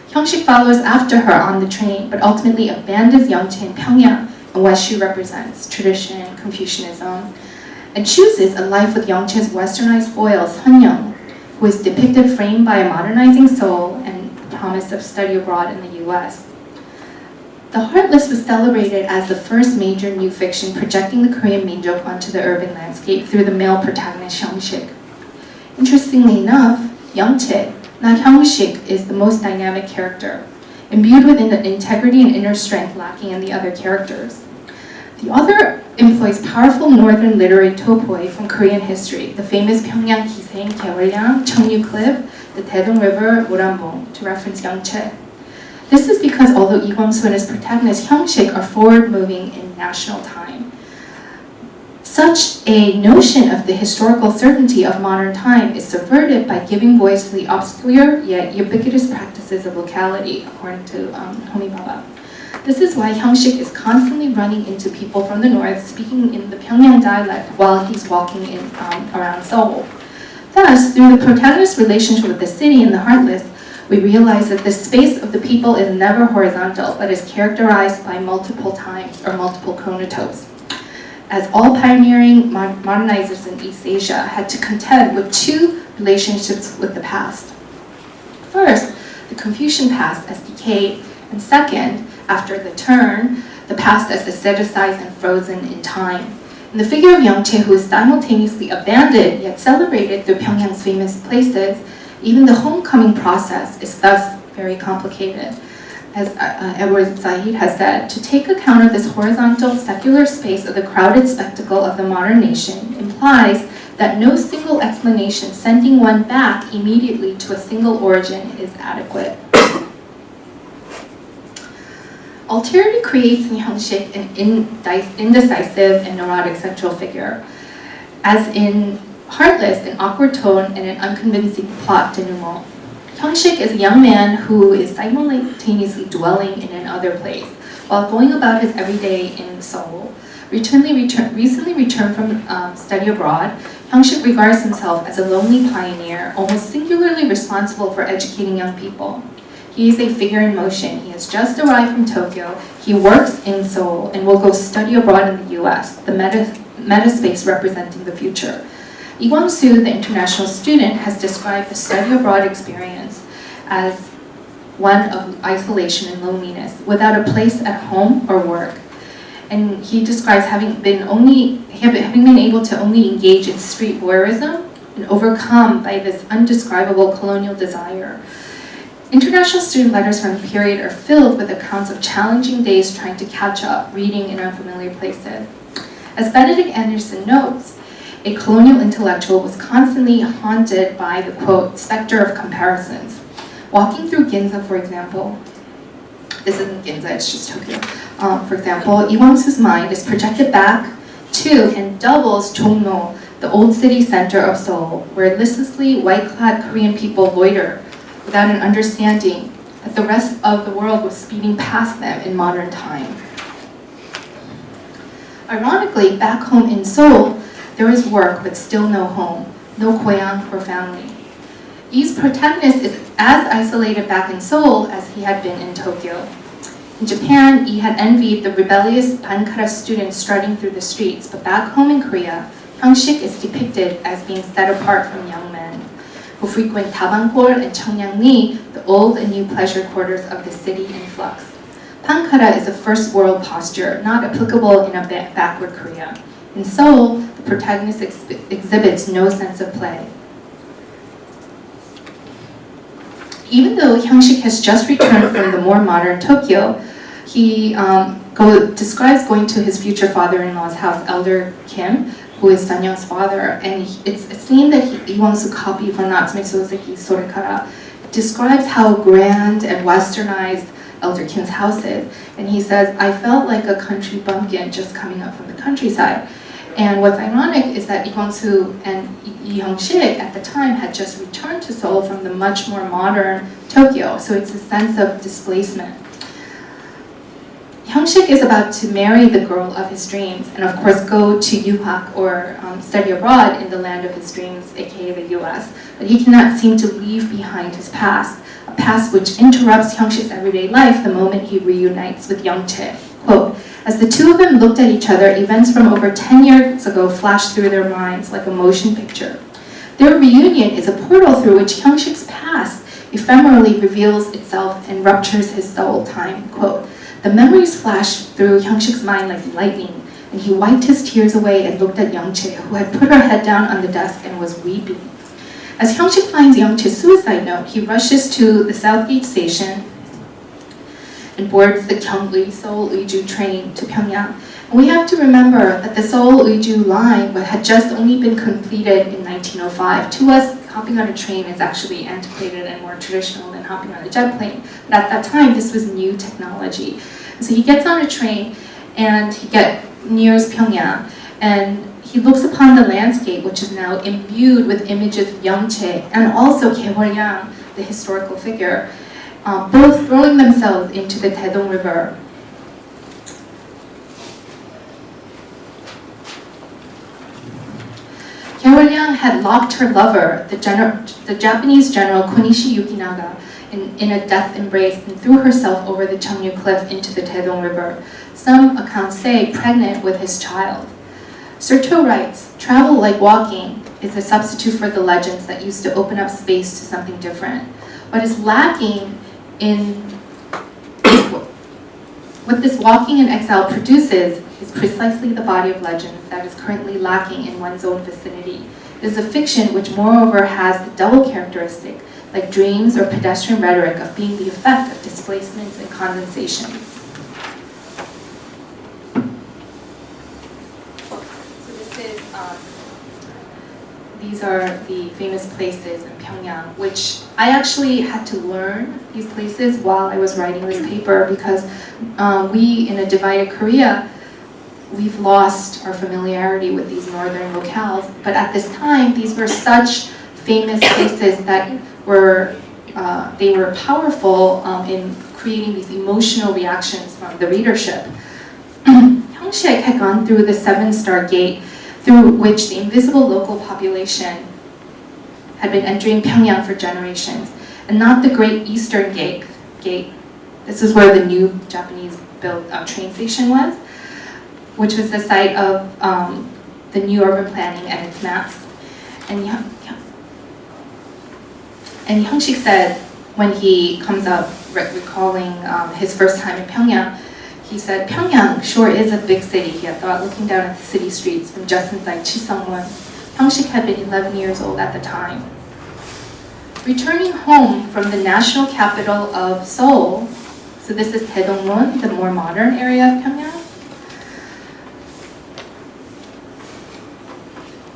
Hyung-sik follows after her on the train, but ultimately abandons Young-chae in Pyongyang and what she represents, tradition, Confucianism, and chooses a life with Young-chae's westernized foil, Sun-young, who is depicted framed by a modernizing Seoul and promise of study abroad in the US. The Heartless was celebrated as the first major new fiction projecting the Korean 민족 onto the urban landscape through the male protagonist Hyung-sik. Interestingly enough, Young-chae, not Hyung-sik, is the most dynamic character, imbued with an integrity and inner strength lacking in the other characters. The author employs powerful northern literary topoi from Korean history, the famous Pyongyang kiseng, Kye Hol-yang, Cheongju Cliff, the Taedong River, Moranbong, to reference Young-chae. This is because although Lee Kwang-soo and his protagonist Hyung-sik are forward-moving in national time, such a notion of the historical certainty of modern time is subverted by giving voice to the obscure yet ubiquitous practices of locality, according to Homi Baba. This is why Hyung-sik is constantly running into people from the north speaking in the Pyongyang dialect while he's walking around Seoul. Thus, through the protagonist's relationship with the city and the Heartless, we realize that the space of the people is never horizontal, but is characterized by multiple times or multiple chronotopes. As all pioneering modernizers in East Asia had to contend with two relationships with the past. First, the Confucian past as decayed, and second, after the turn, the past as aestheticized and frozen in time. In the figure of Young-chae, who is simultaneously abandoned yet celebrated through Pyongyang's famous places, even the homecoming process is thus very complicated. As Edward Said has said, to take account of this horizontal secular space of the crowded spectacle of the modern nation implies that no single explanation sending one back immediately to a single origin is adequate. Alterity creates in Hyung-sik an indecisive and neurotic central figure. As in Heartless, an awkward tone and an unconvincing plot denouement. Hyung-sik is a young man who is simultaneously dwelling in another place while going about his everyday in Seoul. Recently returned from study abroad, Hyung-sik regards himself as a lonely pioneer, almost singularly responsible for educating young people. He is a figure in motion. He has just arrived from Tokyo. He works in Seoul and will go study abroad in the US, the meta space representing the future. Lee Kwang-soo, the international student, has described the study abroad experience as one of isolation and loneliness, without a place at home or work. And he describes having been able to only engage in street voyeurism and overcome by this undescribable colonial desire. International student letters from the period are filled with accounts of challenging days trying to catch up, reading in unfamiliar places. As Benedict Anderson notes, a colonial intellectual was constantly haunted by the, quote, specter of comparisons. Walking through Ginza, for example, this isn't Ginza, it's just Tokyo. For example, Lee Kwang-soo's mind is projected back to and doubles Jongno, the old city center of Seoul, where listlessly white-clad Korean people loiter without an understanding that the rest of the world was speeding past them in modern time. Ironically, back home in Seoul, there is work but still no home, no goyang or family. Lee's protagonist is as isolated back in Seoul as he had been in Tokyo. In Japan, Lee had envied the rebellious Bankara students strutting through the streets, but back home in Korea, Hyung-sik is depicted as being set apart from young men who frequent Dabangpol and Cheongnam-ni, the old and new pleasure quarters of the city in flux. Bankara is a first world posture, not applicable in a backward Korea. In Seoul, the protagonist exhibits no sense of play. Even though Hyung-sik has just returned from the more modern Tokyo, he describes going to his future father-in-law's house, Elder Kim, who is Sang-young's father, and it's a scene that Lee Kwang-soo copied from Natsume Soseki's Sorekara. It describes how grand and westernized Elder Kim's house is, and he says, "I felt like a country bumpkin just coming up from the countryside." And what's ironic is that Lee Kwang-soo and Lee Hyung-sik at the time had just returned to Seoul from the much more modern Tokyo, so it's a sense of displacement. Hyung-sik is about to marry the girl of his dreams and of course go to yuhak or study abroad in the land of his dreams, aka the US, but he cannot seem to leave behind his past, a past which interrupts Hyung-sik's everyday life the moment he reunites with Young-chae. Quote, "As the two of them looked at each other, events from over 10 years ago flashed through their minds like a motion picture. Their reunion is a portal through which Hyung-sik's past ephemerally reveals itself and ruptures his soul time." Quote, "The memories flashed through Hyung-sik's mind like lightning, and he wiped his tears away and looked at Young-chae, who had put her head down on the desk and was weeping. As Hyung-sik finds Young-chae's suicide note, he rushes to the Southgate station and boards the Gyeongui Seoul-Uiju train to Pyongyang. And we have to remember that the Seoul-Uiju line had just only been completed in 1905. To us, hopping on a train is actually antiquated and more traditional than hopping on a jet plane. But at that time, this was new technology. And so he gets on a train and he nears Pyongyang, and he looks upon the landscape, which is now imbued with images of Young-chae and also Gae-hol-yang, the historical figure, both throwing themselves into the Taedong River. Gae-hol-yang had locked her lover, the Japanese general Kunishi Yukinaga, in a death embrace and threw herself over the Cheongnu cliff into the Taedong River, some accounts say pregnant with his child. Serto writes, "Travel like walking is a substitute for the legends that used to open up space to something different. What is lacking in what this walking in exile produces is precisely the body of legends that is currently lacking in one's own vicinity. It is a fiction which moreover has the double characteristic, like dreams or pedestrian rhetoric, of being the effect of displacements and condensations." So these are the famous places in Pyongyang, which I actually had to learn these places while I was writing this paper, because we in a divided Korea, we've lost our familiarity with these northern locales, but at this time these were such famous places that they were powerful in creating these emotional reactions from the readership. Hyung-sik had gone through the 7-star gate through which the invisible local population had been entering Pyongyang for generations, and not the Great Eastern Gate, Gate. This is where the new Japanese built train station was, which was the site of the new urban planning and its maps. And Hyung-sik said, when he comes up recalling his first time in Pyongyang, he said, Pyongyang sure is a big city, he had thought, looking down at the city streets from just inside Chiseongwon. Hyung-sik had been 11 years old at the time. Returning home from the national capital of Seoul, so this is Taedongwon, the more modern area of Pyongyang,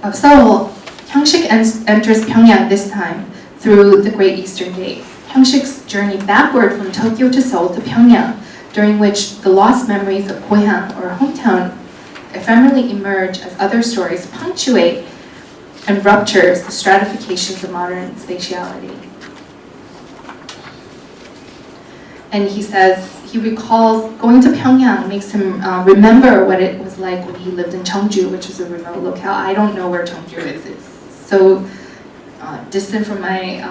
of Seoul, Hyung-sik enters Pyongyang this time through the Great Eastern Gate. Hyung-sik's journey backward from Tokyo to Seoul to Pyongyang, during which the lost memories of goyang or hometown ephemerally emerge as other stories, punctuate and ruptures the stratifications of modern spatiality. And he says, he recalls going to Pyongyang makes him remember what it was like when he lived in Cheongju, which is a remote locale. I don't know where Cheongju is. It's so distant from my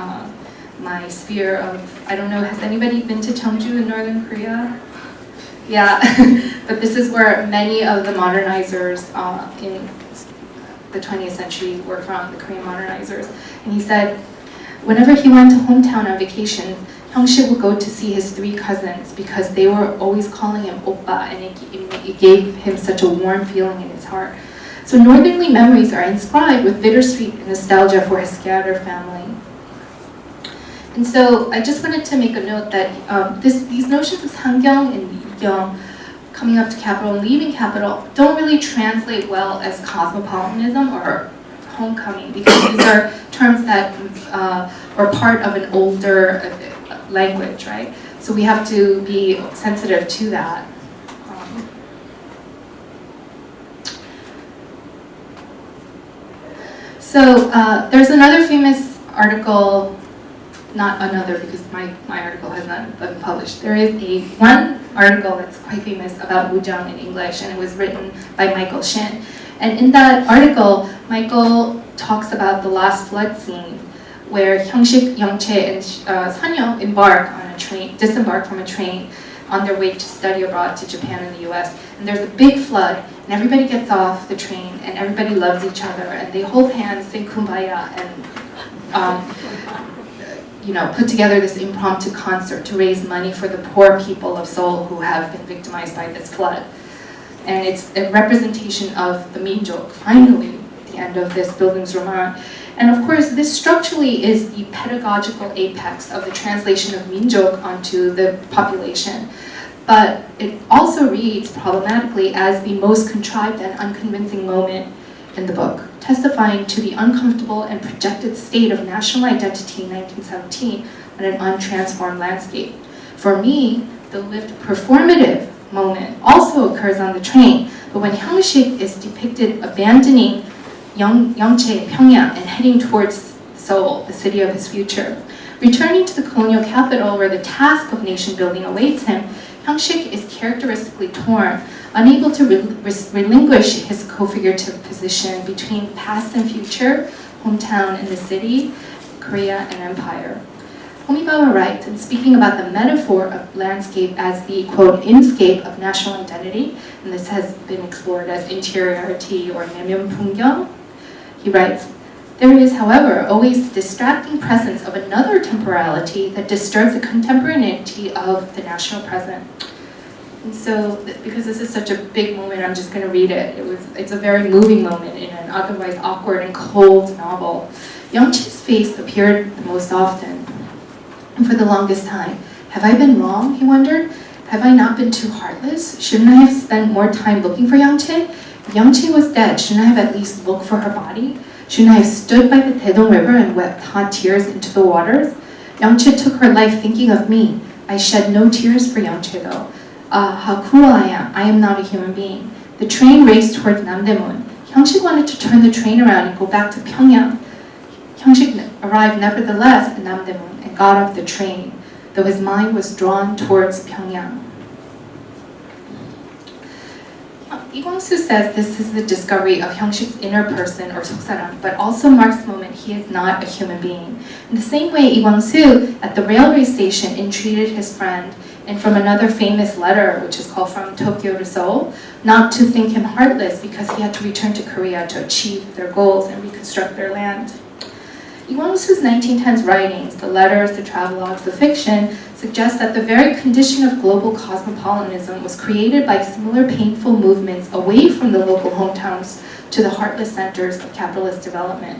my sphere of, I don't know, has anybody been to Cheongju in northern Korea? Yeah, but this is where many of the modernizers in the 20th century were from, the Korean modernizers. And he said, whenever he went to hometown on vacations, Hyung-sik would go to see his 3 cousins because they were always calling him oppa, and it gave him such a warm feeling in his heart. So northerly memories are inscribed with bittersweet nostalgia for his scattered family. And so I just wanted to make a note that these notions of Sangyang and Yugyong, coming up to capital and leaving capital, don't really translate well as cosmopolitanism or homecoming, because these are terms that are part of an older language, right? So we have to be sensitive to that. So there's another famous article, not another because my article has not been published. There is one article that's quite famous about Wujang in English, and it was written by Michael Shin. And in that article, Michael talks about the last flood scene where Hyung-sik, Young-chae, and Sanyo disembark from a train on their way to study abroad to Japan and the US. And there's a big flood, and everybody gets off the train, and everybody loves each other, and they hold hands, sing Kumbaya, and put together this impromptu concert to raise money for the poor people of Seoul who have been victimized by this flood. And it's a representation of the Minjok, finally, the end of this Bildungsroman. And of course, this structurally is the pedagogical apex of the translation of Minjok onto the population. But it also reads problematically as the most contrived and unconvincing moment in the book, testifying to the uncomfortable and projected state of national identity in 1917 on an untransformed landscape. For me, the lived performative moment also occurs on the train, but when Hyung-sik is depicted abandoning Youngchae, Pyongyang, and heading towards Seoul, the city of his future. Returning to the colonial capital where the task of nation building awaits him, Hyung-sik is characteristically torn, unable to relinquish his co-figurative position between past and future, hometown and the city, Korea and empire. Homibawa writes, in speaking about the metaphor of landscape as the, quote, inscape of national identity, and this has been explored as interiority or namyeon pungyong, he writes, there is, however, always the distracting presence of another temporality that disturbs the contemporaneity of the national present. And so, because this is such a big moment, I'm just going to read it. It's a very moving moment in an otherwise awkward and cold novel. Youngchae's face appeared the most often, and for the longest time. Have I been wrong, he wondered? Have I not been too heartless? Shouldn't I have spent more time looking for Youngchae? If Youngchae was dead, shouldn't I have at least looked for her body? Shouldn't I have stood by the Taedong River and wept hot tears into the waters? Youngchae took her life thinking of me. I shed no tears for Youngchae though. Ah, how cruel I am. I am not a human being. The train raced towards Namdaemun. Hyung-sik wanted to turn the train around and go back to Pyongyang. Hyung-sik arrived nevertheless at Namdaemun and got off the train, though his mind was drawn towards Pyongyang. Lee Kwang-soo says this is the discovery of Hyungsik's inner person or 속사람, but also marks the moment he is not a human being. In the same way, Lee Kwang-soo at the railway station entreated his friend, and from another famous letter, which is called From Tokyo to Seoul, not to think him heartless because he had to return to Korea to achieve their goals and reconstruct their land. Lee Kwang-soo's 1910s writings, the letters, the travelogues, the fiction, suggest that the very condition of global cosmopolitanism was created by similar painful movements away from the local hometowns to the heartless centers of capitalist development.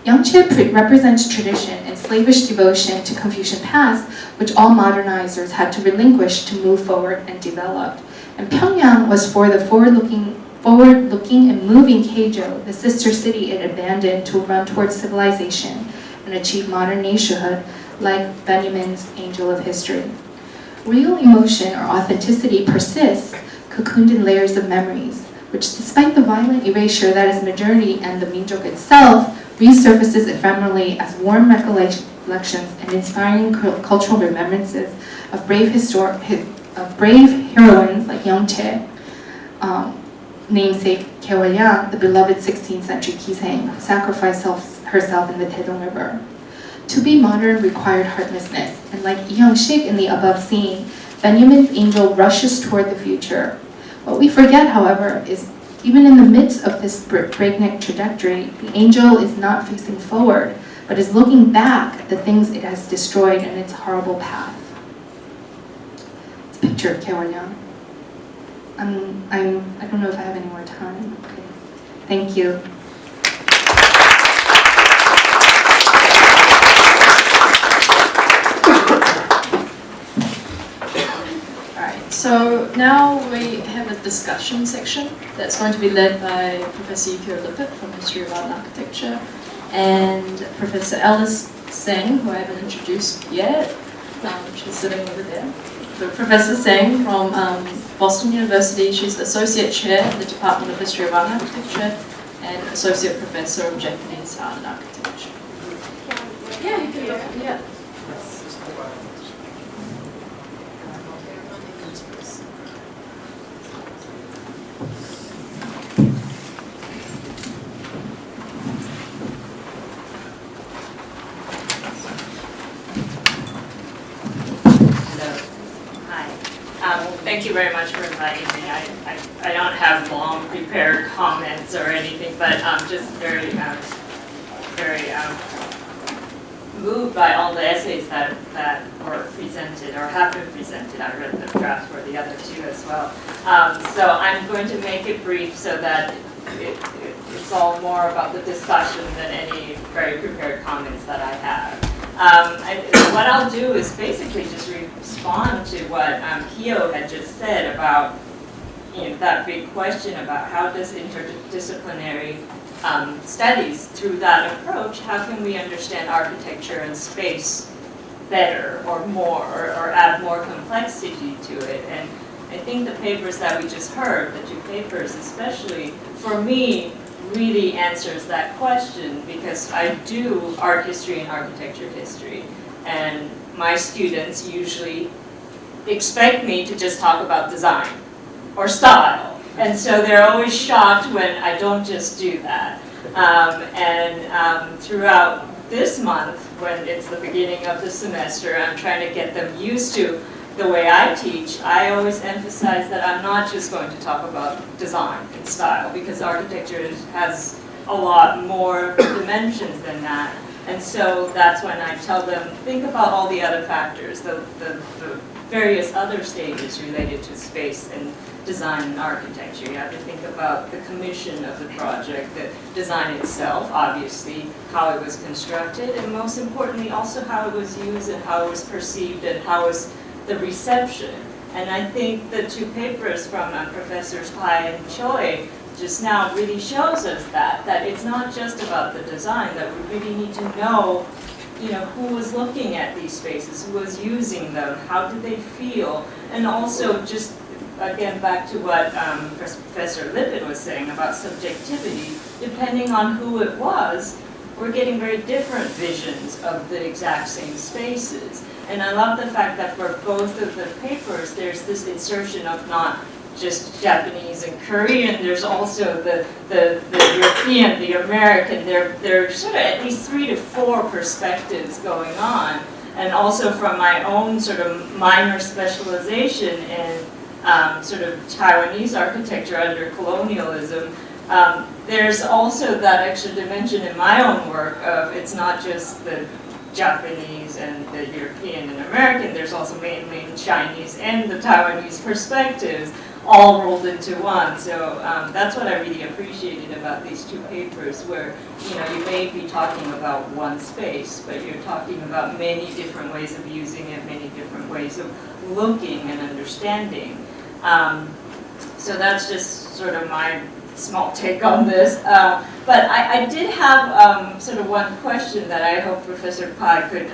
Yangche represents tradition and slavish devotion to Confucian past, which all modernizers had to relinquish to move forward and develop. And Pyongyang was for the forward-looking and moving Keijo, the sister city it abandoned to run towards civilization and achieve modern nationhood, like Benjamin's Angel of History. Real emotion or authenticity persists, cocooned in layers of memories, which despite the violent erasure that is modernity and the Minjok itself, resurfaces ephemerally as warm recollections and inspiring cultural remembrances of brave heroines like Yangche, namesake Kewal-yang, the beloved 16th century Kiseng, who sacrificed herself in the Taedong River. To be modern required heartlessness, and like Hyungshik in the above scene, Benjamin's angel rushes toward the future. What we forget, however, is even in the midst of this breakneck trajectory, the angel is not facing forward, but is looking back at the things it has destroyed in its horrible path. It's a picture of Kewal-yang. I don't know if I have any more time. Okay. Thank you. So now we have a discussion section that's going to be led by Professor Yukio Lippert from History of Art and Architecture and Professor Alice Seng, who I haven't introduced yet. She's sitting over there. So Professor Seng from Boston University. She's Associate Chair of the Department of History of Art and Architecture and Associate Professor of Japanese Art and Architecture. Yeah, you can go. Yeah. Thank you very much for inviting me. I don't have long prepared comments or anything, but I'm just very moved by all the essays that were presented or have been presented. I read the draft for the other two as well. So I'm going to make it brief so that it's all more about the discussion than any very prepared comments that I have. What I'll do is basically just respond to what Hio had just said about that big question about how does interdisciplinary studies, through that approach, how can we understand architecture and space better or more or add more complexity to it. And I think the papers that we just heard, the two papers especially, for me, really answers that question because I do art history and architecture history, and my students usually expect me to just talk about design or style, and so they're always shocked when I don't just do that. Throughout this month, when it's the beginning of the semester, I'm trying to get them used to the way I teach. I always emphasize that I'm not just going to talk about design and style because architecture has a lot more dimensions than that. And so that's when I tell them, think about all the other factors, the various other stages related to space and design and architecture. You have to think about the commission of the project, the design itself, obviously, how it was constructed, and most importantly also how it was used and how it was perceived and how was the reception. And I think the two papers from Professors Pai and Choi just now really shows us that it's not just about the design, that we really need to know, who was looking at these spaces, who was using them, how did they feel, and also just, again, back to what Professor Lippert was saying about subjectivity, depending on who it was, we're getting very different visions of the exact same spaces. And I love the fact that for both of the papers, there's this insertion of not just Japanese and Korean. There's also the European, the American. There are sort of at least 3 to 4 perspectives going on. And also from my own sort of minor specialization in sort of Taiwanese architecture under colonialism, there's also that extra dimension in my own work of it's not just the Japanese and the European and American, there's also mainly Chinese and the Taiwanese perspectives all rolled into one. So that's what I really appreciated about these 2 papers, where you may be talking about one space, but you're talking about many different ways of using it, many different ways of looking and understanding. So that's just sort of my small take on this. But I did have sort of one question that I hope Professor Pai could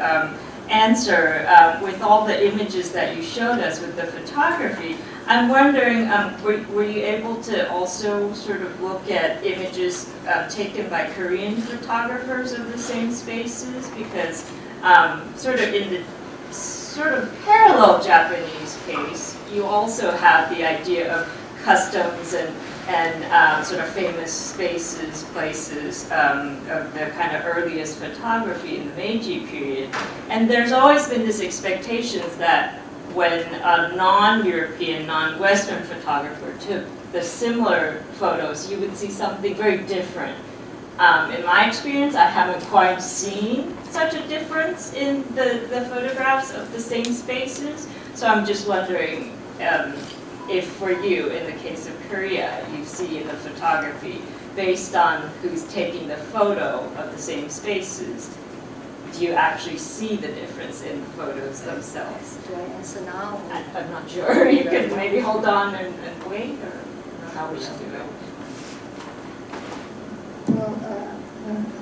answer. With all the images that you showed us with the photography, I'm wondering, were you able to also sort of look at images taken by Korean photographers of the same spaces? Because sort of in the sort of parallel Japanese case, you also have the idea of customs and sort of famous spaces, places of the kind of earliest photography in the Meiji period. And there's always been this expectation that when a non-European, non-Western photographer took the similar photos, you would see something very different. In my experience, I haven't quite seen such a difference in the photographs of the same spaces. So I'm just wondering if for you, in the case of Korea, you see in the photography, based on who's taking the photo of the same spaces, do you actually see the difference in the photos themselves? Do I answer now? I'm not sure. You could maybe hold on and wait, or how we should do it. Well,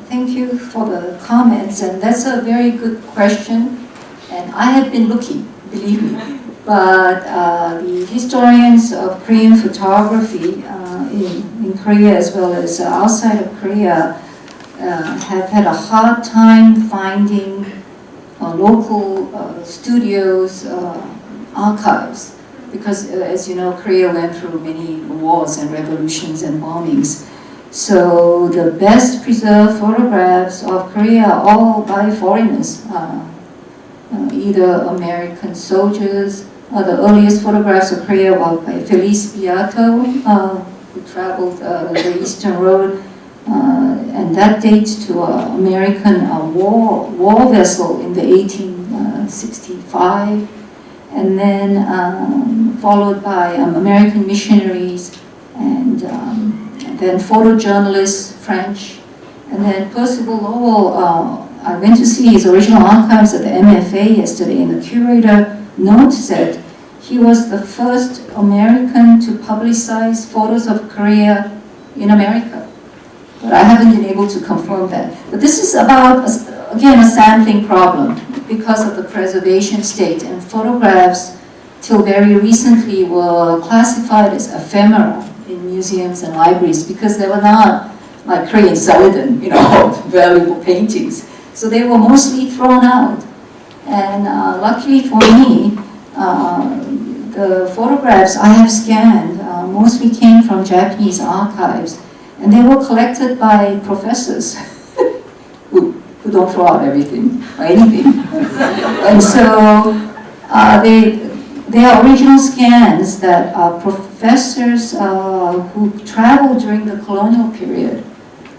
thank you for the comments, and that's a very good question. And I have been looking, believe me. But the historians of Korean photography in Korea as well as outside of Korea have had a hard time finding local studios, archives, because as you know, Korea went through many wars and revolutions and bombings. So the best preserved photographs of Korea are all by foreigners, either American soldiers. The earliest photographs of Korea were by Felice Beato, who traveled the Eastern Road, and that dates to an American war vessel in the 1865, and then followed by American missionaries, and then photojournalists, French, and then Percival Lowell. I went to see his original archives at the MFA yesterday, and the curator notes that he was the first American to publicize photos of Korea in America. But I haven't been able to confirm that. But this is about, again, a sampling problem because of the preservation state. And photographs, till very recently, were classified as ephemera in museums and libraries because they were not like Korean Sullivan, valuable paintings. So they were mostly thrown out. And luckily for me, the photographs I have scanned mostly came from Japanese archives, and they were collected by professors who don't throw out everything or anything. And so they are original scans that professors who traveled during the colonial period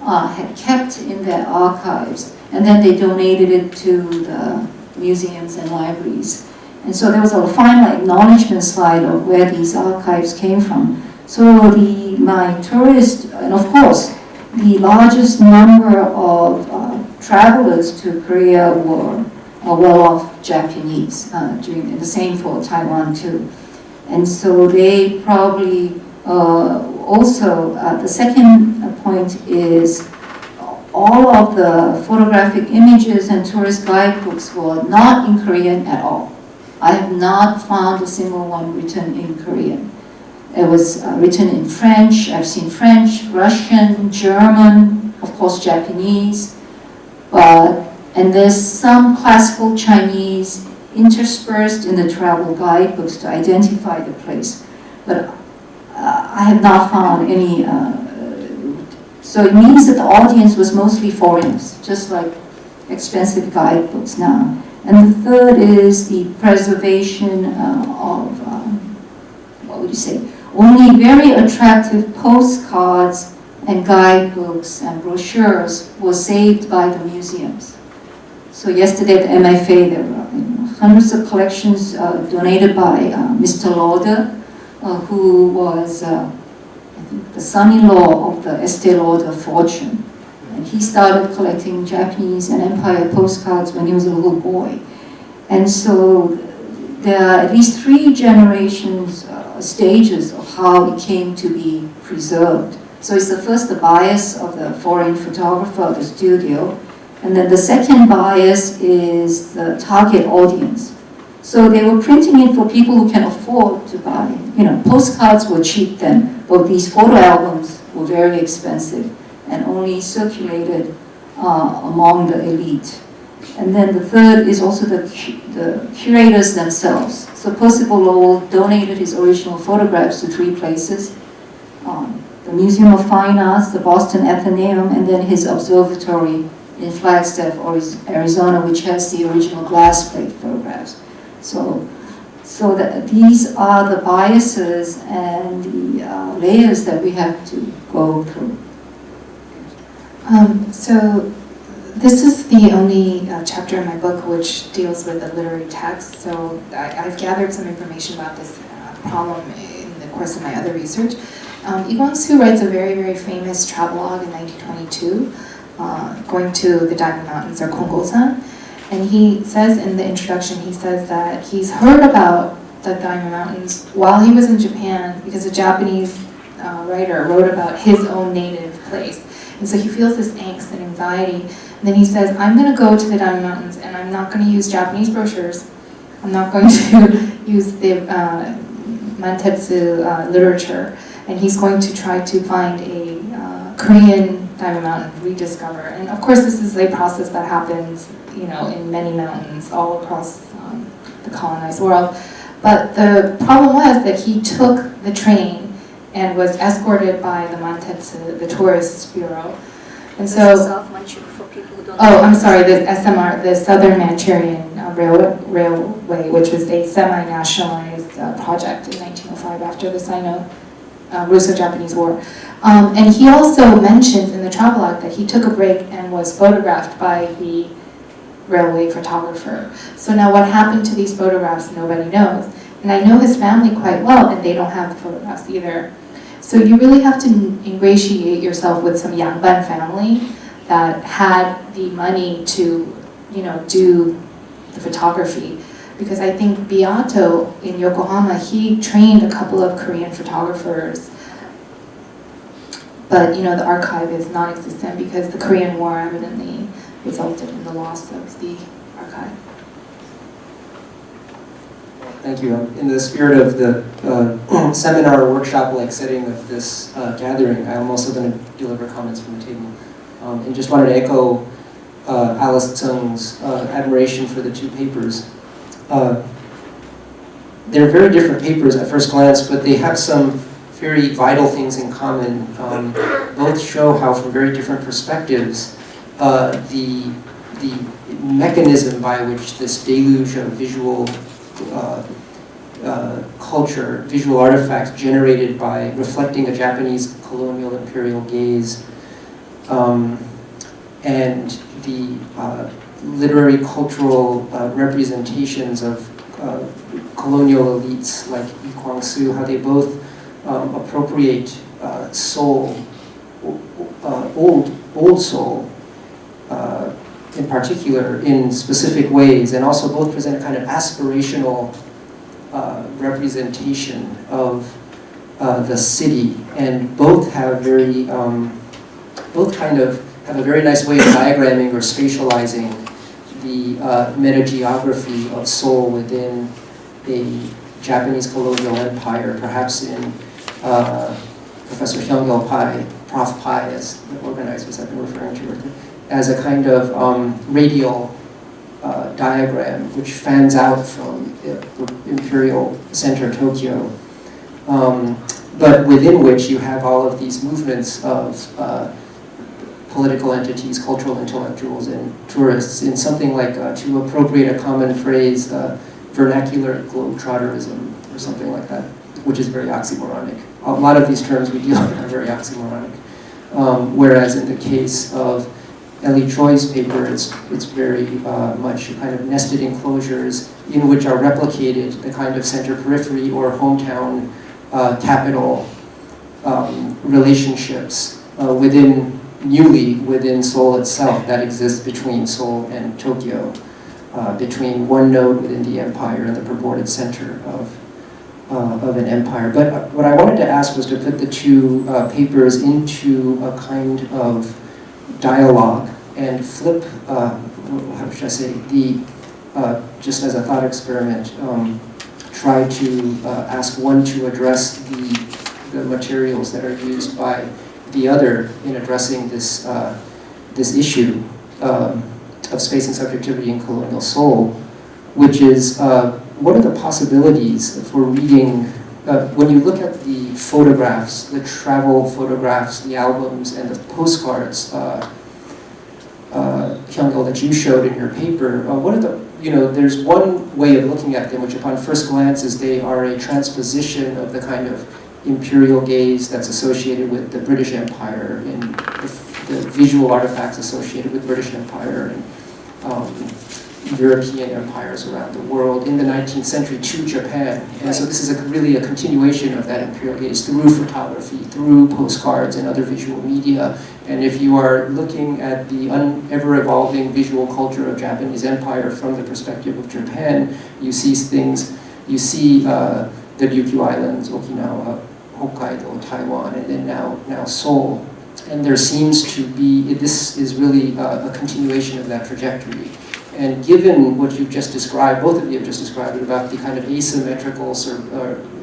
had kept in their archives, and then they donated it to the museums and libraries. And so there was a final acknowledgement slide of where these archives came from. So my tourists, and of course, the largest number of travelers to Korea were well-off Japanese, the same for Taiwan too. And so they probably also, the second point is all of the photographic images and tourist guidebooks were not in Korean at all. I have not found a single one written in Korean. It was written in French. I've seen French, Russian, German, of course Japanese, and there's some classical Chinese interspersed in the travel guidebooks to identify the place. But I have not found any, so it means that the audience was mostly foreigners, just like expensive guidebooks now. And the third is the preservation of, what would you say, only very attractive postcards and guidebooks and brochures were saved by the museums. So yesterday at the MFA, there were hundreds of collections donated by Mr. Lauder, who was I think the son-in-law of the Estee Lauder fortune. And he started collecting Japanese and empire postcards when he was a little boy. And so there are at least 3 generations, stages of how it came to be preserved. So it's the first, the bias of the foreign photographer of the studio. And then the second bias is the target audience. So they were printing it for people who can afford to buy. You know, postcards were cheap then, but these photo albums were very expensive and only circulated among the elite. And then the third is also the curators themselves. So Percival Lowell donated his original photographs to 3 places. The Museum of Fine Arts, the Boston Athenaeum, and then his observatory in Flagstaff, Arizona, which has the original glass plate photographs. So that these are the biases and the layers that we have to go through. So this is the only chapter in my book which deals with the literary text. So I've gathered some information about this problem in the course of my other research. Lee Kwang-soo writes a very, very famous travelogue in 1922, going to the Diamond Mountains, or Kongosan. And he says in the introduction, he says that he's heard about the Diamond Mountains while he was in Japan, because a Japanese writer wrote about his own native place. And so he feels this angst and anxiety. And then he says, I'm going to go to the Diamond Mountains, and I'm not going to use Japanese brochures. I'm not going to use the Mantetsu literature. And he's going to try to find a Korean Diamond Mountain, rediscover. And of course, this is a process that happens, you know, in many mountains all across the colonized world. But the problem was that he took the train and was escorted by the Mantetsu, the tourist bureau. And so, South Manchuria for people who don't oh, know. I'm sorry, the SMR, the Southern Manchurian Railway, which was a semi-nationalized project in 1905 after the Sino-Russo-Japanese War. And he also mentions in the travelogue that he took a break and was photographed by the railway photographer. So now what happened to these photographs, nobody knows. And I know his family quite well, and they don't have the photographs either. So you really have to ingratiate yourself with some Yangban family that had the money to, you know, do the photography. Because I think Beato in Yokohama, he trained a couple of Korean photographers. But, you know, the archive is non-existent because the Korean War evidently resulted in the loss of the archive. Thank you. In the spirit of the seminar or workshop-like setting of this gathering, I'm also going to deliver comments from the table. And just wanted to echo Alice Tsung's admiration for the 2 papers. They're very different papers at first glance, but they have some very vital things in common. Both show how, from very different perspectives, the mechanism by which this deluge of visual culture, visual artifacts generated by reflecting a Japanese colonial imperial gaze, and the literary cultural representations of colonial elites like Lee Kwang-soo, how they both appropriate Seoul, old Seoul, in particular, in specific ways, and also both present a kind of aspirational representation of the city, and both have very, both kind of have a very nice way of diagramming or spatializing the metageography of Seoul within a Japanese colonial empire, perhaps in Professor Hyung-il Pai, Prof. Pai, as the organizers have been referring to, as a kind of radial diagram which fans out from the imperial center, Tokyo. but within which you have all of these movements of political entities, cultural intellectuals, and tourists in something like, to appropriate a common phrase, vernacular globetrotterism, or something like that, which is very oxymoronic. A lot of these terms we deal with are very oxymoronic. Whereas in the case of Ellie Choi's paper, it's very much kind of nested enclosures in which are replicated the kind of center-periphery or hometown capital relationships within Seoul itself that exists between Seoul and Tokyo, between one node within the empire and the purported center of an empire. But what I wanted to ask was to put the two papers into a kind of dialogue and flip, how should I say, just as a thought experiment, try to ask one to address the materials that are used by the other in addressing this issue of space and subjectivity in colonial Seoul, which is what are the possibilities for reading, when you look at the photographs, the travel photographs, the albums, and the postcards, Kyung-il, that you showed in your paper, what are the, there's one way of looking at them, which upon first glance is they are a transposition of the kind of imperial gaze that's associated with the British Empire and the visual artifacts associated with British Empire and European empires around the world in the 19th century to Japan. And so this is really a continuation of that imperial gaze through photography, through postcards and other visual media. And if you are looking at the ever-evolving visual culture of Japanese empire from the perspective of Japan, you see things, you see the Ryukyu Islands, Okinawa, Hokkaido, Taiwan, and then now Seoul. And there seems to be, this is really a continuation of that trajectory. And given what you've just described, both of you have just described it, about the kind of asymmetrical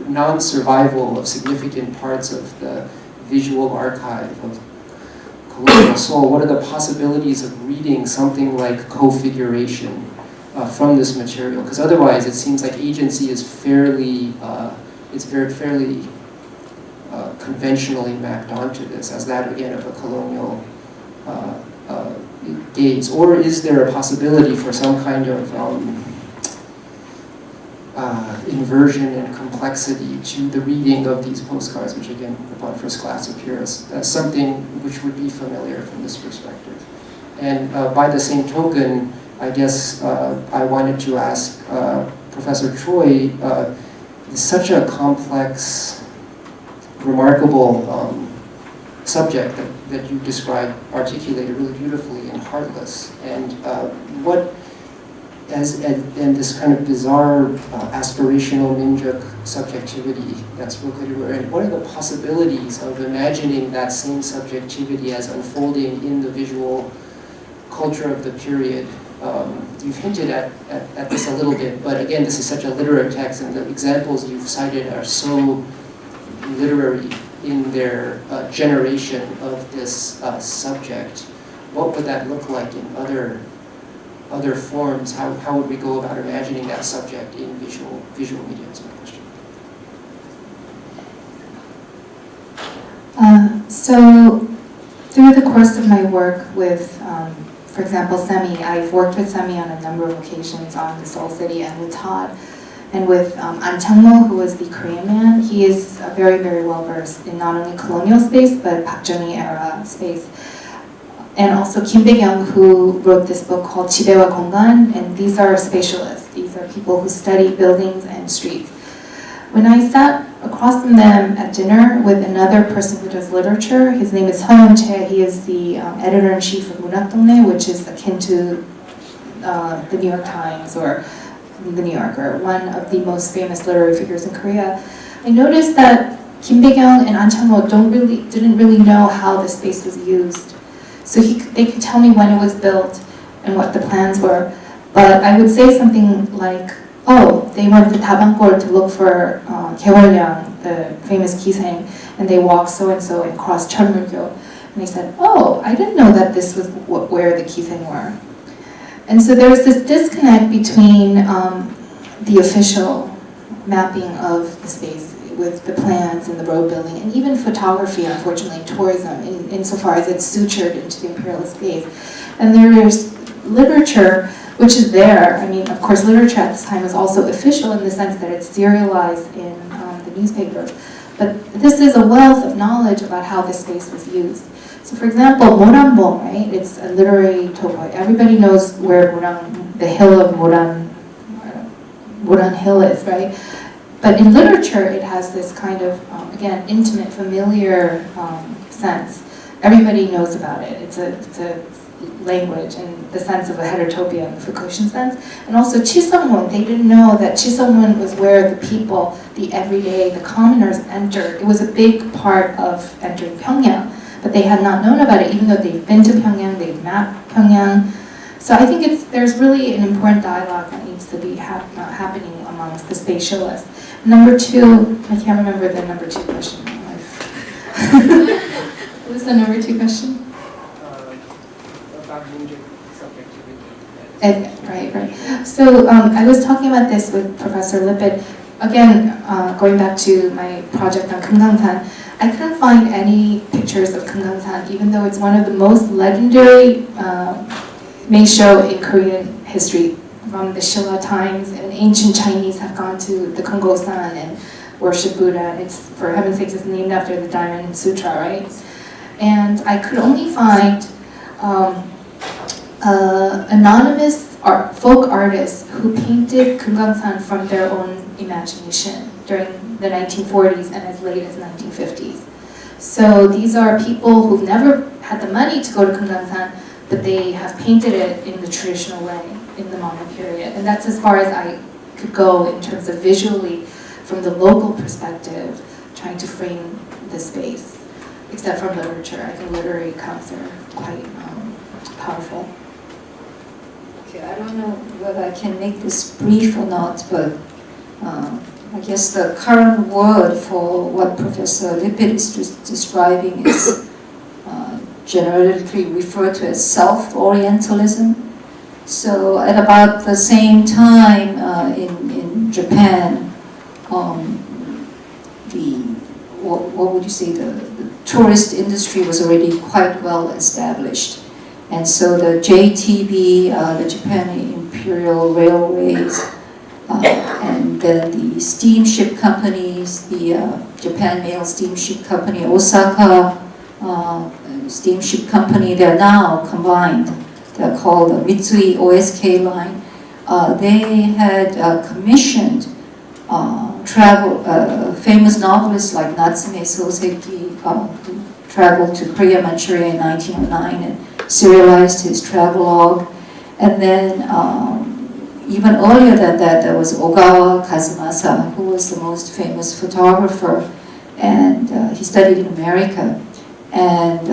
non-survival of significant parts of the visual archive of colonial Seoul, what are the possibilities of reading something like co-figuration from this material? Because otherwise it seems like agency is fairly conventionally mapped onto this as that, again, of a colonial gaze. Or is there a possibility for some kind of inversion and complexity to the reading of these postcards, which again, upon first glance appear as something which would be familiar from this perspective? And by the same token, I guess I wanted to ask Professor Choi, such a complex, remarkable subject that you described, articulated really beautifully and heartless, and and this kind of bizarre aspirational ninja subjectivity that's located wherein, what are the possibilities of imagining that same subjectivity as unfolding in the visual culture of the period? You've hinted at this a little bit, but again, this is such a literary text, and the examples you've cited are so literary in their generation of this subject. What would that look like in other forms? How would we go about imagining that subject in visual media? Is my question. So through the course of my work with, for example, Semi, I've worked with Semi on a number of occasions on the Seoul City, and with Todd, and with An Chang-mo, who was the Korean man. He is very, very well versed in not only colonial space, but Park Chung-hee era space. And also Kim Bae-kyung, who wrote this book called 지배와 공간, and these are spatialists. These are people who study buildings and streets. When I sat across from them at dinner with another person who does literature, his name is Hyun Chae. He is the editor-in-chief of 문학동네, which is akin to the New York Times or the New Yorker, one of the most famous literary figures in Korea. I noticed that Kim Bae-kyung and An Chang-mo didn't really know how the space was used. So they could tell me when it was built and what the plans were, but I would say something like, oh, they went to Dabankol to look for Gyeolryang, the famous kiseng, and they walked so-and-so and crossed Cheolmulgyo. And they said, oh, I didn't know that this was where the kiseng were. And so there was this disconnect between the official mapping of the space, with the plans and the road building, and even photography, unfortunately, tourism, insofar as it's sutured into the imperialist gaze. And there's literature, which is there. I mean, of course, literature at this time is also official in the sense that it's serialized in the newspapers. But this is a wealth of knowledge about how this space was used. So for example, Moranbo, right? It's a literary topo. Everybody knows where Moran, the hill of Moran Hill is, right? But in literature, it has this kind of, again, intimate, familiar sense. Everybody knows about it. It's a language in the sense of a heterotopia in the Foucaultian sense. And also Chiseongmun, they didn't know that Chiseongmun was where the people, the everyday, the commoners entered. It was a big part of entering Pyongyang, but they had not known about it, even though they've been to Pyongyang, they've mapped Pyongyang. So I think there's really an important dialogue that needs to be happening amongst the spatialists. Number two, I can't remember the number two question. What was the number two question? About subjectivity. Right. So I was talking about this with Professor Lippitt. Again, going back to my project on Kumgangsan, I couldn't find any pictures of Kumgangsan, even though it's one of the most legendary meisho in Korean history. From the Shilla times, and ancient Chinese have gone to the Kongosan and worship Buddha. It's, for heaven's sakes, it's named after the Diamond Sutra, right? And I could only find anonymous folk artists who painted Kumgangsan from their own imagination during the 1940s and as late as 1950s. So these are people who've never had the money to go to Kumgangsan, but they have painted it in the traditional way in the modern period. And that's as far as I could go in terms of visually, from the local perspective, trying to frame the space, except for literature. I think literary accounts are quite powerful. Okay, I don't know whether I can make this brief or not, but I guess the current word for what Professor Lippitt is describing is generally referred to as self-orientalism. So at about the same time in Japan, what would you say, the tourist industry was already quite well established. And so the JTB, the Japan Imperial Railways, and then the steamship companies, the Japan Mail Steamship Company, Osaka Steamship Company, they're now combined. They're called the Mitsui OSK line. They had commissioned famous novelists like Natsume Soseki, who traveled to Korea, Manchuria in 1909 and serialized his travelogue. And then even earlier than that, there was Ogawa Kazumasa, who was the most famous photographer, and he studied in America. And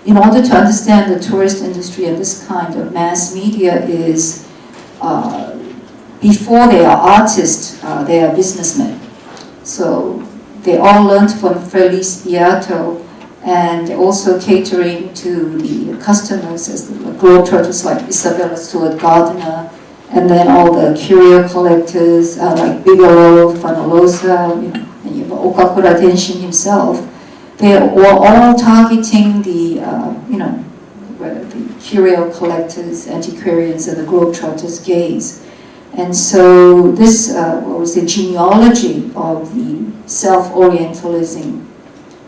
in order to understand the tourist industry and this kind of mass media is, before they are artists, they are businessmen. So they all learned from Felice Beato, and also catering to the customers as the globetrotters like Isabella Stewart Gardner, and then all the curio collectors like Bigelow, Fanolosa, and even Okakura Denshin himself. They were all targeting the, the curio collectors, antiquarians, and the globetrotters' gaze. And so this was the genealogy of the self-orientalism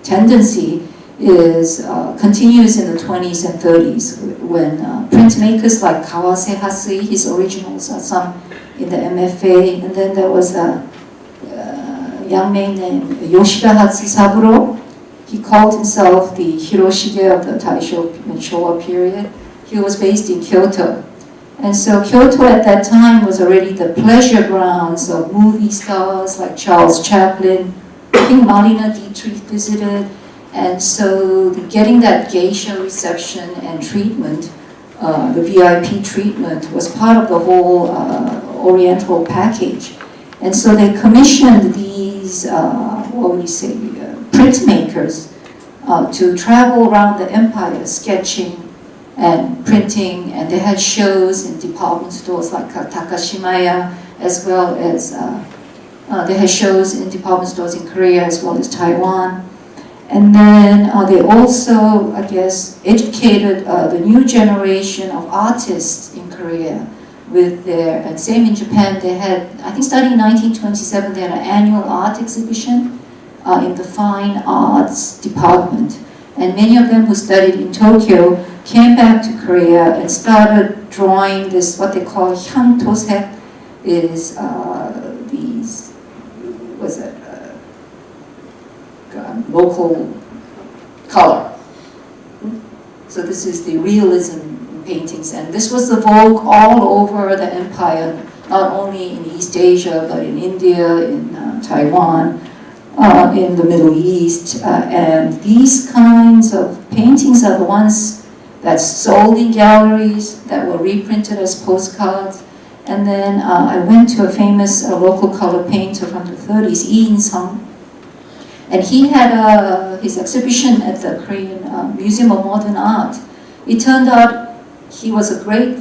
tendency is continues in the 20s and 30s when printmakers like Kawase Hasui, his originals are some in the MFA, and then there was a young man named Yoshida Hatsusaburo. He called himself the Hiroshige of the Taisho and Showa period. He was based in Kyoto. And so Kyoto at that time was already the pleasure grounds of movie stars like Charles Chaplin. I think Marlene Dietrich visited. And so getting that geisha reception and treatment, the VIP treatment, was part of the whole Oriental package. And so they commissioned these, printmakers to travel around the empire sketching and printing, and they had shows in department stores like Takashimaya, as well as They had shows in department stores in Korea as well as Taiwan. And then they also, I guess, educated the new generation of artists in Korea with their, and same in Japan, they had, I think starting in 1927, they had an annual art exhibition in the fine arts department. And many of them who studied in Tokyo came back to Korea and started drawing this, what they call hyantosek, is these, was it, local color. So this is the realism paintings, and this was the vogue all over the empire, not only in East Asia, but in India, in Taiwan, in the Middle East, and these kinds of paintings are the ones that sold in galleries, that were reprinted as postcards. And then I went to a famous local color painter from the 30s, Lee In-sung, and he had his exhibition at the Korean Museum of Modern Art. It turned out he was a great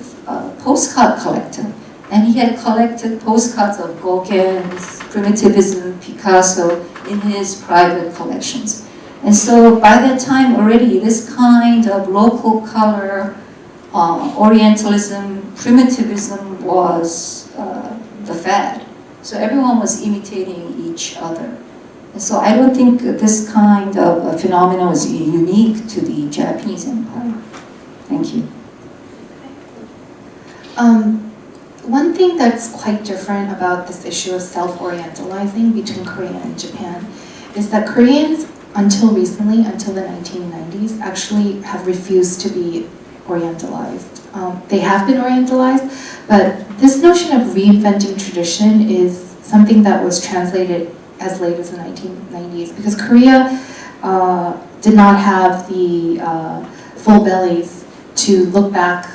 postcard collector, and he had collected postcards of Gauguin's Primitivism, Picasso in his private collections. And so by that time already, this kind of local color, Orientalism, Primitivism was the fad. So everyone was imitating each other. And so I don't think this kind of phenomenon was unique to the Japanese empire. Thank you. One thing that's quite different about this issue of self-orientalizing between Korea and Japan is that Koreans, until recently, until the 1990s, actually have refused to be orientalized. They have been orientalized, but this notion of reinventing tradition is something that was translated as late as the 1990s, because Korea did not have the full bellies to look back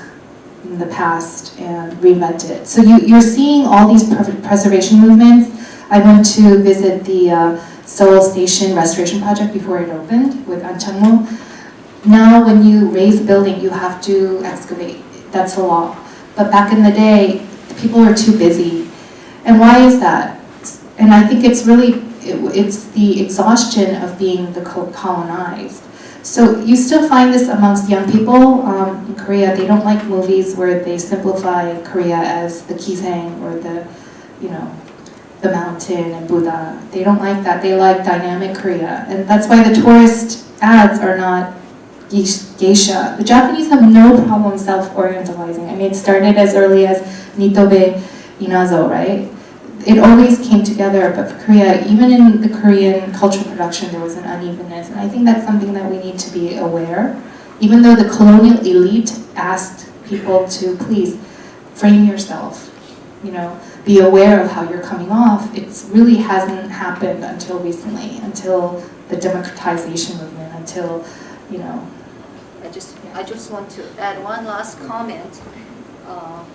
in the past and reinvent it. So you're seeing all these preservation movements. I went to visit the Seoul Station restoration project before it opened with Anchangmo. Now when you raise a building, you have to excavate. That's the law. But back in the day, people were too busy. And why is that? And I think it's really, it's the exhaustion of being the colonized. So you still find this amongst young people in Korea. They don't like movies where they simplify Korea as the Kisang or the, you know, the mountain and Buddha. They don't like that. They like dynamic Korea. And that's why the tourist ads are not geisha. The Japanese have no problem self-orientalizing. I mean, it started as early as Nitobe Inazo, right? It always came together, but for Korea, even in the Korean cultural production, there was an unevenness. And I think that's something that we need to be aware. Even though the colonial elite asked people to please frame yourself, you know, be aware of how you're coming off, it really hasn't happened until recently, until the democratization movement, until, you know. I just want to add one last comment.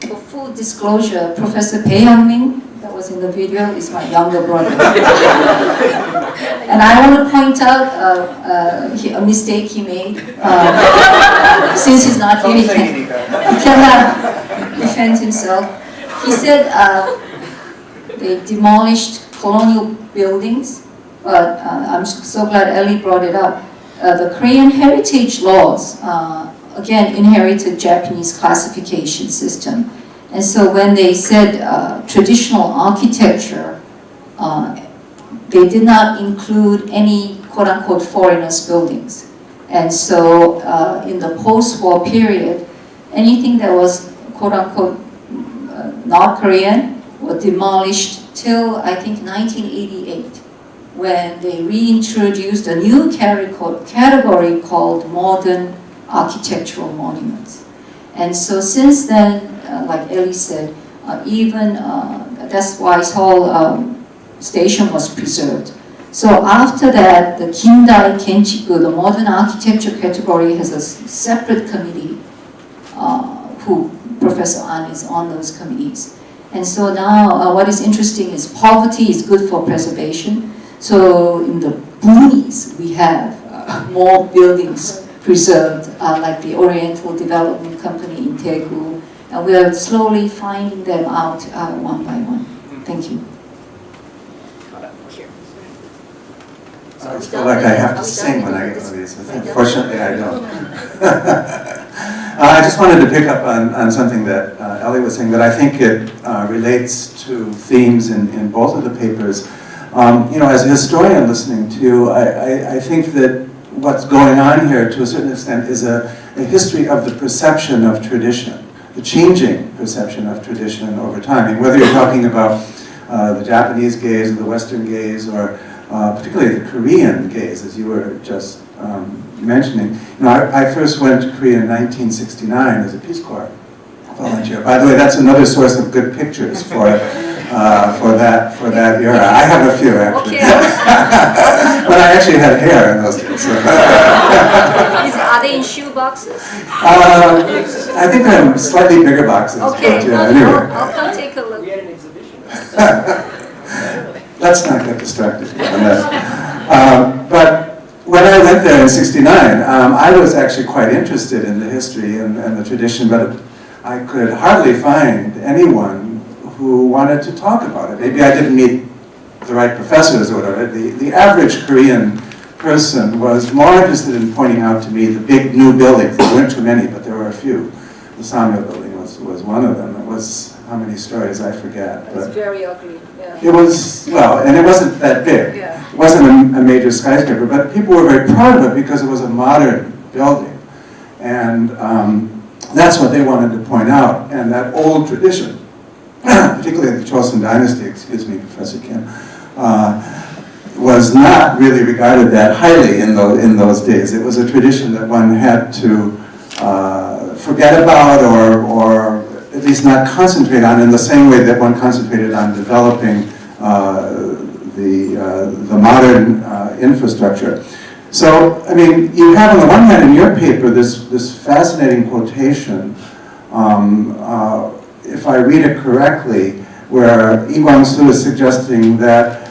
For full disclosure, Professor Bae Young-min, that was in the video, is my younger brother. And I want to point out a mistake he made. Since he's not here, he cannot defend himself. He said they demolished colonial buildings, but I'm so glad Ellie brought it up. The Korean heritage laws, again, inherited Japanese classification system. And so when they said traditional architecture, they did not include any quote-unquote foreigners buildings. And so in the post-war period, anything that was quote-unquote not Korean was demolished till I think 1988, when they reintroduced a new category called modern architectural monuments. And so since then, like Ellie said, even that's why Seoul Station was preserved. So after that, the Kindai Kenchiku, the modern architecture category, has a separate committee who Professor An is on those committees. And so now what is interesting is poverty is good for preservation. So in the boonies, we have more buildings preserved, like the Oriental Development Company in Daegu. And we are slowly finding them out one by one. Thank you. I always feel like I have to sing when I get one of these, but unfortunately I don't. I just wanted to pick up on something that Ellie was saying, that I think it relates to themes in both of the papers. You know, as a historian listening to you, I think that what's going on here to a certain extent is a history of the perception of tradition, the changing perception of tradition over time. I mean, whether you're talking about the Japanese gaze or the Western gaze, or particularly the Korean gaze, as you were just mentioning. You know, I first went to Korea in 1969 as a Peace Corps volunteer. By the way, that's another source of good pictures for that era. I have a few actually, but I actually had hair in those days. So. Are they in shoe boxes? I think they're in slightly bigger boxes. Okay, But, yeah, anyway. I'll come take a look. We had an exhibition. Let's not get distracted on that. But when I went there in '69, I was actually quite interested in the history and the tradition, but I could hardly find anyone who wanted to talk about it. Maybe I didn't meet the right professors or whatever. The average Korean person was more interested in pointing out to me the big new buildings. There weren't too many, but there were a few. The Samyo building was one of them. It was, how many stories, I forget. It's very ugly, yeah. It was, well, and it wasn't that big. Yeah. It wasn't a major skyscraper, but people were very proud of it because it was a modern building. And that's what they wanted to point out. And that old tradition, particularly the Joseon Dynasty, excuse me, Professor Kim, was not really regarded that highly in those days. It was a tradition that one had to forget about, or at least not concentrate on in the same way that one concentrated on developing the modern infrastructure. So, I mean, you have on the one hand in your paper this fascinating quotation, if I read it correctly, where Lee Kwang-soo is suggesting that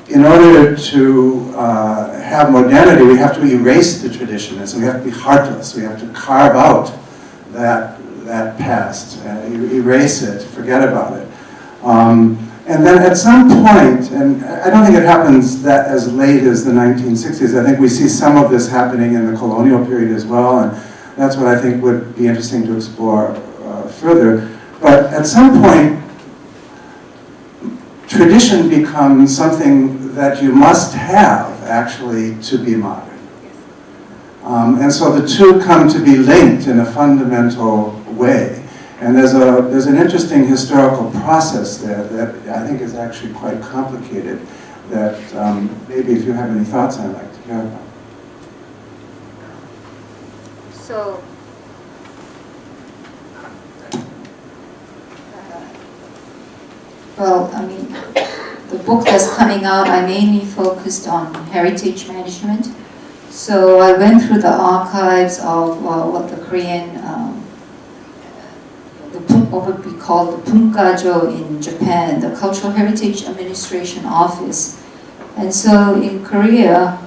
in order to have modernity, we have to erase the tradition, and so we have to be heartless. We have to carve out that past, erase it, forget about it. And then at some point, and I don't think it happens that as late as the 1960s, I think we see some of this happening in the colonial period as well, and that's what I think would be interesting to explore further. But at some point, tradition becomes something that you must have, actually, to be modern. And so the two come to be linked in a fundamental way. And there's an interesting historical process there that I think is actually quite complicated, that maybe if you have any thoughts I'd like to hear about. So, well, I mean, the book that's coming out, I mainly focused on heritage management. So I went through the archives of what the Korean, what would be called the Bunkajo in Japan, the Cultural Heritage Administration Office. And so in Korea,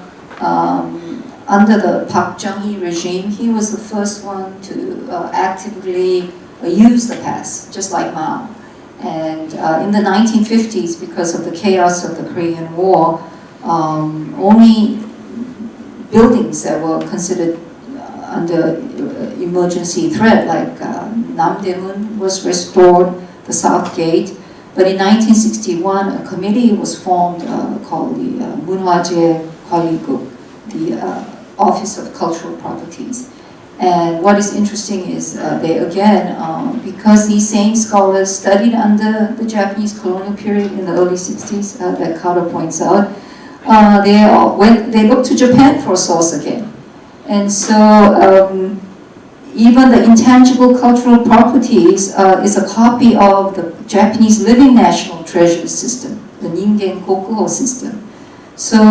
under the Park Chung-hee regime, he was the first one to actively use the past, just like Mao. And in the 1950s, because of the chaos of the Korean War, only buildings that were considered under emergency threat, like Namdaemun was restored, the South Gate. But in 1961, a committee was formed called the Munhwaje Gwalliguk, the Office of Cultural Properties. And what is interesting is they again, because these same scholars studied under the Japanese colonial period in the early 60s, that Kato points out, they looked to Japan for a source again. And so even the intangible cultural properties is a copy of the Japanese living national treasure system, the Ningen Kokuho system. So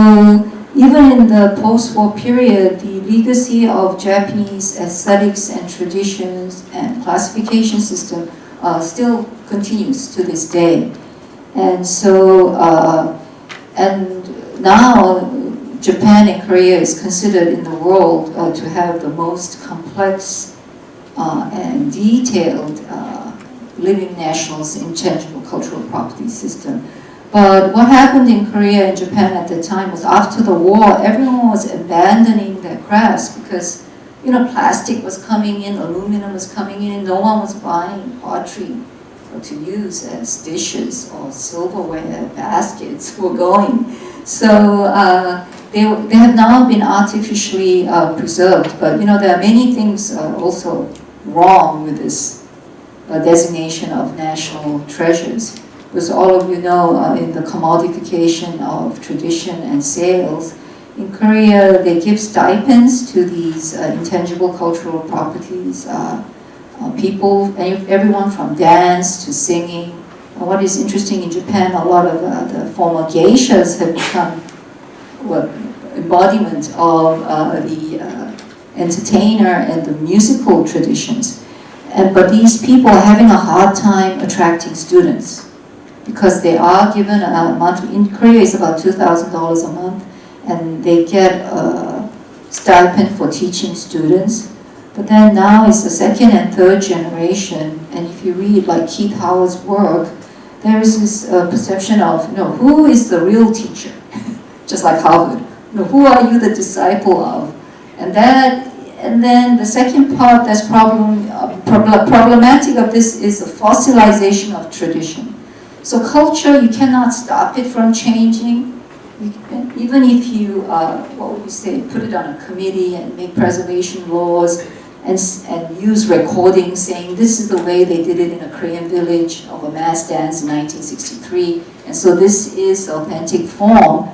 even in the post-war period, the legacy of Japanese aesthetics and traditions and classification system still continues to this day. And so, and now Japan and Korea is considered in the world to have the most complex and detailed living nationals intangible cultural property system. But what happened in Korea and Japan at the time was after the war, everyone was abandoning their crafts because, plastic was coming in, aluminum was coming in, no one was buying pottery to use as dishes or silverware, baskets were going. So they have now been artificially preserved, but there are many things also wrong with this designation of national treasures. Because all of you know, in the commodification of tradition and sales, in Korea they give stipends to these intangible cultural properties, people, everyone from dance to singing. And what is interesting in Japan, a lot of the former geishas have become embodiment of the entertainer and the musical traditions. But these people are having a hard time attracting students because they are given a monthly, in Korea it's about $2,000 a month, and they get a stipend for teaching students. But then now it's the second and third generation, and if you read like Keith Howard's work, there is this perception of, who is the real teacher? Just like Harvard. Who are you the disciple of? And then the second part that's problematic of this is the fossilization of tradition. So culture, you cannot stop it from changing. Even if you, put it on a committee and make preservation laws and use recordings saying this is the way they did it in a Korean village of a mass dance in 1963, and so this is the authentic form.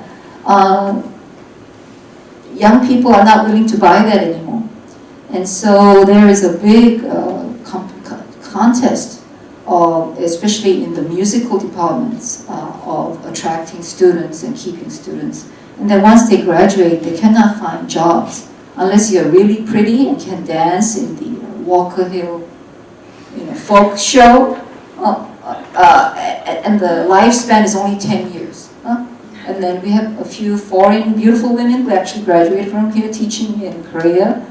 Young people are not willing to buy that anymore. And so there is a big contest, especially in the musical departments, of attracting students and keeping students. And then once they graduate, they cannot find jobs unless you're really pretty and can dance in the Walker Hill, folk show, and the lifespan is only 10 years. And then we have a few foreign beautiful women who actually graduated from here teaching in Korea.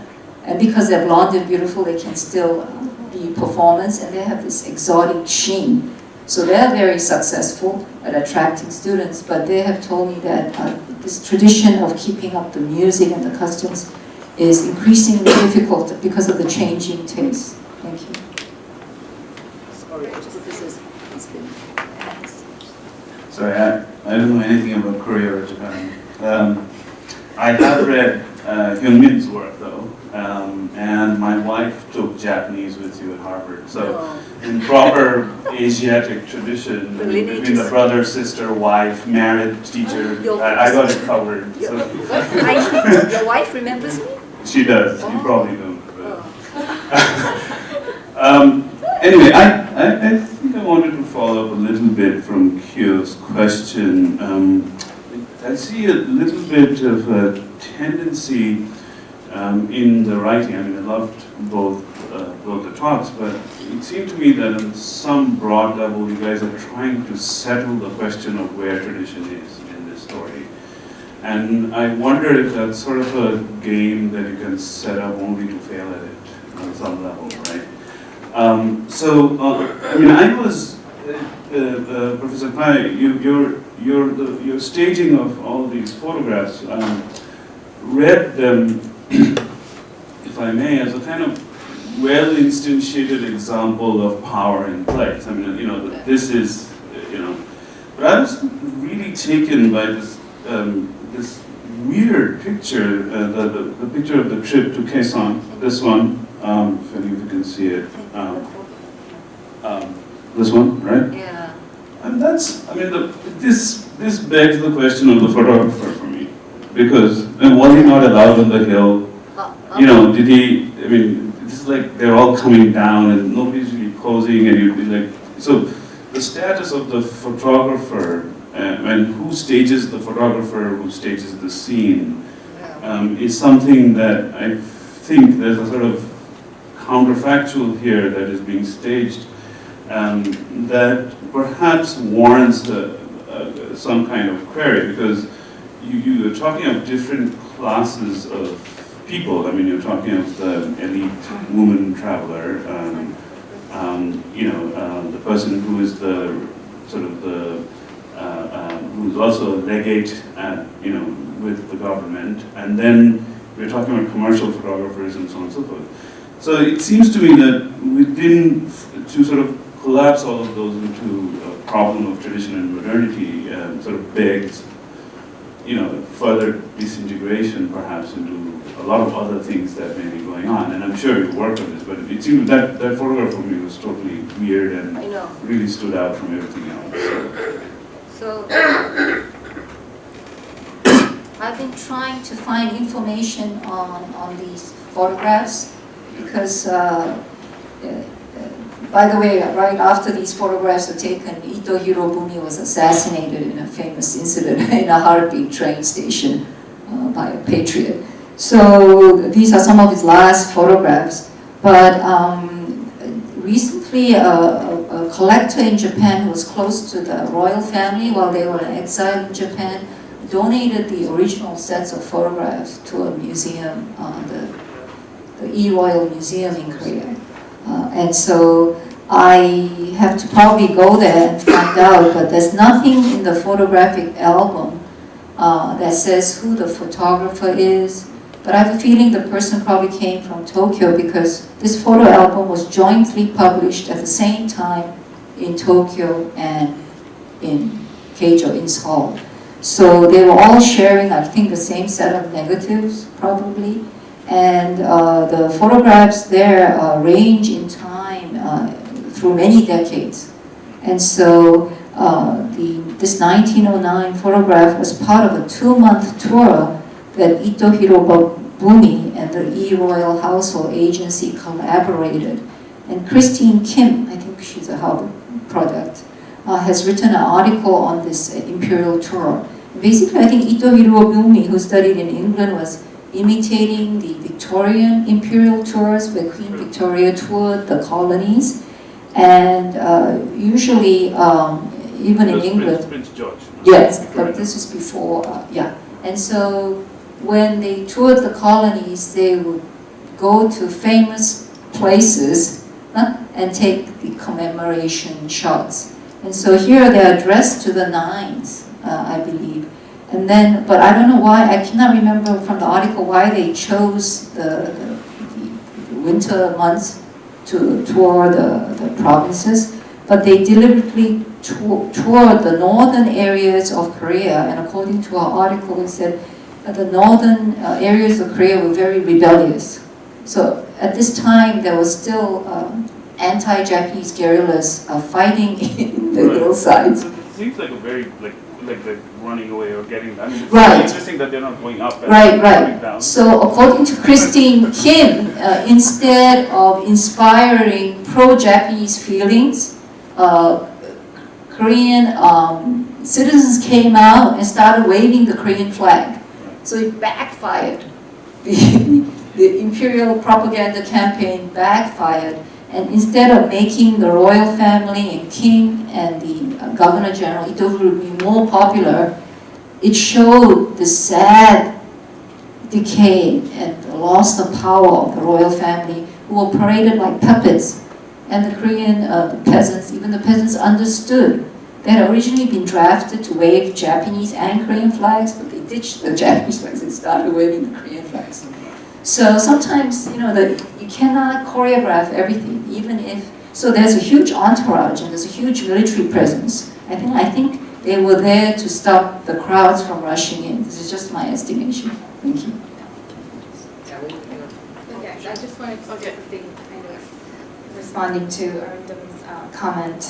And because they're blonde and beautiful, they can still be performance, and they have this exotic sheen. So they're very successful at attracting students, but they have told me that this tradition of keeping up the music and the customs is increasingly difficult because of the changing taste. Thank you. Sorry, Sorry, I don't know anything about Korea or Japan. I have read Hyun-min's work though, and my wife took Japanese with you at Harvard. So in proper Asiatic tradition, between the brother, sister, wife, married, teacher, I got it covered. So. Your wife remembers me? She does, you probably don't. Anyway, I think I wanted to follow up a little bit from Kyo's question. I see a little bit of a tendency in the writing. I mean, I loved both the talks, but it seemed to me that on some broad level, you guys are trying to settle the question of where tradition is in this story. And I wonder if that's sort of a game that you can set up only to fail at it on some level, right? I mean, I was, Professor Pai, your staging of all these photographs, read them, if I may, as a kind of well-instantiated example of power in place. I mean, this is, but I was really taken by this this weird picture, the picture of the trip to Kaesong, this one, if any of you can see it. This one, right? Yeah. And this begs the question of the photographer for me, because was he not allowed on the hill? Did he? I mean, this is like they're all coming down and nobody's really posing, and you'd be like, so the status of the photographer and who stages the photographer, who stages the scene, is something that I think there's a sort of counterfactual here that is being staged that perhaps warrants some kind of query, because you're talking of different classes of people. I mean, you're talking of the elite woman traveler, the person who is the sort of the who's also a legate, with the government, and then we're talking about commercial photographers and so on and so forth. So it seems to me that to sort of collapse all of those into a problem of tradition and modernity sort of begs, further disintegration perhaps into a lot of other things that may be going on. And I'm sure you worked on this, but it seemed that photograph for me was totally weird and I know. really stood out from everything else. So I've been trying to find information on these photographs because, by the way, right after these photographs were taken, Ito Hirobumi was assassinated in a famous incident in a heartbeat train station by a patriot. So these are some of his last photographs. But recently, a collector in Japan who was close to the royal family while they were in exile in Japan donated the original sets of photographs to a museum, the E-Royal Museum in Korea. And so I have to probably go there and find out, but there's nothing in the photographic album that says who the photographer is. But I have a feeling the person probably came from Tokyo because this photo album was jointly published at the same time in Tokyo and in Keijo, in Seoul. So they were all sharing, I think, the same set of negatives, probably. And the photographs there range in time through many decades. And so this 1909 photograph was part of a 2-month tour that Ito Hirobumi and the E-Royal Household Agency collaborated. And Christine Kim, I think she's a Harvard product, has written an article on this imperial tour. Basically, I think Ito Hirobumi, who studied in England, was imitating the Victorian imperial tours where Queen Victoria toured the colonies. And usually, even in England... Prince George. Yes, but this is before, yeah. And so when they toured the colonies, they would go to famous places and take the commemoration shots. And so here they're addressed to the Nines, I believe. And then, but I don't know why, I cannot remember from the article why they chose the winter months to tour the provinces, but they deliberately toured the northern areas of Korea, and according to our article, it said that the northern areas of Korea were very rebellious. So at this time, there was still anti-Japanese guerrillas fighting in the hillsides. It seems like a very, like running away or getting, I mean, it's Right. interesting that they're not going up and Right, coming right. down. So according to Christine Kim, instead of inspiring pro-Japanese feelings, Korean citizens came out and started waving the Korean flag. So it backfired. The imperial propaganda campaign backfired. And instead of making the royal family and king and the governor general Ito Hirobumi more popular, it showed the sad decay and the loss of power of the royal family, who were paraded like puppets. And the Korean the peasants, even the peasants, understood. They had originally been drafted to wave Japanese and Korean flags, but they ditched the Japanese flags and started waving the Korean flags. So sometimes, you cannot choreograph everything, even if, so there's a huge entourage and there's a huge military presence. I think they were there to stop the crowds from rushing in. This is just my estimation. Thank you. Okay, I just wanted to say something kind of responding to Arundam's comment.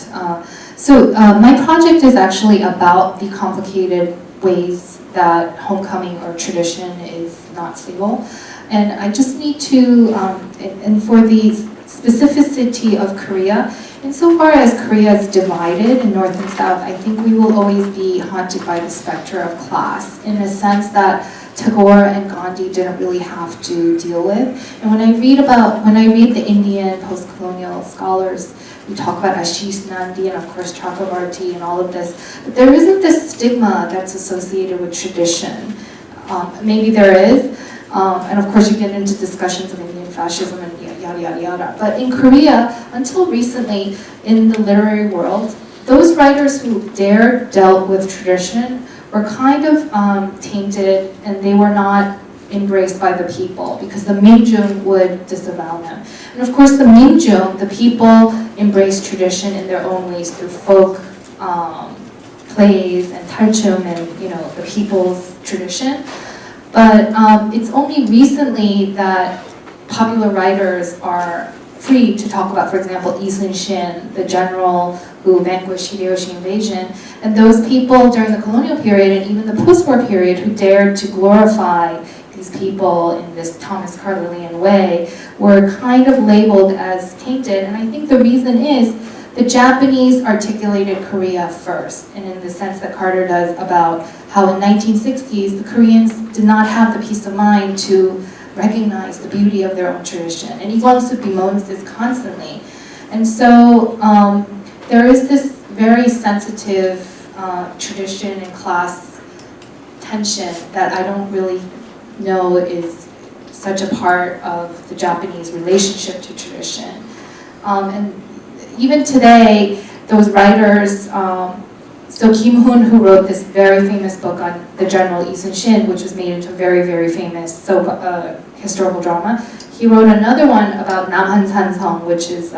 So my project is actually about the complicated ways that homecoming or tradition is not stable. And I just need to, and for the specificity of Korea, insofar as Korea is divided in North and South, I think we will always be haunted by the specter of class, in a sense that Tagore and Gandhi didn't really have to deal with. And when I read the Indian post-colonial scholars, we talk about Ashish Nandi and of course Chakravarti and all of this, but there isn't this stigma that's associated with tradition. Maybe there is. And of course you get into discussions of Indian fascism and yada yada yada. But in Korea, until recently, in the literary world, those writers who dared dealt with tradition were kind of tainted, and they were not embraced by the people because the Minjung would disavow them. And of course the Minjung, the people, embraced tradition in their own ways through folk plays and talchum and the people's tradition. But it's only recently that popular writers are free to talk about, for example, Lee Sun-shin, the general who vanquished Hideyoshi invasion, and those people during the colonial period and even the post-war period who dared to glorify these people in this Thomas Carlylean way were kind of labeled as tainted. And I think the reason is the Japanese articulated Korea first, and in the sense that Carter does about how in 1960s the Koreans did not have the peace of mind to recognize the beauty of their own tradition. And Lee Kwang-soo bemoans this constantly. And so there is this very sensitive tradition and class tension that I don't really know is such a part of the Japanese relationship to tradition. And even today, those writers, so Kim Hoon, who wrote this very famous book on the General Lee Sun-shin, which was made into a very, very famous historical drama, he wrote another one about Namhan Sansong, which is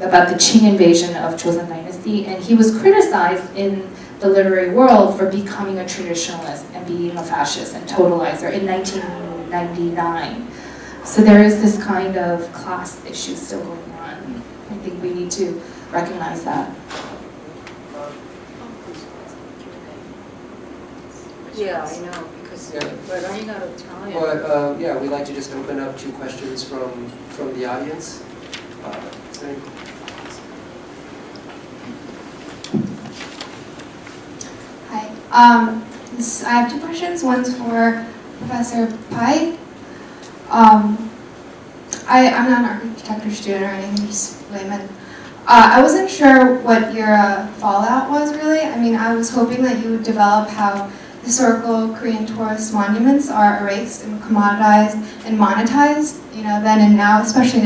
about the Qing invasion of Joseon Dynasty, and he was criticized in the literary world for becoming a traditionalist and being a fascist and totalizer in 1999. So there is this kind of class issue still going on. I think we need to recognize that. Yeah, I know, because we're running out of time. But yeah, we'd like to just open up to questions from the audience. Is there any- Hi. I have two questions. One's for Professor Pai. I'm not an architecture student or anything, just layman. I wasn't sure what your fallout was really. I mean, I was hoping that you would develop how historical Korean tourist monuments are erased and commoditized and monetized, then and now, especially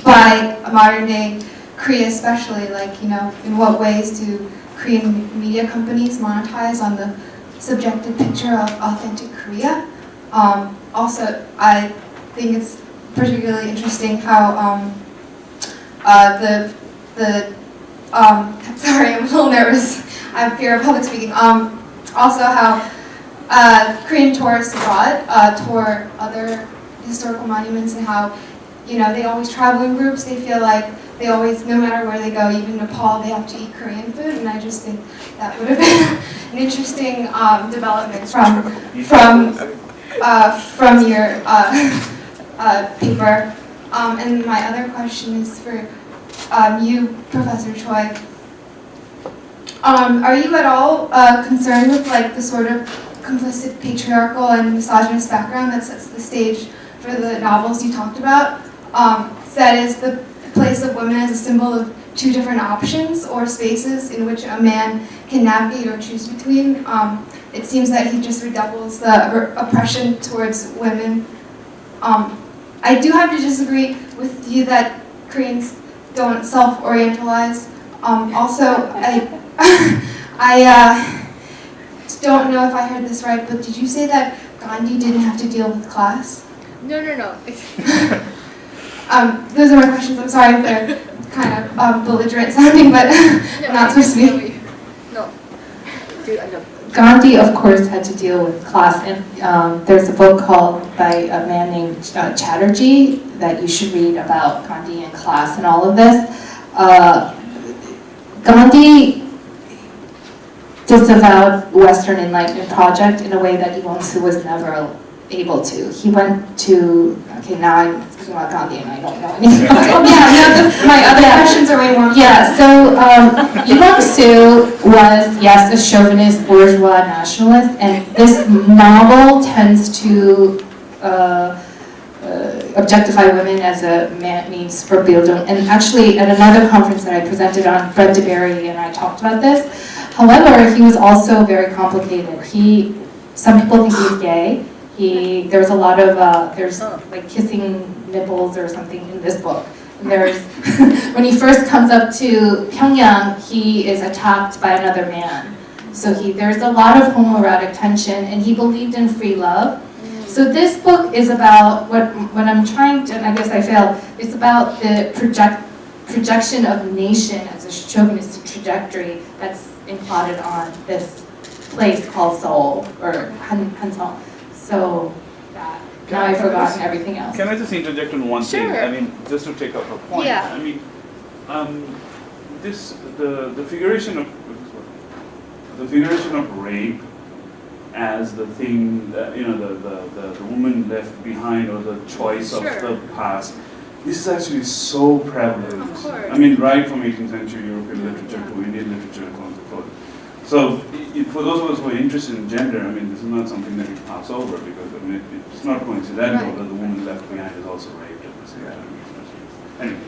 by modern day Korea, especially, in what ways do Korean media companies monetize on the subjective picture of authentic Korea? Also, I think it's particularly interesting how sorry, I'm a little nervous. I have fear of public speaking. Also, how Korean tourists abroad tour other historical monuments, and how they always travel in groups. They feel like they always, no matter where they go, even Nepal, they have to eat Korean food, and I just think that would have been an interesting development from your paper. And my other question is for you, Professor Choi. Are you at all concerned with the sort of complicit patriarchal and misogynist background that sets the stage for the novels you talked about? That is the place of women as a symbol of two different options or spaces in which a man can navigate or choose between. It seems that he just redoubles the oppression towards women. I do have to disagree with you that Koreans don't self-orientalize. Also, I don't know if I heard this right, but did you say that Gandhi didn't have to deal with class? No. Those are my questions. I'm sorry if they're kind of belligerent sounding, but I'm not supposed to be. No. Gandhi, of course, had to deal with class, and there's a book called by a man named Chatterjee that you should read about Gandhi and class and all of this. Gandhi disavowed Western Enlightenment project in a way that Lee Kwang-soo was never able to. He went to, now I'm speaking about Gandhi and I don't know anything about it. My other questions are way more. Yeah, so Lee Kwang-soo was, yes, a chauvinist bourgeois nationalist, and this novel tends to objectify women as a means for Bildung. And actually, at another conference that I presented on, Fred DeBerry and I talked about this. However, he was also very complicated. Some people think he's gay. There's a lot of, there's like kissing nipples or something in this book. There's when he first comes up to Pyongyang, he is attacked by another man. So there's a lot of homoerotic tension, and he believed in free love. So this book is about what I'm trying to, and I guess I failed, it's about the projection of nation as a chauvinistic trajectory that's imploded on this place called Seoul, or Hanseol. So that, now I've forgotten everything else. Can I just interject on one thing? Sure. I mean, just to take up a point. Yeah. I mean, the figuration of rape as the thing that, you know, the woman left behind, or the choice of Sure. the past. This is actually so prevalent. Of course. I mean, right from 18th century European literature to Indian literature and so on and so forth. So, for those of us who are interested in gender, I mean, this is not something that we pass over, because I mean, it's not coincidental Right. that the woman left behind is also raped at the same time. Anyway.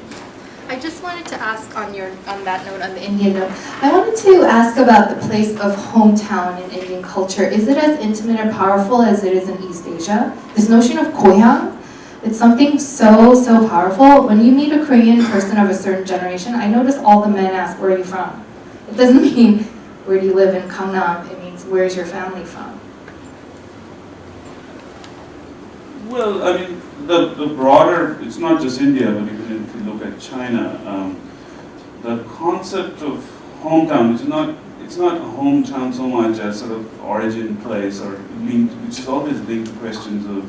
I just wanted to ask on that note, on the Indian note, I wanted to ask about the place of hometown in Indian culture. Is it as intimate and powerful as it is in East Asia? This notion of goyang, it's something so powerful. When you meet a Korean person of a certain generation, I notice all the men ask, where are you from? It doesn't mean, where do you live in Gangnam? It means, where's your family from? Well, I mean, the broader, it's not just India, but even if you look at China, the concept of hometown, it's not a hometown so much as sort of origin place, or linked, which is always linked to questions of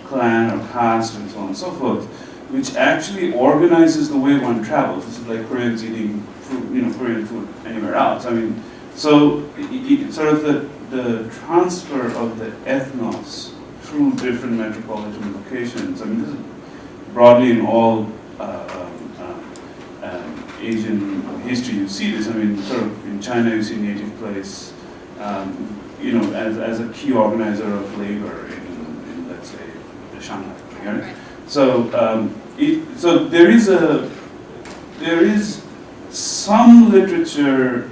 clan or caste and so on and so forth, which actually organizes the way one travels. This is like Koreans eating food, you know, Korean food anywhere else. I mean, so it's sort of the transfer of the ethnos through different metropolitan locations. I mean, this is broadly in all Asian history. You see this. I mean, sort of in China, you see native place, you know, as a key organizer of labor in let's say, the Shanghai. Right? So, so there is some literature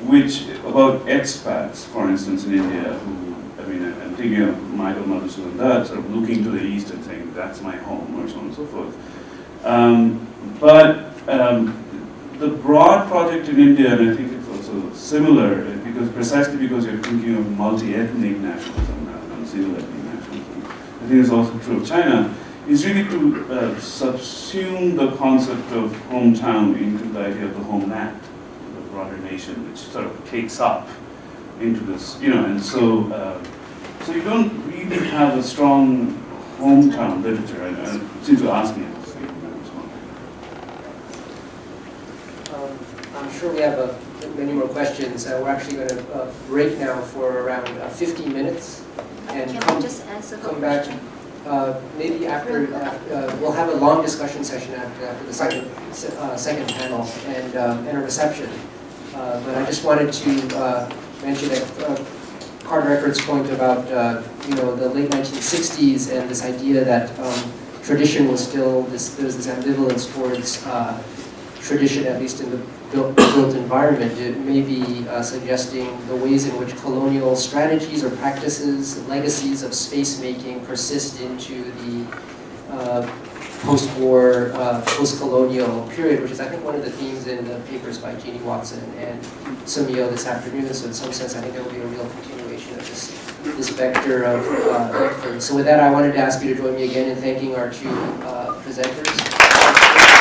which about expats, for instance, in India, who, I mean, I'm thinking of Michael Madhusudan Dutt, sort of looking to the east and saying, that's my home, or so on and so forth. But the broad project in India, and I think it's also similar, precisely because you're thinking of multi-ethnic nationalism rather than single-ethnic nationalism, I think it's also true of China, is really to subsume the concept of hometown into the idea of the homeland, the broader nation, which sort of takes up into this, you know, and so so you don't really have a strong hometown literature. I seem to ask me. I'm sure we have many more questions. We're actually going to break now for around 15 minutes and Can I just answer the come back. question? Maybe after, we'll have a long discussion session after the second panel and a reception. But I just wanted to mention that Carter Eckhart's point about you know, the late 1960s and this idea that tradition was still there's this ambivalence towards tradition, at least in the built environment. It may be suggesting the ways in which colonial strategies or practices, legacies of space making persist into the post-war, post-colonial period, which is, I think, one of the themes in the papers by Jeannie Watson and Sumio this afternoon. So in some sense, I think there will be a real continuation of this vector of effort. So with that, I wanted to ask you to join me again in thanking our two presenters.